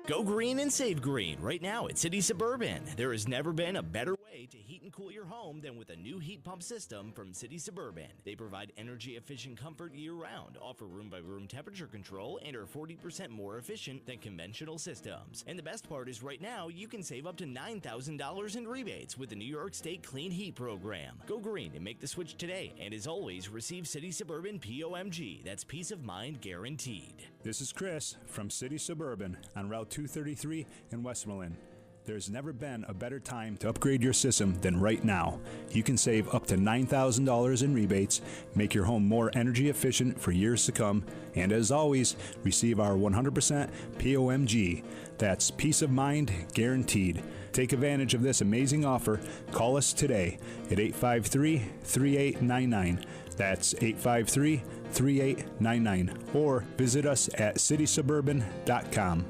Go green and save green right now at City Suburban. There has never been a better way to heat and cool your home than with a new heat pump system from City Suburban. They provide energy-efficient comfort year-round, offer room-by-room temperature control, and are 40% more efficient than conventional systems. And the best part is right now, you can save up to $9,000 in rebates with the New York State Clean Heat Program. Go green and make the switch today. And as always, receive City Suburban POMG. That's peace of mind guaranteed. This is Chris from City Suburban on Route 233 in Westmoreland. There's never been a better time to upgrade your system than right now. You can save up to $9,000 in rebates, make your home more energy efficient for years to come, and as always, receive our 100% POMG. That's peace of mind guaranteed. Take advantage of this amazing offer. Call us today at 853-3899. That's 853-3899. Or visit us at citysuburban.com.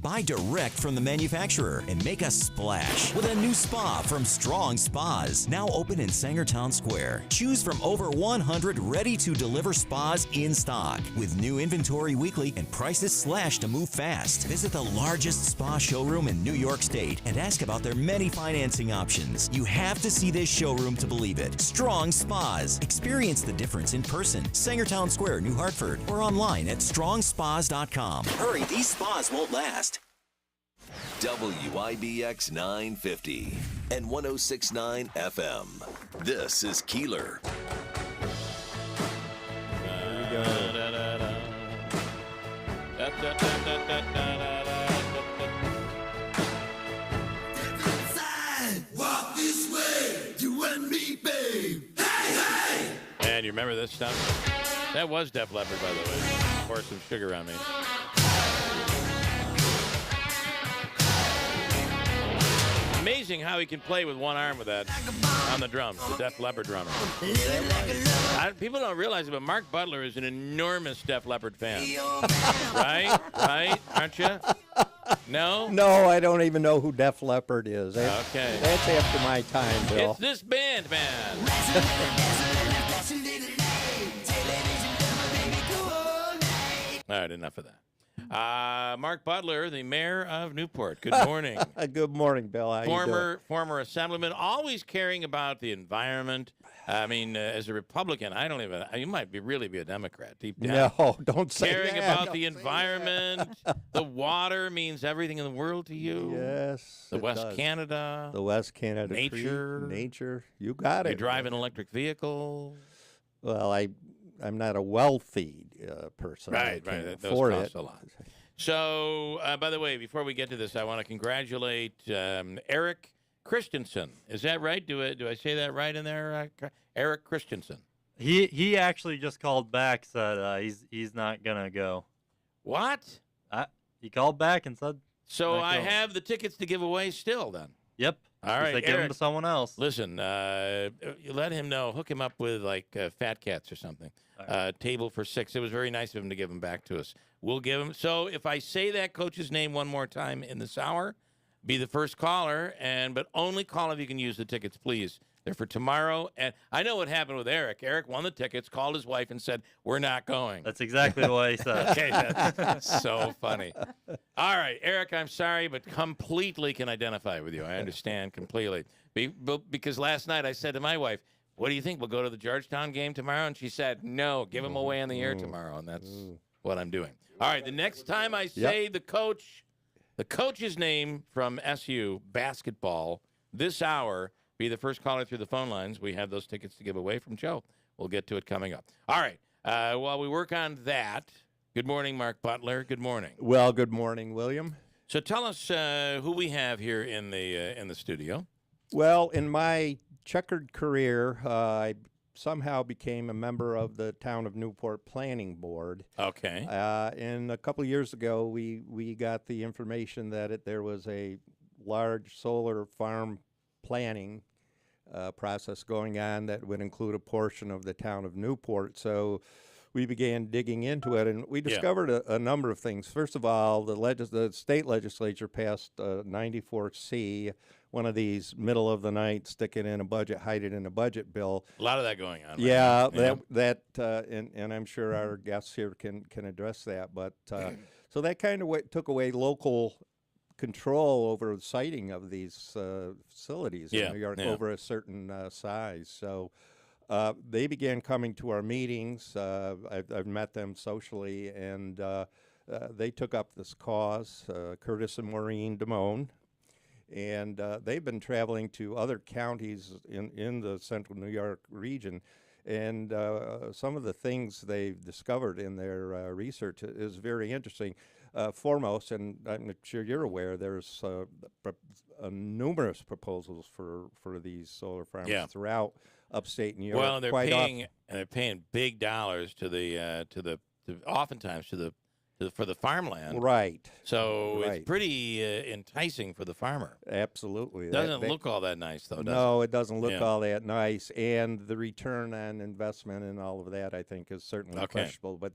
Buy direct from the manufacturer and make a splash with a new spa from Strong Spas, now open in Sangertown Square. Choose from over 100 ready-to-deliver spas in stock, with new inventory weekly and prices slashed to move fast. Visit the largest spa showroom in New York State and ask about their many financing options. You have to see this showroom to believe it. Strong Spas. Experience the difference in person. Sangertown Square, New Hartford, or online at strongspas.com. Hurry, these spas won't last. WIBX 950 and 106.9 FM. This is Keeler. Walk this way, you and me, babe. Hey, hey! And you remember this stuff? That was Def Leppard, by the way. Pour some sugar on me. Amazing how he can play with one arm with that on the drums, the Def Leppard drummer. People don't realize it, but Mark Butler is an enormous Def Leppard fan. Right? Aren't you? No? No, I don't even know who Def Leppard is. Okay. That's after my time, Bill. It's this band, man. All right, enough of that. Mark Butler, the mayor of Newport. Good morning. Good morning, Bill. How you doing? Former assemblyman, always caring about the environment. I mean, as a Republican, I don't even. You might really be a Democrat deep down. No, don't say caring that. about the environment. The water means everything in the world to you. Yes. The West Canada. The West Canada. Nature. Nature. You got it. You drive an electric vehicle. Well, I'm not a wealthy person. Right. Those cost a lot. So, by the way, before we get to this, I want to congratulate Eric Christensen. Is that right? Do I say that right in there? Eric Christensen. He actually just called back, said he's not gonna go. What? He called back and said. So I have the tickets to give away still. Then. Yep. All right, Eric, give them to someone else. Listen, you let him know. Hook him up with like Fat Cats or something. Right. Table for 6. It was very nice of him to give them back to us. We'll give him. So if I say that coach's name one more time in this hour, be the first caller, but only call if you can use the tickets, please. They're for tomorrow. And I know what happened with Eric. Eric won the tickets, called his wife, and said, "We're not going." That's exactly what he said. Okay, that's so funny. All right, Eric, I'm sorry, but completely can identify with you. I understand completely. Because last night I said to my wife, "What do you think? We'll go to the Georgetown game tomorrow?" And she said, "No, give him away on the air tomorrow." And that's what I'm doing. All right, the next time I say the coach's name from SU basketball this hour, be the first caller through the phone lines. We have those tickets to give away from Joe. We'll get to it coming up. All right. While we work on that, good morning, Mark Butler. Good morning. Well, good morning, William. So tell us who we have here in the studio. Well, in my checkered career, I somehow became a member of the Town of Newport Planning Board. Okay. And a couple of years ago, we got the information that there was a large solar farm planning process going on that would include a portion of the Town of Newport. So we began digging into it, and we discovered a number of things. First of all, the state legislature passed 94C, one of these middle of the night, stick it in a budget, hide it in a budget bill. A lot of that going on. Yeah, right and I'm sure our guests here can address that. But so that kind of took away local control over the siting of these facilities in New York over a certain size. So they began coming to our meetings. I've met them socially, and they took up this cause, Curtis and Maureen Damone. And they've been traveling to other counties in the central New York region. And some of the things they've discovered in their research is very interesting. Foremost, and I'm sure you're aware, there's numerous proposals for these solar farms throughout upstate New York. Well, and they're paying big dollars oftentimes for the farmland. Right. So it's pretty enticing for the farmer. Absolutely. Doesn't look all that nice, though, does it? No, it doesn't look all that nice. And the return on investment and all of that, I think, is certainly questionable. But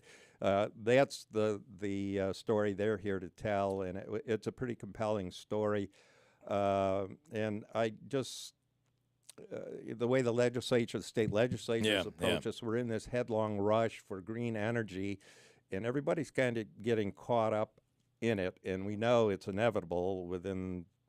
that's the story they're here to tell, and it's a pretty compelling story. And I just... the way the state legislatures approach us, we're in this headlong rush for green energy, and everybody's kind of getting caught up in it, and we know it's inevitable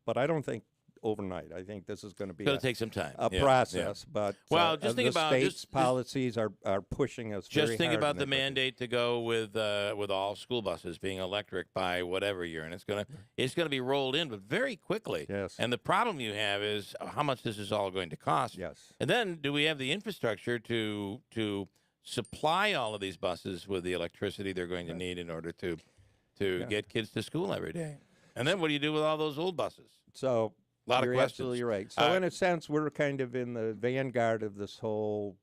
but I don't think overnight. I think this is going to be going to take some time. A process, but just think the about state's policies are pushing us. Just think about the mandate to go with all school buses being electric by whatever year, and it's going to be rolled in, but very quickly. Yes. And the problem you have is how much this is all going to cost. Yes. And then do we have the infrastructure to supply all of these buses with the electricity they're going to need in order to get kids to school every day? And then what do you do with all those old buses? So a lot of questions. Absolutely right. So in a sense, we're kind of in the vanguard of this whole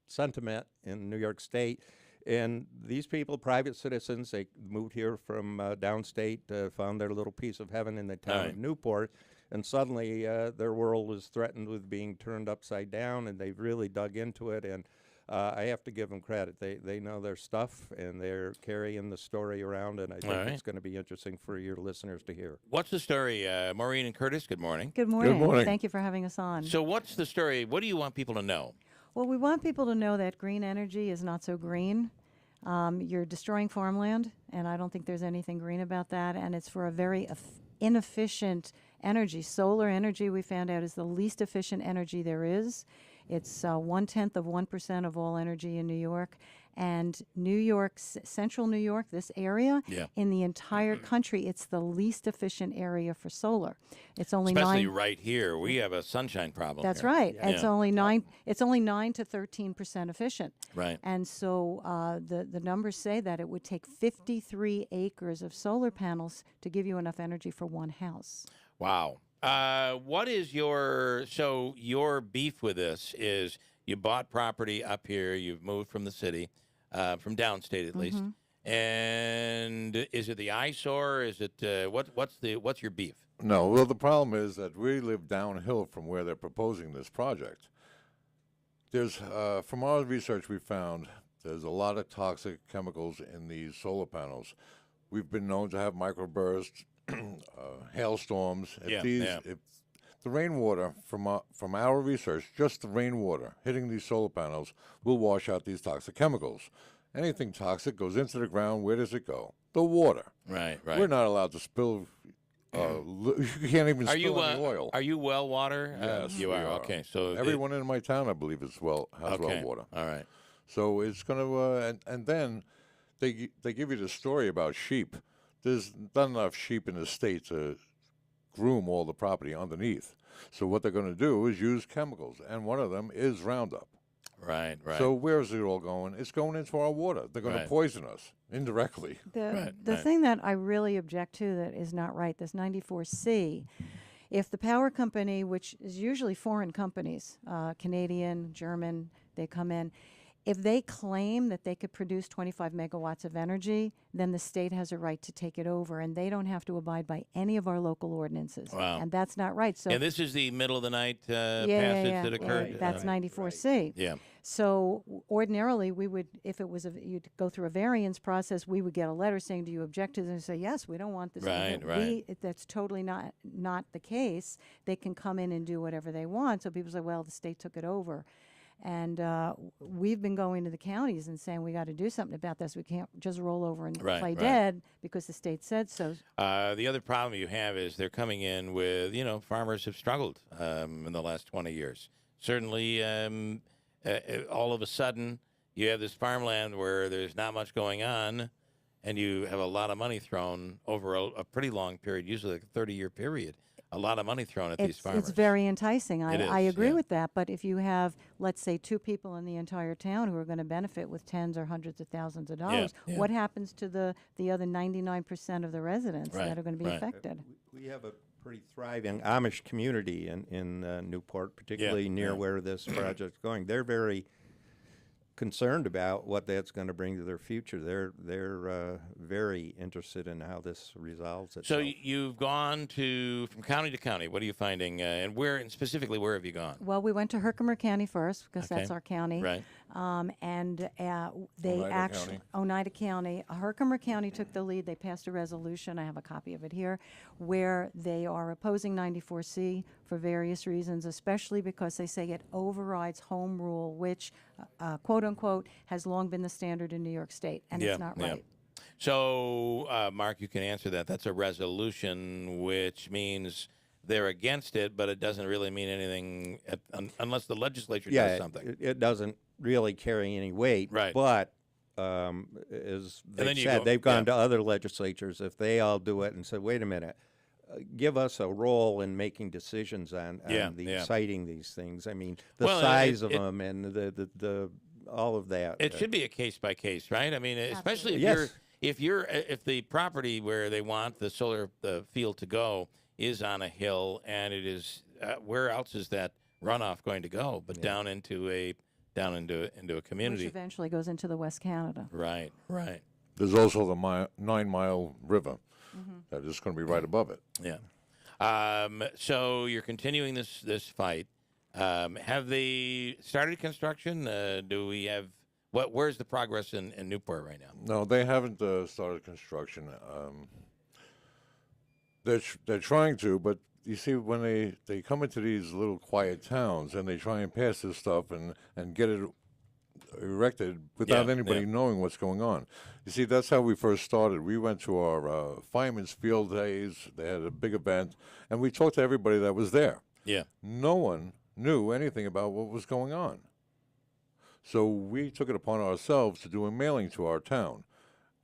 sentiment in New York State. And these people, private citizens, they moved here from downstate, found their little piece of heaven in the town of Newport, and suddenly their world is threatened with being turned upside down, and they've really dug into it. And I have to give them credit. They know their stuff, and they're carrying the story around, and I think it's going to be interesting for your listeners to hear. What's the story? Maureen and Curtis, good morning. Good morning. Good morning. Thank you for having us on. So what's the story? What do you want people to know? Well, we want people to know that green energy is not so green. You're destroying farmland, and I don't think there's anything green about that. And it's for a very inefficient energy. Solar energy, we found out, is the least efficient energy there is. It's 0.1% of all energy in New York. And New York, central New York, this area, in the entire country, it's the least efficient area for solar. It's only especially right here. We have a sunshine problem. That's here. right. It's only 9 to 13% efficient. Right. And so the numbers say that it would take 53 acres of solar panels to give you enough energy for one house. Wow. What is your beef with this is you bought property up here, you've moved from the city, from downstate at least, and is it the eyesore? Is it what's your beef? No, well, the problem is that we live downhill from where they're proposing this project. There's from our research we found there's a lot of toxic chemicals in these solar panels. We've been known to have microbursts, hailstorms. If the rainwater from our research, just the rainwater hitting these solar panels will wash out these toxic chemicals. Anything toxic goes into the ground. Where does it go? The water. Right. We're not allowed to spill. You can't even spill any oil. Are you well water? Yes, you are. Okay, so everyone in my town, I believe, has well water. All right. So it's going to, and then they give you the story about sheep. There's not enough sheep in the state to groom all the property underneath. So what they're going to do is use chemicals, and one of them is Roundup. Right. So where is it all going? It's going into our water. They're going to poison us indirectly. The thing that I really object to that is not right, this 94C, if the power company, which is usually foreign companies, Canadian, German, they come in, if they claim that they could produce 25 megawatts of energy, then the state has a right to take it over, and they don't have to abide by any of our local ordinances. Wow. And that's not right. So, and this is the middle of the night passage that occurred? Yeah, that's 94C. Yeah. So ordinarily, we would, if it was, you'd go through a variance process, we would get a letter saying, do you object to this? And say, yes, we don't want this. Right. That's totally not the case. They can come in and do whatever they want. So people say, well, the state took it over. And we've been going to the counties and saying we got to do something about this. We can't just roll over and play dead because the state said so. The other problem you have is they're coming in with, farmers have struggled in the last 20 years. Certainly, all of a sudden, you have this farmland where there's not much going on, and you have a lot of money thrown over a pretty long period, usually like a 30-year period. A lot of money thrown at these farmers. It's very enticing. I agree yeah. with that. But if you have, let's say, 2 people in the entire town who are going to benefit with tens or hundreds of thousands of dollars, what happens to the other 99% of the residents that are going to be affected? We have a pretty thriving Amish community in Newport, particularly near where this project's going. They're very concerned about what that's going to bring to their future. They're very interested in how this resolves itself. So you've gone from county to county. What are you finding? And specifically, where have you gone? Well, we went to Herkimer County first because that's our county. Right. And they actually, Oneida County, Herkimer County took the lead. They passed a resolution, I have a copy of it here, where they are opposing 94C for various reasons, especially because they say it overrides home rule, which, quote unquote, has long been the standard in New York State, and it's not right. So, Mark, you can answer that. That's a resolution, which means they're against it, but it doesn't really mean anything unless the legislature does something. It doesn't really carry any weight. Right. But as they've said, they've gone to other legislatures. If they all do it and said, wait a minute, give us a role in making decisions on citing these things. I mean, the size of them and the all of that. It should be a case by case, right? I mean, especially if the property where they want the solar field to go is on a hill, and it is where else is that runoff going to go? But down into a community, which eventually goes into the West Canada. Right. There's also the 9 Mile River that is going to be right above it. Yeah. So you're continuing this fight. Have they started construction? Do we have where's the progress in Newport right now? No, they haven't started construction. They're trying to, but you see, when they come into these little quiet towns and they try and pass this stuff and get it erected without Yeah, anybody yeah. knowing what's going on. You see, that's how we first started. We went to our Fireman's Field Days. They had a big event, and we talked to everybody that was there. Yeah. No one knew anything about what was going on. So we took it upon ourselves to do a mailing to our town.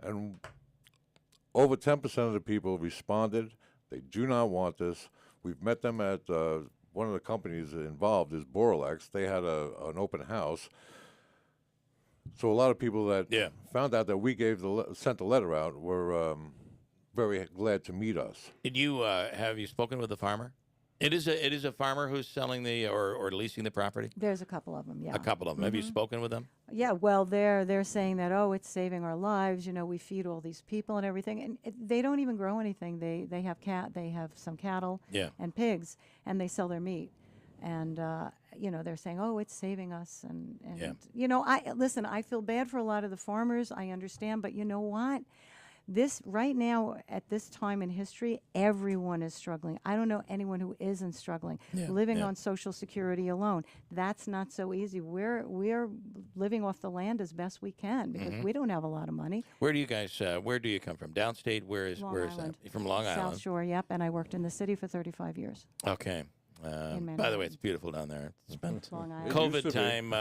And over 10% of the people responded. They do not want this. We've met them at one of the companies involved is Boralex. They had an open house. So a lot of people that found out that we sent the letter out were very glad to meet us. Did you have you spoken with the farmer? It is a farmer who's selling the or leasing the property. There's a couple of them, yeah. A couple of them. Have you spoken with them? Yeah, well, they're saying that, oh, it's saving our lives. You know, we feed all these people and everything, and they don't even grow anything. They have some cattle and pigs, and they sell their meat, and you know, they're saying, oh, it's saving us, and you know, I feel bad for a lot of the farmers. I understand, but you know what? This right now at this time in history, everyone is struggling. I don't know anyone who isn't struggling. Living on Social Security alone, that's not so easy. We're living off the land as best we can because we don't have a lot of money. Where do you guys? Where do you come from? Downstate? Where is Long that? Island. You're from Long Island. South Shore, yep. And I worked in the city for 35 years. Okay. By the way, it's beautiful down there. It's been Long Island. COVID time.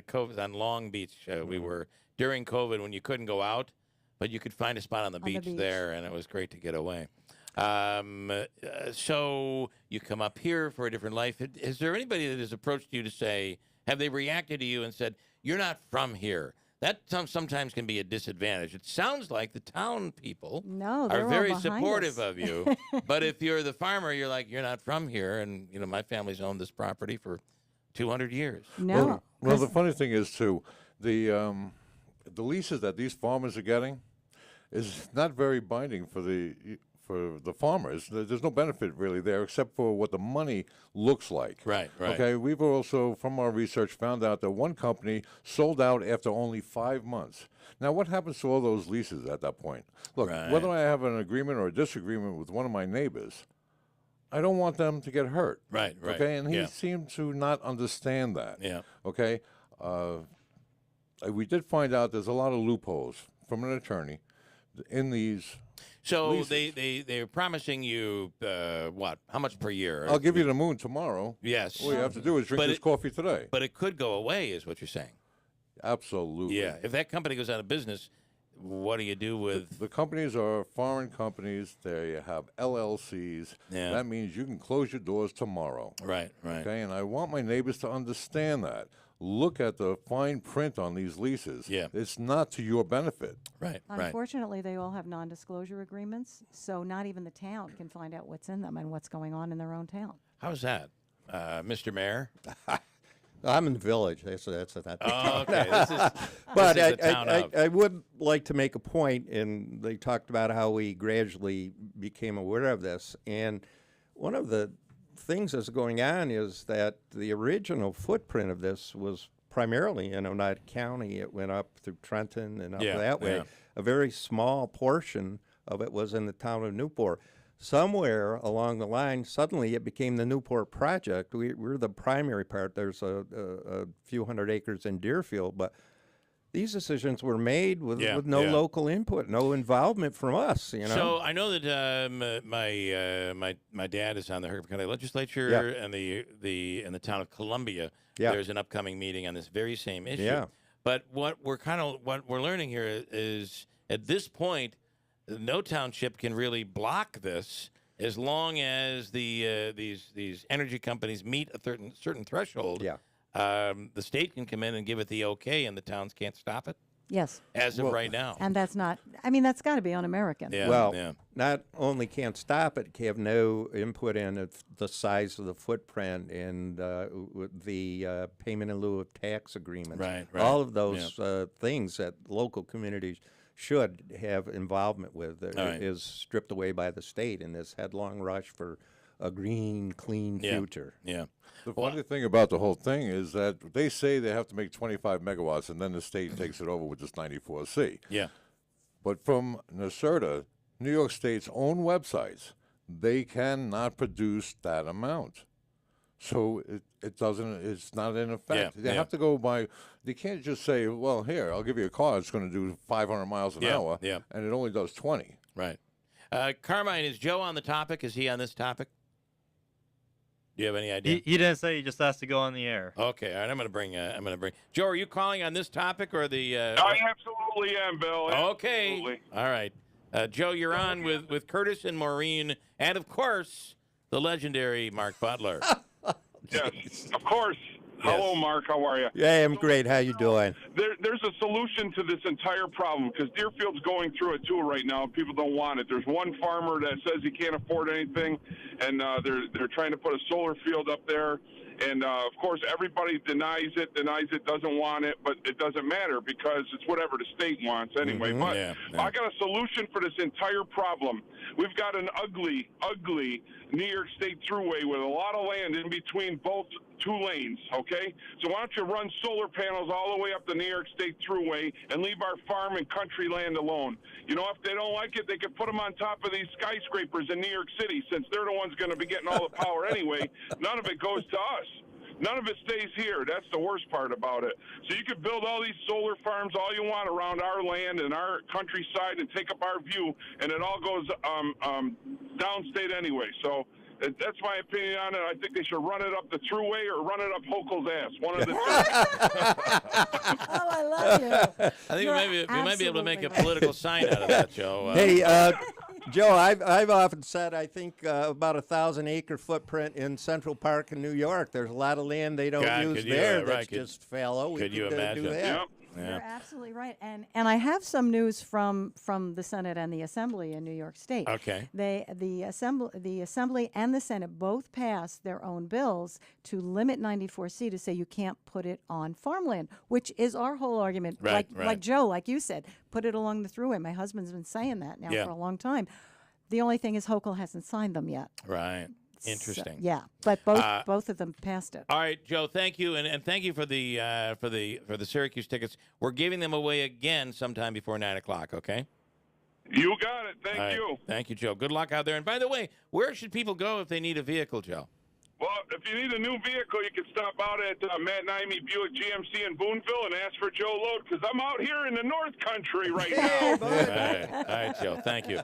COVID on Long Beach. We were during COVID when you couldn't go out. But you could find a spot on the beach there, and it was great to get away. So you come up here for a different life. Is there anybody that has approached you to say, have they reacted to you and said, you're not from here? That sometimes can be a disadvantage. It sounds like the town people are very supportive of you. But if you're the farmer, you're like, you're not from here. And, you know, my family's owned this property for 200 years. No. Well, the funny thing is, too, the leases that these farmers are getting is not very binding for the farmers. There's no benefit really there except for what the money looks like. Right. Okay, we've also, from our research, found out that one company sold out after only 5 months. Now, what happens to all those leases at that point? Look, whether I have an agreement or a disagreement with one of my neighbors, I don't want them to get hurt. Right. Okay, and he seemed to not understand that. Yeah. Okay, we did find out there's a lot of loopholes from an attorney in these. So leases. they're promising you what? How much per year? I'll give you the moon tomorrow. Yes. All you have to do is drink this coffee today. But it could go away, is what you're saying. Absolutely. Yeah. If that company goes out of business, what do you do with? The companies are foreign companies. They have LLCs. Yeah. That means you can close your doors tomorrow. Right. Okay, and I want my neighbors to understand that. Look at the fine print on these leases. Yeah. It's not to your benefit. Right. Unfortunately, they all have non-disclosure agreements, so not even the town can find out what's in them and what's going on in their own town. How's that, Mr. Mayor? I'm in the village. That's not. Oh, okay. But this is a town of. I would like to make a point, and they talked about how we gradually became aware of this. And one of the things that's going on is that the original footprint of this was primarily in Oneida County. It went up through Trenton and up that way. A very small portion of it was in the town of Newport. Somewhere along the line, suddenly it became the Newport project. We're the primary part. There's a few hundred acres in Deerfield, but these decisions were made with no local input, no involvement from us. You know. So I know that my dad is on the Herkimer County Legislature and in the town of Columbia. There's an upcoming meeting on this very same issue. Yeah. But what we're learning here is at this point, no township can really block this as long as these energy companies meet a certain threshold. Yeah. The state can come in and give it the okay, and the towns can't stop it. Yes. As of right now. And that's not, I mean, that's got to be un-American. Yeah, well, not only can't stop it, can have no input in the size of the footprint and the payment in lieu of tax agreements. Right. All of those things that local communities should have involvement with is stripped away by the state in this headlong rush for a green, clean future. Yeah. The funny thing about the whole thing is that they say they have to make 25 megawatts, and then the state takes it over with this 94C. Yeah. But from NYSERDA, New York State's own websites, they cannot produce that amount. So it doesn't. It's not in effect. Yeah, They yeah. have to go by. They can't just say, "Well, here, I'll give you a car. It's going to do 500 miles an hour, yeah. and it only does 20." Right. Carmine, is Joe on the topic? Is he on this topic? Do you have any idea? He didn't say. He just has to go on the air. Okay. All right. I'm going to bring. Joe, are you calling on this topic or the? I absolutely am, Bill. Okay. Absolutely. All right. Joe, you're on with Curtis and Maureen, and of course the legendary Mark Butler. Yes, of course. Hello, Mark. How are you? Yeah, I'm great. How you doing? There's a solution to this entire problem because Deerfield's going through it too right now. People don't want it. There's one farmer that says he can't afford anything, and they're trying to put a solar field up there. And, of course, everybody denies it, doesn't want it, but it doesn't matter because it's whatever the state wants anyway. Mhm. But Yeah. I got a solution for this entire problem. We've got an ugly, ugly New York State thruway with a lot of land in between both two lanes, okay? So why don't you run solar panels all the way up the New York State thruway and leave our farm and country land alone? You know, if they don't like it, they could put them on top of these skyscrapers in New York City since they're the ones going to be getting all the power anyway. None of it goes to us. None of it stays here. That's the worst part about it. So you could build all these solar farms all you want around our land and our countryside and take up our view, and it all goes downstate anyway. So that's my opinion on it. I think they should run it up the thruway or run it up Hochul's ass. One of the two. Oh, I love you. I think we might be able to make a political sign out of that, Joe. Hey, Joe, I've often said I think about 1,000-acre footprint in Central Park in New York. There's a lot of land they don't use there that's just fallow. We could you do imagine? that. You're absolutely right, and I have some news from the Senate and the Assembly in New York State. Okay. The Assembly and the Senate both passed their own bills to limit 94C to say you can't put it on farmland, which is our whole argument. Right, like Joe, like you said, put it along the thruway. My husband's been saying that now for a long time. The only thing is Hochul hasn't signed them yet. Right. Interesting. So, yeah, but both of them passed it. All right, Joe. Thank you, and thank you for the Syracuse tickets. We're giving them away again sometime before 9:00. Okay. You got it. Thank All right. you. Thank you, Joe. Good luck out there. And by the way, where should people go if they need a vehicle, Joe? Well, if you need a new vehicle, you can stop out at Matt Naimi Buick GMC in Boonville and ask for Joe Load because I'm out here in the North Country right now. All right, Joe. Thank you.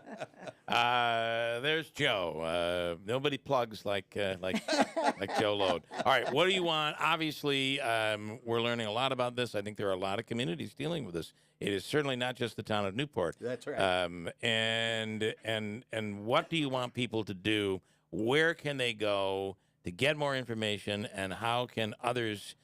There's Joe. Nobody plugs like Joe Load. All right, what do you want? Obviously, we're learning a lot about this. I think there are a lot of communities dealing with this. It is certainly not just the town of Newport. That's right. And what do you want people to do? Where can they go to get more information, and how can others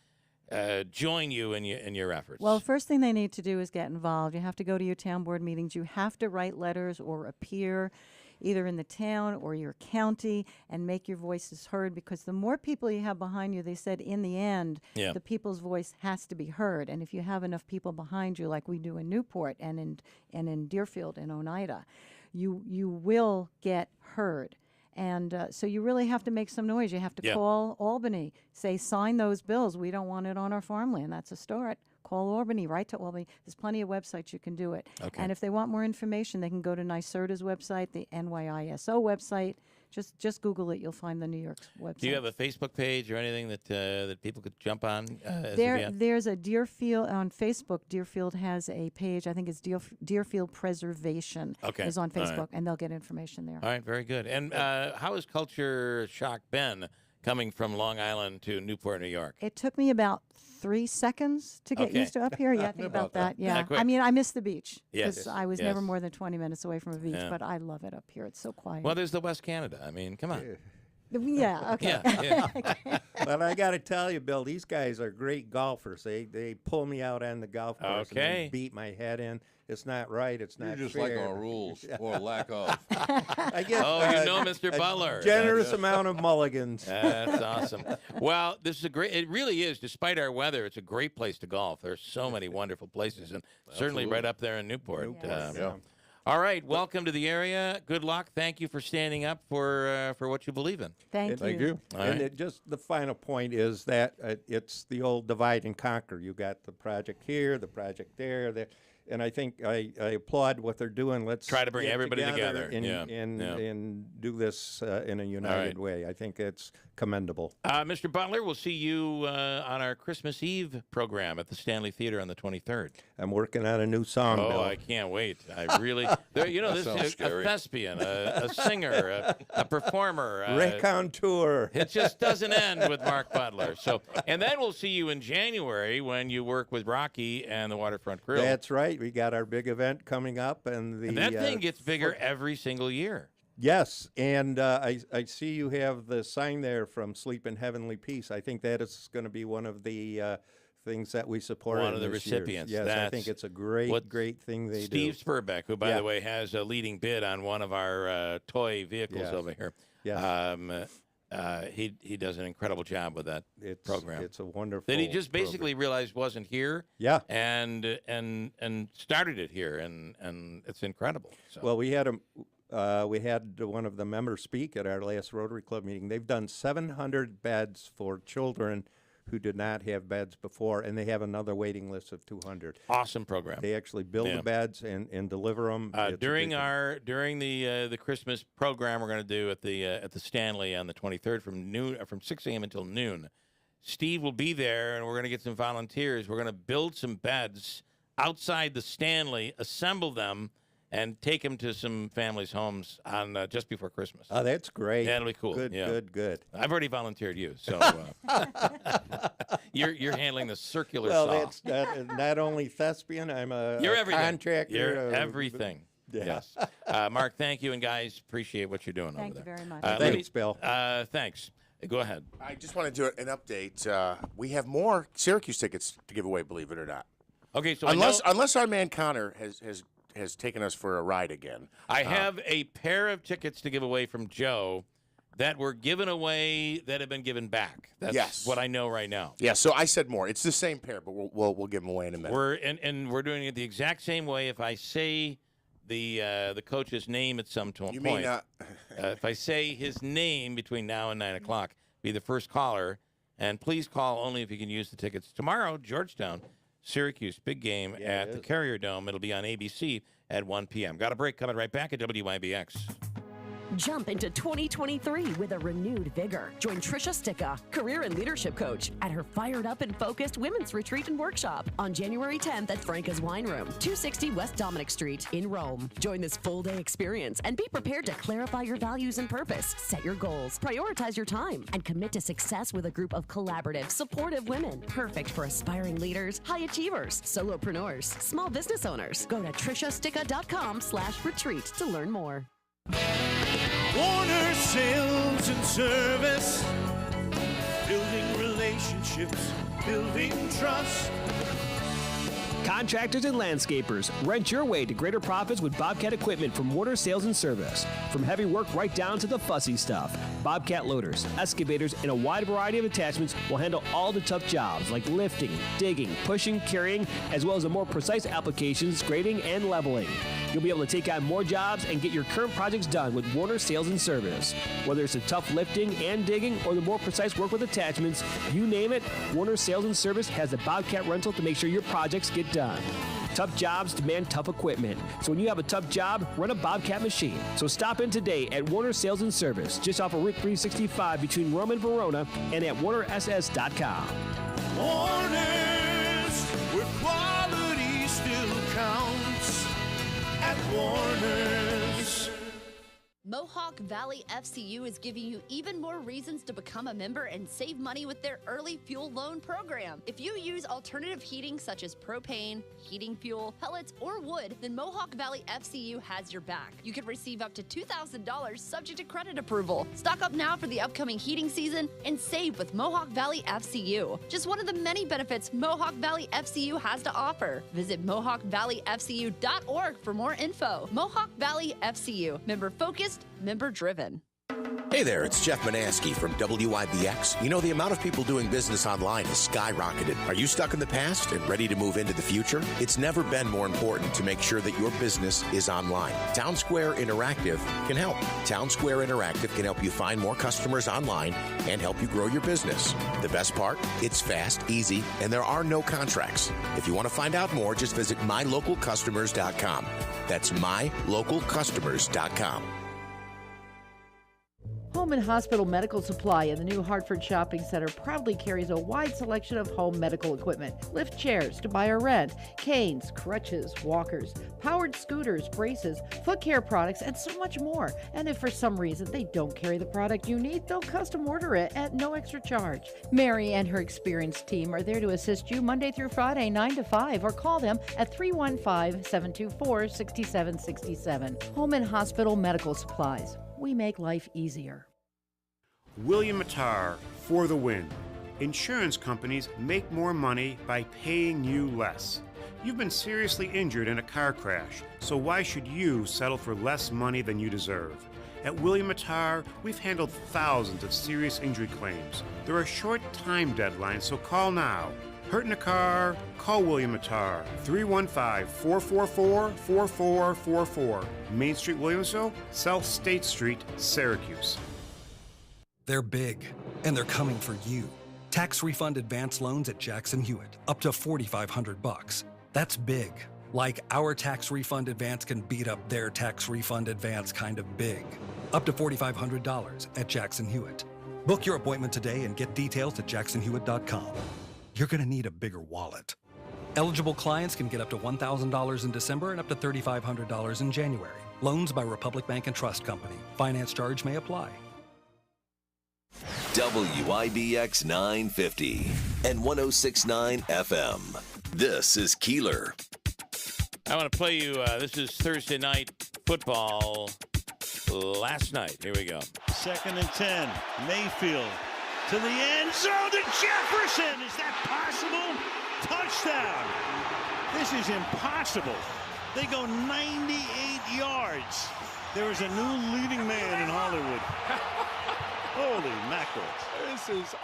join you in your efforts? Well, first thing they need to do is get involved. You have to go to your town board meetings. You have to write letters or appear either in the town or your county and make your voices heard, because the more people you have behind you, they said in the end, the people's voice has to be heard. And if you have enough people behind you, like we do in Newport and in Deerfield and Oneida, you will get heard. And so you really have to make some noise. You have to call Albany, say, sign those bills. We don't want it on our farmland. That's a start. Call Albany, write to Albany. There's plenty of websites you can do it. Okay. And if they want more information, they can go to NYSERDA's website, the NYISO website. Just Google it. You'll find the New York's website. Do you have a Facebook page or anything that people could jump on? There's a Deerfield on Facebook. Deerfield has a page. I think it's Deerfield Preservation. Okay. Is on All Facebook, right. and they'll get information there. All right, very good. And how has Culture Shock been coming from Long Island to Newport, New York? It took me about 3 seconds to get used to up here. Yeah, think about that. Yeah. quick. I mean, I miss the beach. Yes. Because I was never more than 20 minutes away from a beach, Yeah. but I love it up here. It's so quiet. Well, there's the West Canada. I mean, come on. Yeah, okay. Yeah. But I got to tell you, Bill, these guys are great golfers. They pull me out on the golf course and Okay. they beat my head in. It's not right. It's not You just fair. like our rules or lack of. I get, Oh, you know Mr. a Butler. generous amount of mulligans. That's awesome. Well, this is it really is, despite our weather, it's a great place to golf. There's so many wonderful places, and certainly right up there in Newport. All right, welcome to the area. Good luck. Thank you for standing up for what you believe in. Thank you. All And right. just the final point is that it's the old divide and conquer. You got the project here, the project there. And I think I applaud what they're doing. Let's try to bring get everybody together. And do this in a united way. I think it's commendable. Mr. Butler, we'll see you on our Christmas Eve program at the Stanley Theater on the 23rd. I'm working on a new song, Oh, Bill. I can't wait. I really, this is a thespian, a singer, a performer. Raconteur. It just doesn't end with Mark Butler. So, and then we'll see you in January when you work with Rocky and the Waterfront Grill. That's right. We got our big event coming up, and that thing gets bigger every single year. Yes, and I see you have the sign there from Sleep in Heavenly Peace. I think that is going to be one of the things that we support. One of the recipients. Yes, I think it's a great thing they do. Steve Spurbeck, who, by the way, has a leading bid on one of our toy vehicles over here. Yes. He does an incredible job with that program. It's a wonderful that he just basically realized wasn't here. Yeah. And started it here, and it's incredible. So. Well, we had one of the members speak at our last Rotary Club meeting. They've done 700 beds for children who did not have beds before, and they have another waiting list of 200. Awesome program. They actually build the beds and deliver them. During the Christmas program we're going to do at the Stanley on the 23rd from 6 a.m. until noon, Steve will be there, and we're going to get some volunteers. We're going to build some beds outside the Stanley, assemble them, and take them to some families' homes on just before Christmas. Oh, that's great. Yeah, it'll be cool. Good. I've already volunteered you, so you're handling the circular saw. Well, that's not only thespian. I'm a contractor. You're everything. Yeah. Yes. Mark, thank you, and guys, appreciate what you're doing over there. Thank you very much. Thanks, Bill. Thanks. Go ahead. I just want to do an update. We have more Syracuse tickets to give away, believe it or not. Okay, so unless our man Connor has taken us for a ride again. I have a pair of tickets to give away from Joe that were given away that have been given back. That's what I know right now. Yeah, so I said more. It's the same pair, but we'll give them away in a minute. We're doing it the exact same way. If I say the coach's name at some point, if I say his name between now and 9 o'clock, be the first caller, and please call only if you can use the tickets. Tomorrow, Georgetown, Syracuse, big game at the Carrier Dome. It'll be on ABC at 1 p.m. Got a break, coming right back at WYBX. Jump into 2023 with a renewed vigor. Join Tricia Sticka, career and leadership coach, at her fired up and focused women's retreat and workshop on January 10th at Franca's Wine Room, 260 West Dominic Street in Rome. Join this full-day experience and be prepared to clarify your values and purpose, set your goals, prioritize your time, and commit to success with a group of collaborative, supportive women. Perfect for aspiring leaders, high achievers, solopreneurs, small business owners. Go to triciasticka.com/retreat to learn more. Warner Sales and Service, building relationships, building trust. Contractors and landscapers, rent your way to greater profits with Bobcat equipment from Warner Sales and Service. From heavy work right down to the fussy stuff, Bobcat loaders, excavators, and a wide variety of attachments will handle all the tough jobs like lifting, digging, pushing, carrying, as well as the more precise applications, grading, and leveling. You'll be able to take on more jobs and get your current projects done with Warner Sales and Service. Whether it's the tough lifting and digging or the more precise work with attachments, you name it, Warner Sales and Service has a Bobcat rental to make sure your projects get done. Tough jobs demand tough equipment. So when you have a tough job, run a Bobcat machine. So stop in today at Warner Sales and Service, just off of Route 365 between Rome and Verona, and at WarnerSS.com. Warner's, where quality still counts. At Warner's. Mohawk Valley FCU is giving you even more reasons to become a member and save money with their early fuel loan program. If you use alternative heating such as propane, heating fuel, pellets, or wood, then Mohawk Valley FCU has your back. You can receive up to $2,000 subject to credit approval. Stock up now for the upcoming heating season and save with Mohawk Valley FCU. Just one of the many benefits Mohawk Valley FCU has to offer. Visit MohawkValleyFCU.org for more info. Mohawk Valley FCU, member focused, member driven. Hey there, it's Jeff Manaski from WIBX. You know, the amount of people doing business online has skyrocketed. Are you stuck in the past and ready to move into the future? It's never been more important to make sure that your business is online. Town Square Interactive can help. Town Square Interactive can help you find more customers online and help you grow your business. The best part? It's fast, easy, and there are no contracts. If you want to find out more, just visit mylocalcustomers.com. That's mylocalcustomers.com. Home and Hospital Medical Supply in the new Hartford Shopping Center proudly carries a wide selection of home medical equipment. Lift chairs to buy or rent, canes, crutches, walkers, powered scooters, braces, foot care products, and so much more. And if for some reason they don't carry the product you need, they'll custom order it at no extra charge. Mary and her experienced team are there to assist you Monday through Friday, 9 to 5, or call them at 315-724-6767. Home and Hospital Medical Supplies. We make life easier. William Mattar, for the win. Insurance companies make more money by paying you less. You've been seriously injured in a car crash, so why should you settle for less money than you deserve? At William Mattar, we've handled thousands of serious injury claims. There are short time deadlines, so call now. Hurt in a car? Call William Mattar, 315-444-4444. Main Street, Williamsville, South State Street, Syracuse. They're big, and they're coming for you. Tax refund advance loans at Jackson Hewitt, up to $4,500. That's big. Like our tax refund advance can beat up their tax refund advance kind of big. Up to $4,500 at Jackson Hewitt. Book your appointment today and get details at jacksonhewitt.com. You're going to need a bigger wallet. Eligible clients can get up to $1,000 in December and up to $3,500 in January. Loans by Republic Bank and Trust Company. Finance charge may apply. WIBX 950 and 106.9 FM. This is Keeler. I want to play you, this is Thursday night football last night. Here we go. 2nd and 10. Mayfield to the end zone to Jefferson. Is that possible? Touchdown. This is impossible. They go 98 yards. There is a new leading man in Hollywood. Holy mackerel. This is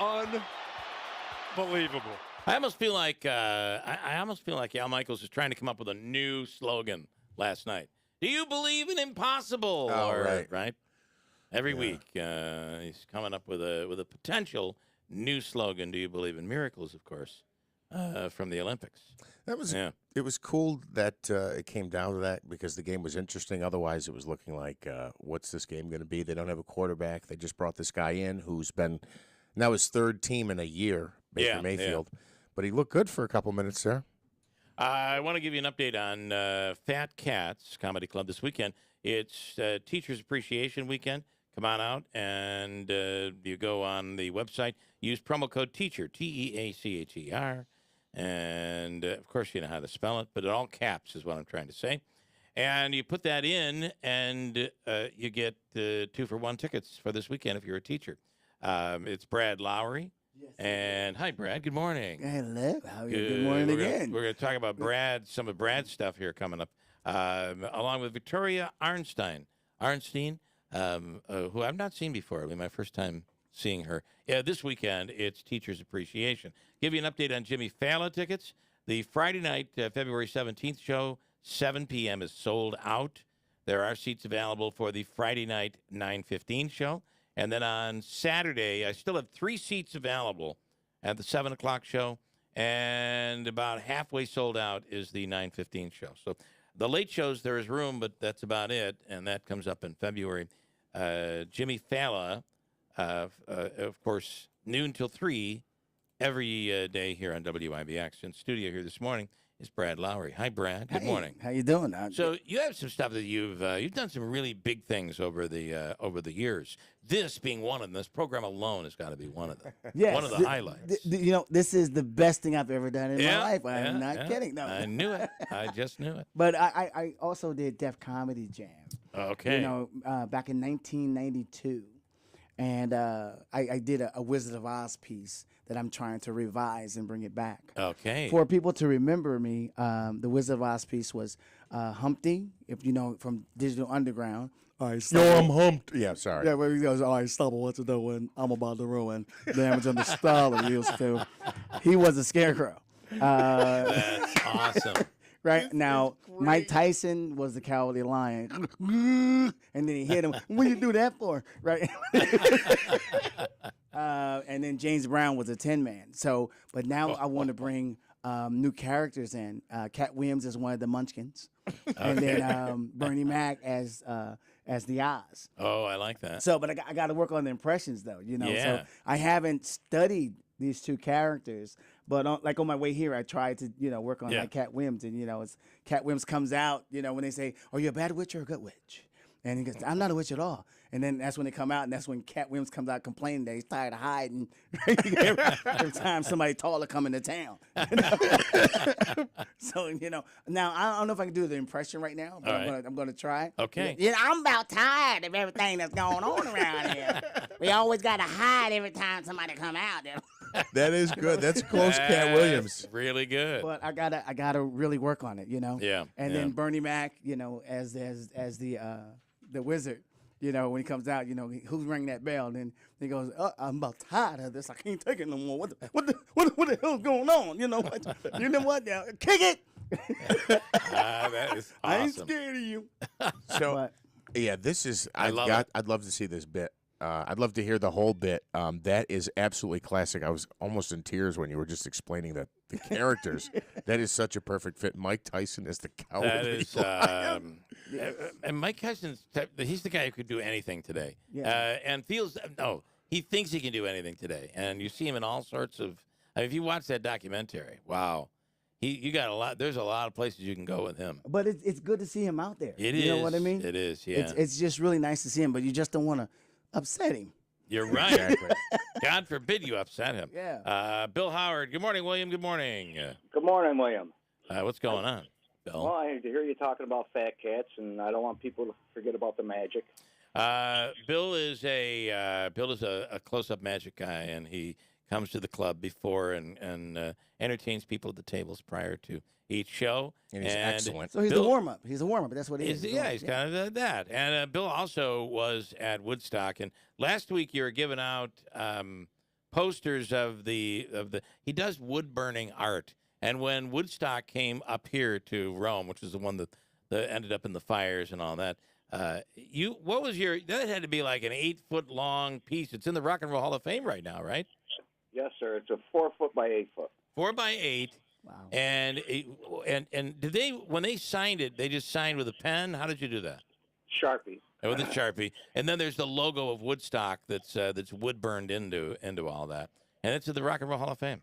unbelievable. I almost feel like Al Michaels is trying to come up with a new slogan last night. Do you believe in impossible? Oh, right. Every week he's coming up with a potential new slogan. Do you believe in miracles? Of course, from the Olympics. That was It was cool that it came down to that because the game was interesting. Otherwise, it was looking like, what's this game going to be? They don't have a quarterback. They just brought this guy in who's been now his third team in a year, Baker Mayfield. Yeah. But he looked good for a couple minutes there. I want to give you an update on Fat Cats Comedy Club this weekend. It's Teachers Appreciation Weekend. Come on out, and you go on the website. Use promo code TEACHER, TEACHER. And, of course, you know how to spell it, but in all caps is what I'm trying to say. And you put that in, and you get 2-for-1 tickets for this weekend if you're a teacher. It's Brad Lowry. Yes, and hi, Brad. Good morning. Hello. How are you? Good morning again. We're going to talk about some of Brad's stuff here coming up, along with Victoria Arnstein, who I've not seen before. It'll be my first time seeing her. This weekend, it's Teachers Appreciation. Give you an update on Jimmy Fallon tickets. The Friday night, February 17th show, 7 p.m. is sold out. There are seats available for the Friday night 9:15 show. And then on Saturday, I still have 3 seats available at the 7 o'clock show. And about halfway sold out is the 9:15 show. So the late shows, there is room, but that's about it. And that comes up in February. Jimmy Fallon, of course, noon till 3 every day here on WIBX. In studio here this morning is Brad Lowry. Hi, Brad. Good morning. How you doing? So you have some stuff that you've done some really big things over the years. This being one of them. This program alone has got to be one of them. Yes, one of the highlights. This is the best thing I've ever done in my life. I'm not kidding. No, I knew it. I just knew it. But I also did Def Comedy Jam. Okay. Back in 1992. And I did a Wizard of Oz piece that I'm trying to revise and bring it back. Okay. For people to remember me, the Wizard of Oz piece was Humpty, if you know, from Digital Underground, All right, Yo, Stubble. I'm humped. Yeah, sorry. Yeah, where he goes, all right, Stubble, what to do when I'm about to ruin damage on the style of used to. He was a scarecrow. That's awesome. Right now, Mike Tyson was the Cowardly Lion, and then he hit him. What do you do that for? Right. And then James Brown was a Tin Man. So, but now I want to bring new characters in. Cat Williams is one of the Munchkins, and then Bernie Mac as the Oz. Oh, I like that. So, but I got to work on the impressions though. You know, Yeah. so I haven't studied these two characters, but on my way here, I tried to work on like Cat Williams, and it's Cat Williams comes out, when they say, "Are you a bad witch or a good witch?" And he goes, "I'm not a witch at all." And then that's when they come out, and that's when Cat Williams comes out complaining that he's tired of hiding every time somebody taller come into town. So now I don't know if I can do the impression right now, but I'm gonna try. Okay. I'm about tired of everything that's going on around here. We always gotta hide every time somebody come out there. That is good. That's close, Cat Williams. Really good. But I gotta really work on it, Yeah. And then Bernie Mac, as the wizard, when he comes out, who's ringing that bell? And then he goes, "I'm about tired of this. I can't take it no more. What the hell's going on? You know what? Now kick it." That is awesome. I ain't scared of you. So, yeah, this is. I'd love to see this bit. I'd love to hear the whole bit. That is absolutely classic. I was almost in tears when you were just explaining the characters. That is such a perfect fit. Mike Tyson is the Cowardly Lion. And Mike Tyson's he's the guy who could do anything today. Yeah. And he thinks he can do anything today. And you see him in all sorts of. If you watch that documentary, wow. You got a lot. There's a lot of places you can go with him. But it's good to see him out there. It is. You know what I mean? It is. Yeah. It's just really nice to see him, but you just don't want to upset him. You're right. Exactly. God forbid you upset him. Yeah. Bill Howard. Good morning, William. Good morning. Good morning, William. What's going on, Bill? Well, I hear you talking about fat cats, and I don't want people to forget about the magic. Bill is a close-up magic guy, and he comes to the club before and entertains people at the tables prior to each show. And he's excellent. So he's the warm-up. He's a warm-up. That's what he is. He's kind of that. And Bill also was at Woodstock. And last week you were giving out posters of the. He does wood-burning art. And when Woodstock came up here to Rome, which is the one that ended up in the fires and all that, that had to be like an 8-foot-long piece. It's in the Rock and Roll Hall of Fame right now, right? Yes, sir. It's a 4-foot by 8-foot. 4 by 8. Wow. And did they, when they signed it, they just signed with a pen? How did you do that? Sharpie. With a Sharpie. And then there's the logo of Woodstock that's wood burned into all that. And it's at the Rock and Roll Hall of Fame.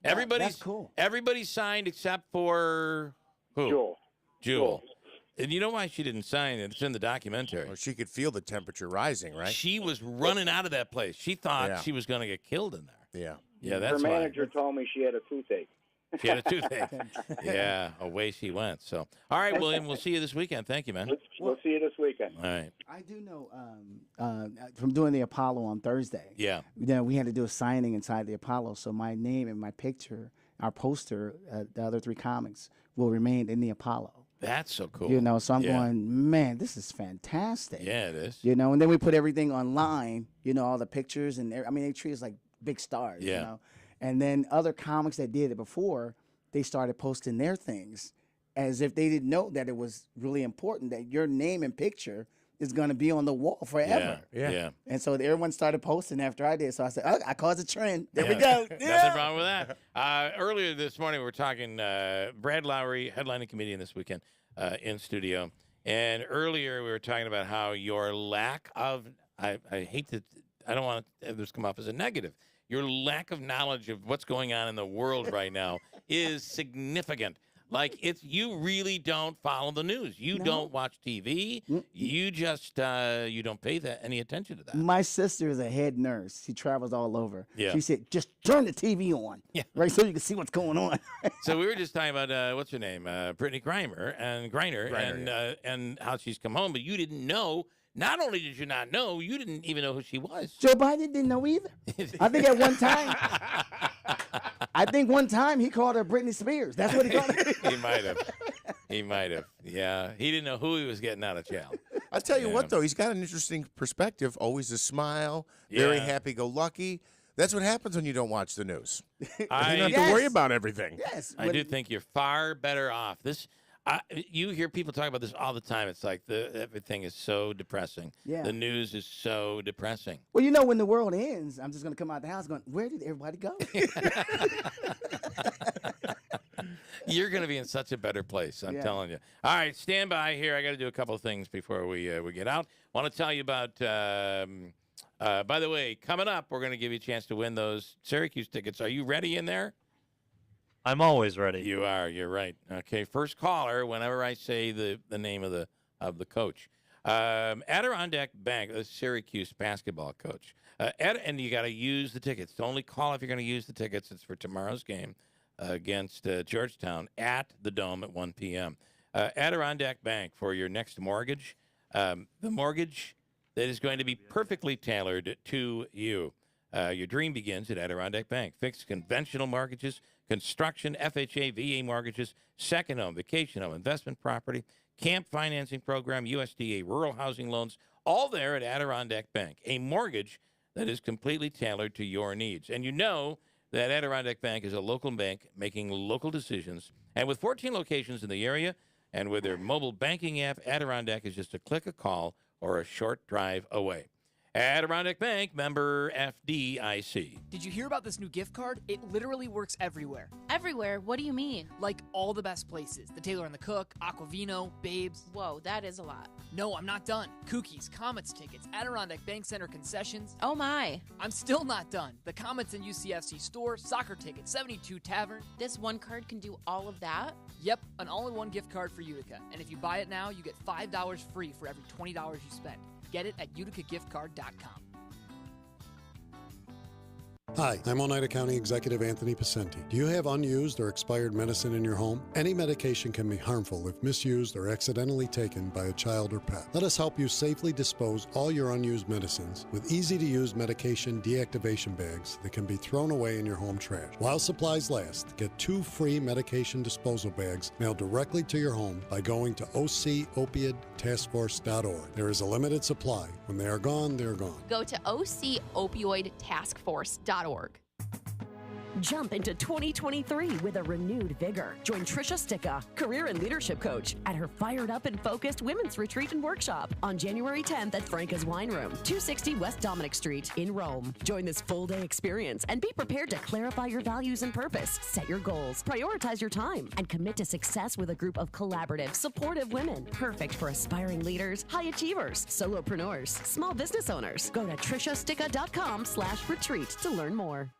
That's cool. Everybody signed except for who? Jewel. And you know why she didn't sign it? It's in the documentary. Well, she could feel the temperature rising, right? She was running out of that place. She thought she was going to get killed in there. Yeah. Yeah, that's Her why. manager told me she had a toothache. She had a toothache. Yeah, away she went. So, all right, William, we'll see you this weekend. Thank you, man. We'll see you this weekend. All right. I do know from doing the Apollo on Thursday. Yeah. We had to do a signing inside the Apollo, so my name and my picture, our poster, the other 3 comics will remain in the Apollo. That's so cool. So I'm going, man, this is fantastic. Yeah, it is. And then we put everything online, all the pictures, and they treat us like big stars, Yeah. And then other comics that did it before, they started posting their things as if they didn't know that it was really important that your name and picture is going to be on the wall forever. Yeah. And so everyone started posting after I did. So I said, I caused a trend. There we go. Nothing wrong with that. Earlier this morning, we were talking Brad Lowry, headlining comedian this weekend in studio. And earlier we were talking about how your lack of, I don't want to have this come off as a negative. Your lack of knowledge of what's going on in the world right now is significant. Like, you really don't follow the news. You don't watch TV. You just, you don't pay any attention to that. My sister is a head nurse. She travels all over. Yeah. She said, just turn the TV on. Yeah. Right, so you can see what's going on. So we were just talking about, what's her name? Brittany Griner, and how she's come home. But you didn't know. Not only did you not know, you didn't even know who she was. Joe Biden didn't know either. I think at one time, he called her Britney Spears. That's what he called her. He might have. Yeah. He didn't know who he was getting out of jail. I'll tell you Yeah. what, though, he's got an interesting perspective. Always a smile, very Yeah. happy-go-lucky. That's what happens when you don't watch the news. You don't I- have to worry about everything. Yes. I do think you're far better off. You hear people talk about this all the time. It's like everything is so depressing. Yeah. The news is so depressing. Well, you know, when the world ends, I'm just going to come out the house going, where did everybody go? You're going to be in such a better place, I'm Yeah. telling you. All right, stand by here. I got to do a couple of things before we get out. Want to tell you about, by the way, coming up, we're going to give you a chance to win those Syracuse tickets. Are you ready in there? I'm always ready. You are. You're right. Okay, first caller. Whenever I say the name of the coach, Adirondack Bank, the Syracuse basketball coach, and you got to use the tickets. Only call if you're going to use the tickets. It's for tomorrow's game against Georgetown at the Dome at 1 p.m. Adirondack Bank for your next mortgage, the mortgage that is going to be perfectly tailored to you. Your dream begins at Adirondack Bank. Fixed conventional mortgages, construction, FHA, VA mortgages, second home, vacation home, investment property, camp financing program, USDA rural housing loans, all there at Adirondack Bank. A mortgage that is completely tailored to your needs. And you know that Adirondack Bank is a local bank making local decisions. And with 14 locations in the area and with their mobile banking app, Adirondack is just a click, a call, or a short drive away. Adirondack Bank, member FDIC. Did you hear about this new gift card? It literally works everywhere. Everywhere? What do you mean? Like all the best places. The Taylor and the Cook, Aquavino, Babes. Whoa, that is a lot. No, I'm not done. Kookies, Comets tickets, Adirondack Bank Center concessions. Oh my. I'm still not done. The Comets and UCFC store, soccer tickets, 72 Tavern. This one card can do all of that? Yep, an all-in-one gift card for Utica. And if you buy it now, you get $5 free for every $20 you spend. Get it at uticagiftcard.com. Hi, I'm Oneida County Executive Anthony Pacenti. Do you have unused or expired medicine in your home? Any medication can be harmful if misused or accidentally taken by a child or pet. Let us help you safely dispose all your unused medicines with easy-to-use medication deactivation bags that can be thrown away in your home trash. While supplies last, get 2 free medication disposal bags mailed directly to your home by going to OCOpioidTaskForce.org. There is a limited supply. When they are gone, they're gone. Go to OCOpioidTaskForce.org. Jump into 2023 with a renewed vigor. Join Trisha Sticka, career and leadership coach, at her fired up and focused women's retreat and workshop on January 10th at Franca's Wine Room, 260 West Dominic Street in Rome. Join this full-day experience and be prepared to clarify your values and purpose, set your goals, prioritize your time, and commit to success with a group of collaborative, supportive women, perfect for aspiring leaders, high achievers, solopreneurs, small business owners. Go to trishasticka.com/retreat to learn more.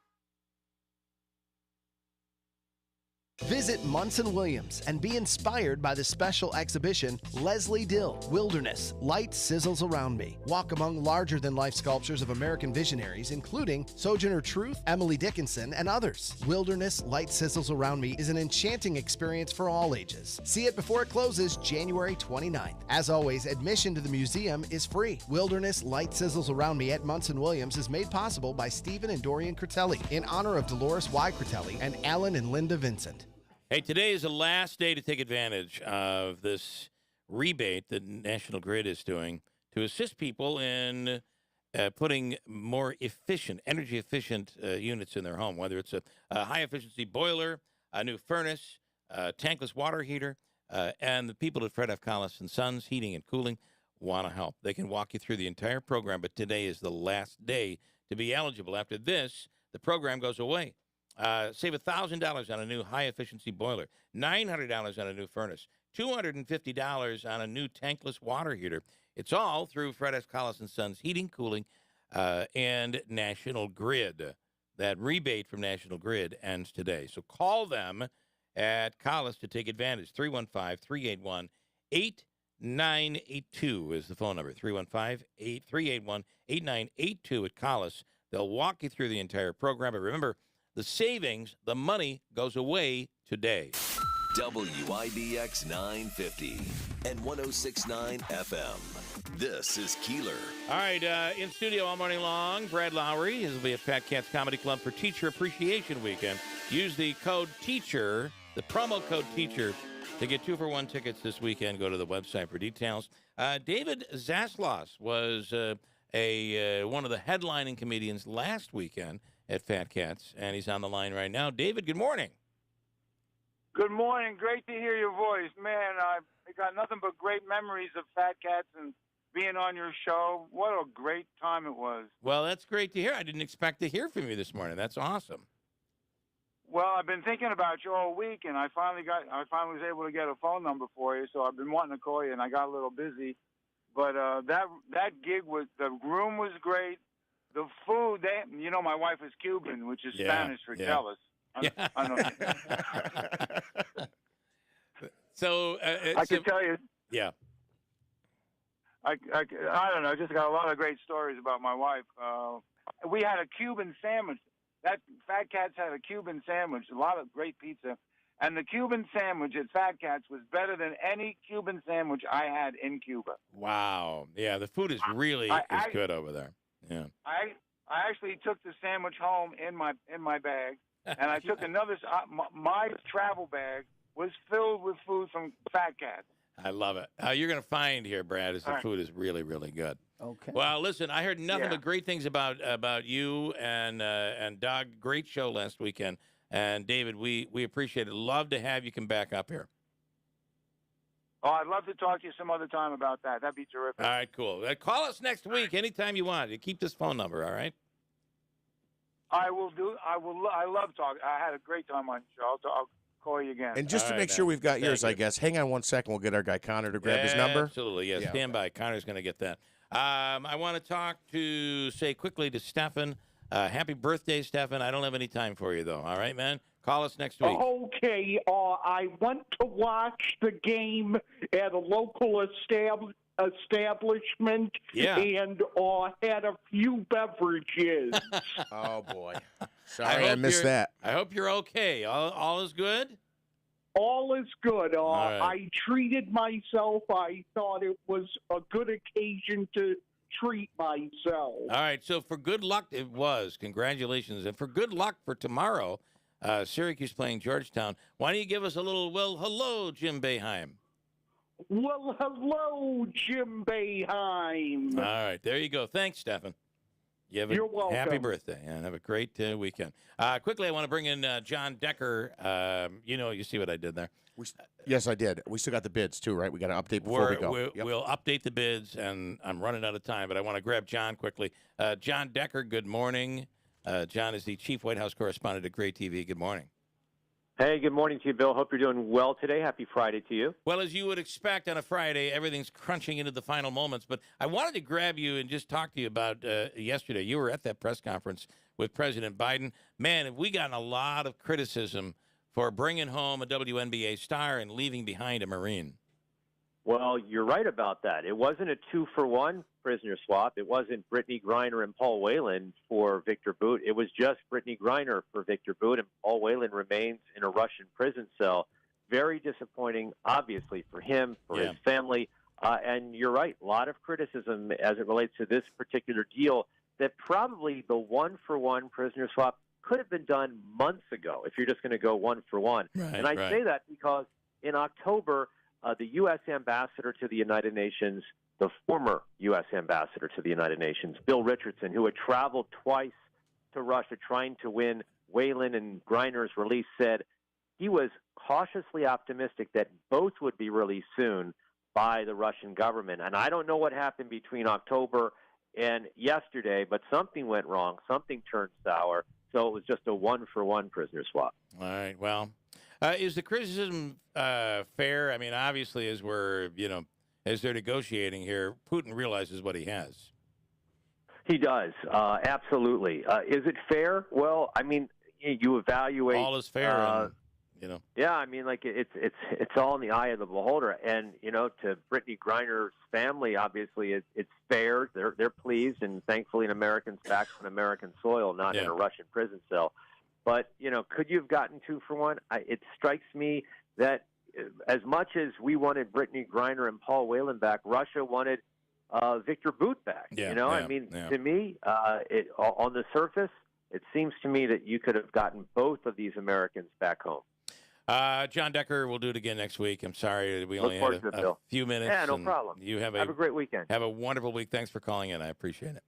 Visit Munson Williams and be inspired by the special exhibition Leslie Dill, Wilderness, Light Sizzles Around Me. Walk among larger-than-life sculptures of American visionaries, including Sojourner Truth, Emily Dickinson, and others. Wilderness, Light Sizzles Around Me is an enchanting experience for all ages. See it before it closes January 29th. As always, admission to the museum is free. Wilderness, Light Sizzles Around Me at Munson Williams is made possible by Stephen and Dorian Critelli in honor of Dolores Y. Critelli and Alan and Linda Vincent. Hey, today is the last day to take advantage of this rebate that National Grid is doing to assist people in putting more efficient, energy-efficient units in their home, whether it's a high-efficiency boiler, a new furnace, a tankless water heater, and the people at Fred F. Collis & Sons Heating and Cooling want to help. They can walk you through the entire program, but today is the last day to be eligible. After this, the program goes away. Save $1,000 on a new high-efficiency boiler, $900 on a new furnace, $250 on a new tankless water heater. It's all through Fred F. Collis & Sons Heating, Cooling, and National Grid. That rebate from National Grid ends today. So call them at Collis to take advantage. 315-381-8982 is the phone number. 315-381-8982 at Collis. They'll walk you through the entire program. But remember, the savings, the money goes away today. WIBX 950 and 106.9 FM. This is Keeler. All right, in studio all morning long, Brad Lowry. He'll be at Fat Cats Comedy Club for Teacher Appreciation Weekend. Use the code TEACHER, the promo code TEACHER, To get 2-for-1 tickets this weekend, go to the website for details. David Zasloss was one of the headlining comedians last weekend at Fat Cats, and he's on the line right now. David, good morning. Good morning. Great to hear your voice. Man, I got nothing but great memories of Fat Cats and being on your show. What a great time it was. Well, that's great to hear. I didn't expect to hear from you this morning. That's awesome. Well, I've been thinking about you all week, and I finally was able to get a phone number for you, so I've been wanting to call you, and I got a little busy. But that gig the room was great. The food, my wife is Cuban, which is Spanish for jealous. I know. So I can tell you. Yeah. I don't know. I just got a lot of great stories about my wife. We had a Cuban sandwich. That Fat Cats had a Cuban sandwich, a lot of great pizza. And the Cuban sandwich at Fat Cats was better than any Cuban sandwich I had in Cuba. Wow. Yeah, the food is really good over there. Yeah. I actually took the sandwich home in my bag, and I took another. My travel bag was filled with food from Fat Cats. I love it. You're going to find here, Brad, is the food is really, really good. Okay. Well, listen, I heard nothing but great things about you and Doug. Great show last weekend. And, David, we appreciate it. Love to have you come back up here. Oh, I'd love to talk to you some other time about that. That'd be terrific. All right, cool. Call us next week anytime you want. You keep this phone number, all right? I will do. I love talking. I had a great time on your show. I'll call you again. And just to make sure we've got yours, I guess, hang on one second. We'll get our guy Connor to grab his number. Absolutely, yes. Yeah. Stand by. Connor's going to get that. I want to say quickly to Stefan, happy birthday, Stefan. I don't have any time for you, though. All right, man? Call us next week. Okay. I went to watch the game at a local establishment and had a few beverages. Oh, boy. Sorry, I missed that. I hope you're okay. All is good? All is good. right. I treated myself. I thought it was a good occasion to treat myself. All right, so for good luck, it was. Congratulations. And for good luck for tomorrow, Syracuse playing Georgetown. Why don't you give us a little, hello, Jim Boeheim. Well, hello, Jim Boeheim. All right, there you go. Thanks, Stefan. You're welcome. Happy birthday, and have a great weekend. Quickly, I want to bring in John Decker. You see what I did there. Yes, I did. We still got the bids, too, right? We got to update before we go. We'll update the bids, and I'm running out of time, but I want to grab John quickly. John Decker, good morning. John is the chief White House correspondent at Gray TV. Good morning. Hey, good morning to you, Bill. Hope you're doing well today. Happy Friday to you. Well, as you would expect on a Friday, everything's crunching into the final moments. But I wanted to grab you and just talk to you about yesterday. You were at that press conference with President Biden. Man, have we gotten a lot of criticism for bringing home a WNBA star and leaving behind a Marine. Well, you're right about that. It wasn't a 2-for-1 prisoner swap. It wasn't Brittany Griner and Paul Whelan for Victor Boot. It was just Brittany Griner for Victor Boot, and Paul Whelan remains in a Russian prison cell. Very disappointing, obviously, for him, for his family. And you're right, a lot of criticism as it relates to this particular deal, that probably the 1-for-1 prisoner swap could have been done months ago if you're just going to go 1-for-1. Right, and I say that because in October, the U.S. ambassador to the United Nations, the former U.S. ambassador to the United Nations, Bill Richardson, who had traveled twice to Russia trying to win Whelan and Griner's release, said he was cautiously optimistic that both would be released soon by the Russian government. And I don't know what happened between October and yesterday, but something went wrong. Something turned sour. So it was just a 1-for-1 prisoner swap. All right. Well, is the criticism fair? I mean, obviously, as they're negotiating here, Putin realizes what he has. He does, absolutely. Is it fair? Well, I mean, you evaluate. All is fair, Yeah, I mean, like it's all in the eye of the beholder, and to Brittany Griner's family, obviously, it's fair. They're pleased, and thankfully, an American's back on American soil, not in a Russian prison cell. But could you have gotten 2-for-1? It strikes me that as much as we wanted Brittany Griner and Paul Whelan back, Russia wanted Victor Boot back. To me, on the surface, it seems to me that you could have gotten both of these Americans back home. John Decker, we'll do it again next week. I'm sorry we Look only forward had to it, a Bill. few minutes. Yeah, no and problem. You have a great weekend. Have a wonderful week. Thanks for calling in. I appreciate it.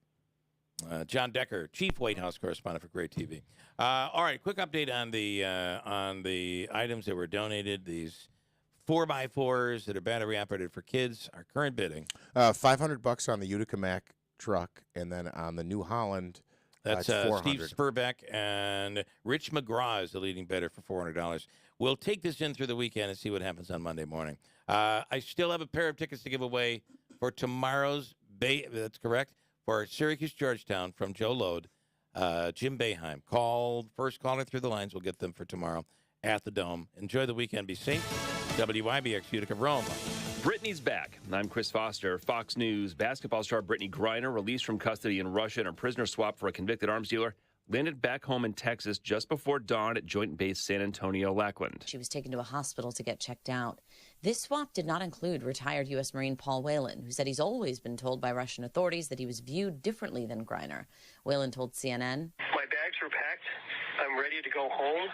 John Decker, Chief White House Correspondent for Great TV. All right, quick update on the items that were donated. These 4x4s that are battery operated for kids. Our current bidding. $500 on the Utica Mack truck, and then on the New Holland. That's $400. Steve Spurbeck, and Rich McGraw is the leading bidder for $400. We'll take this in through the weekend and see what happens on Monday morning. I still have a pair of tickets to give away for tomorrow's that's correct, for Syracuse Georgetown from Joe Lode, Jim Boeheim. First caller through the lines. We'll get them for tomorrow at the Dome. Enjoy the weekend. Be safe. WIBX Utica Rome. Brittany's back. I'm Chris Foster. Fox News basketball star Brittany Griner, released from custody in Russia and a prisoner swap for a convicted arms dealer, landed back home in Texas just before dawn at Joint Base San Antonio, Lackland. She was taken to a hospital to get checked out. This swap did not include retired U.S. Marine Paul Whelan, who said he's always been told by Russian authorities that he was viewed differently than Griner. Whelan told CNN, "My bags are packed. I'm ready to go home.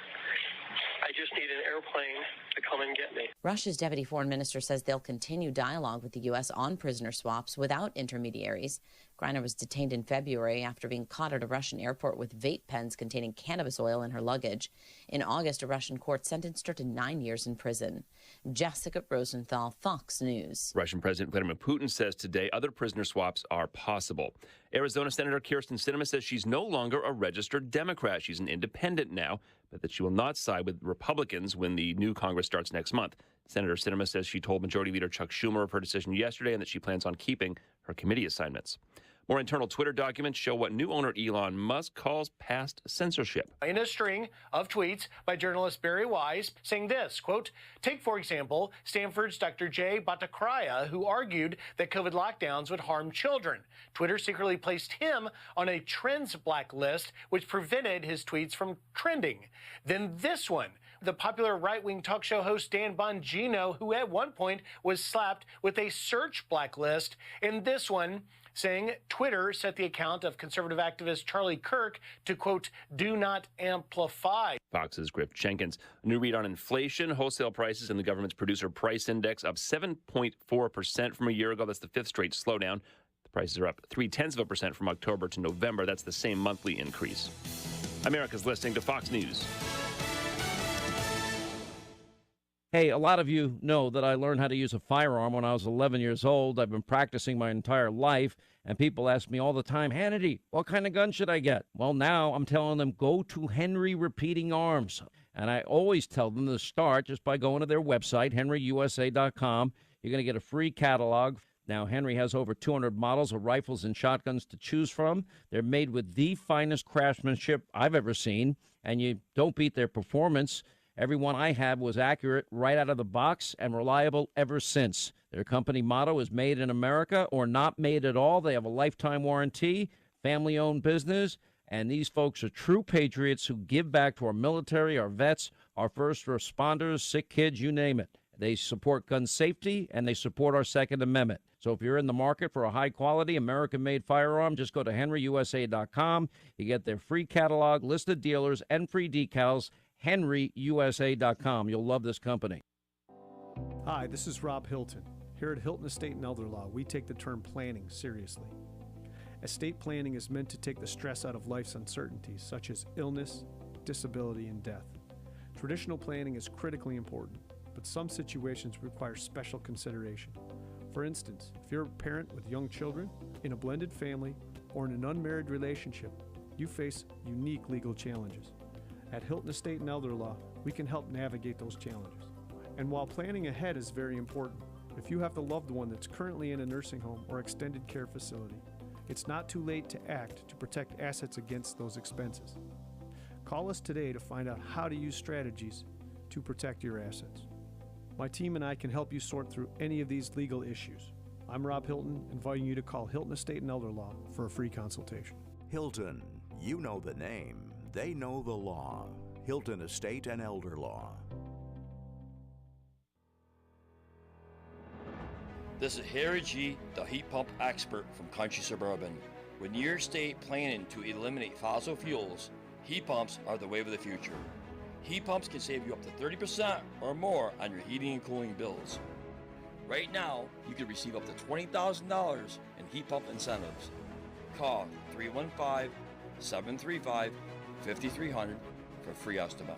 I just need an airplane to come and get me." Russia's deputy foreign minister says they'll continue dialogue with the U.S. on prisoner swaps without intermediaries. Griner was detained in February after being caught at a Russian airport with vape pens containing cannabis oil in her luggage. In August, a Russian court sentenced her to 9 years in prison. Jessica Rosenthal, Fox News. Russian President Vladimir Putin says today other prisoner swaps are possible. Arizona Senator Kyrsten Sinema says she's no longer a registered Democrat. She's an independent now, but that she will not side with Republicans when the new Congress starts next month. Senator Sinema says she told Majority Leader Chuck Schumer of her decision yesterday and that she plans on keeping her committee assignments. More internal Twitter documents show what new owner Elon Musk calls past censorship. In a string of tweets by journalist Barry Wise saying this, quote, take, for example, Stanford's Dr. Jay Bhattacharya, who argued that COVID lockdowns would harm children. Twitter secretly placed him on a trends blacklist, which prevented his tweets from trending. Then this one, the popular right-wing talk show host Dan Bongino, who at one point was slapped with a search blacklist. And this one, saying Twitter set the account of conservative activist Charlie Kirk to, quote, do not amplify. Fox's Griff Jenkins. A new read on inflation, wholesale prices, and the government's producer price index up 7.4% from a year ago. That's the fifth straight slowdown. The prices are up 0.3% from October to November. That's the same monthly increase. America's listening to Fox News. Hey, a lot of you know that I learned how to use a firearm when I was 11 years old. I've been practicing my entire life, and people ask me all the time, Hannity, what kind of gun should I get? Well, now I'm telling them, go to Henry Repeating Arms. And I always tell them to start just by going to their website, henryusa.com. You're going to get a free catalog. Now, Henry has over 200 models of rifles and shotguns to choose from. They're made with the finest craftsmanship I've ever seen, and you don't beat their performance. Every one I have was accurate right out of the box and reliable ever since. Their company motto is made in America or not made at all. They have a lifetime warranty, family-owned business, and these folks are true patriots who give back to our military, our vets, our first responders, sick kids, you name it. They support gun safety, and they support our Second Amendment. So if you're in the market for a high-quality, American-made firearm, just go to henryusa.com. You get their free catalog, list of dealers, and free decals, henryusa.com. You'll love this company. Hi, this is Rob Hilton. Here at Hilton Estate and Elder Law, we take the term planning seriously. Estate planning is meant to take the stress out of life's uncertainties, such as illness, disability, and death. Traditional planning is critically important, but some situations require special consideration. For instance, if you're a parent with young children, in a blended family, or in an unmarried relationship, you face unique legal challenges. At Hilton Estate and Elder Law, we can help navigate those challenges. And while planning ahead is very important, if you have a loved one that's currently in a nursing home or extended care facility, it's not too late to act to protect assets against those expenses. Call us today to find out how to use strategies to protect your assets. My team and I can help you sort through any of these legal issues. I'm Rob Hilton, inviting you to call Hilton Estate and Elder Law for a free consultation. Hilton, you know the name. They know the law. Hilton Estate and Elder Law. This is Harry G., the heat pump expert from Country Suburban. When your state planning to eliminate fossil fuels, heat pumps are the wave of the future. Heat pumps can save you up to 30% or more on your heating and cooling bills. Right now, you can receive up to $20,000 in heat pump incentives. Call 315-735-5300 for a free estimate.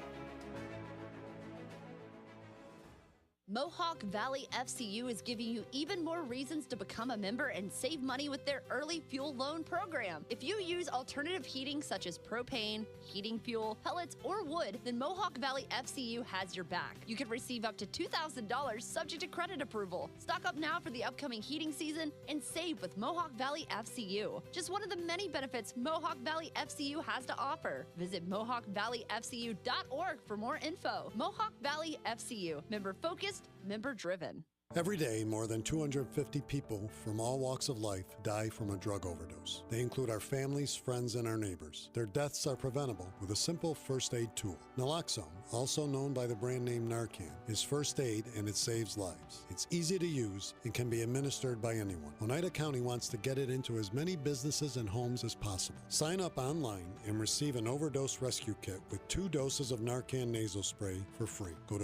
Mohawk Valley FCU is giving you even more reasons to become a member and save money with their early fuel loan program. If you use alternative heating such as propane, heating fuel, pellets, or wood, then Mohawk Valley FCU has your back. You can receive up to $2,000 subject to credit approval. Stock up now for the upcoming heating season and save with Mohawk Valley FCU. Just one of the many benefits Mohawk Valley FCU has to offer. Visit MohawkValleyFCU.org for more info. Mohawk Valley FCU, member focused, member driven. Every day, more than 250 people from all walks of life die from a drug overdose. They include our families, friends, and our neighbors. Their deaths are preventable with a simple first aid tool. Naloxone, also known by the brand name Narcan, is first aid and it saves lives. It's easy to use and can be administered by anyone. Oneida County wants to get it into as many businesses and homes as possible. Sign up online and receive an overdose rescue kit with 2 doses of Narcan nasal spray for free. Go to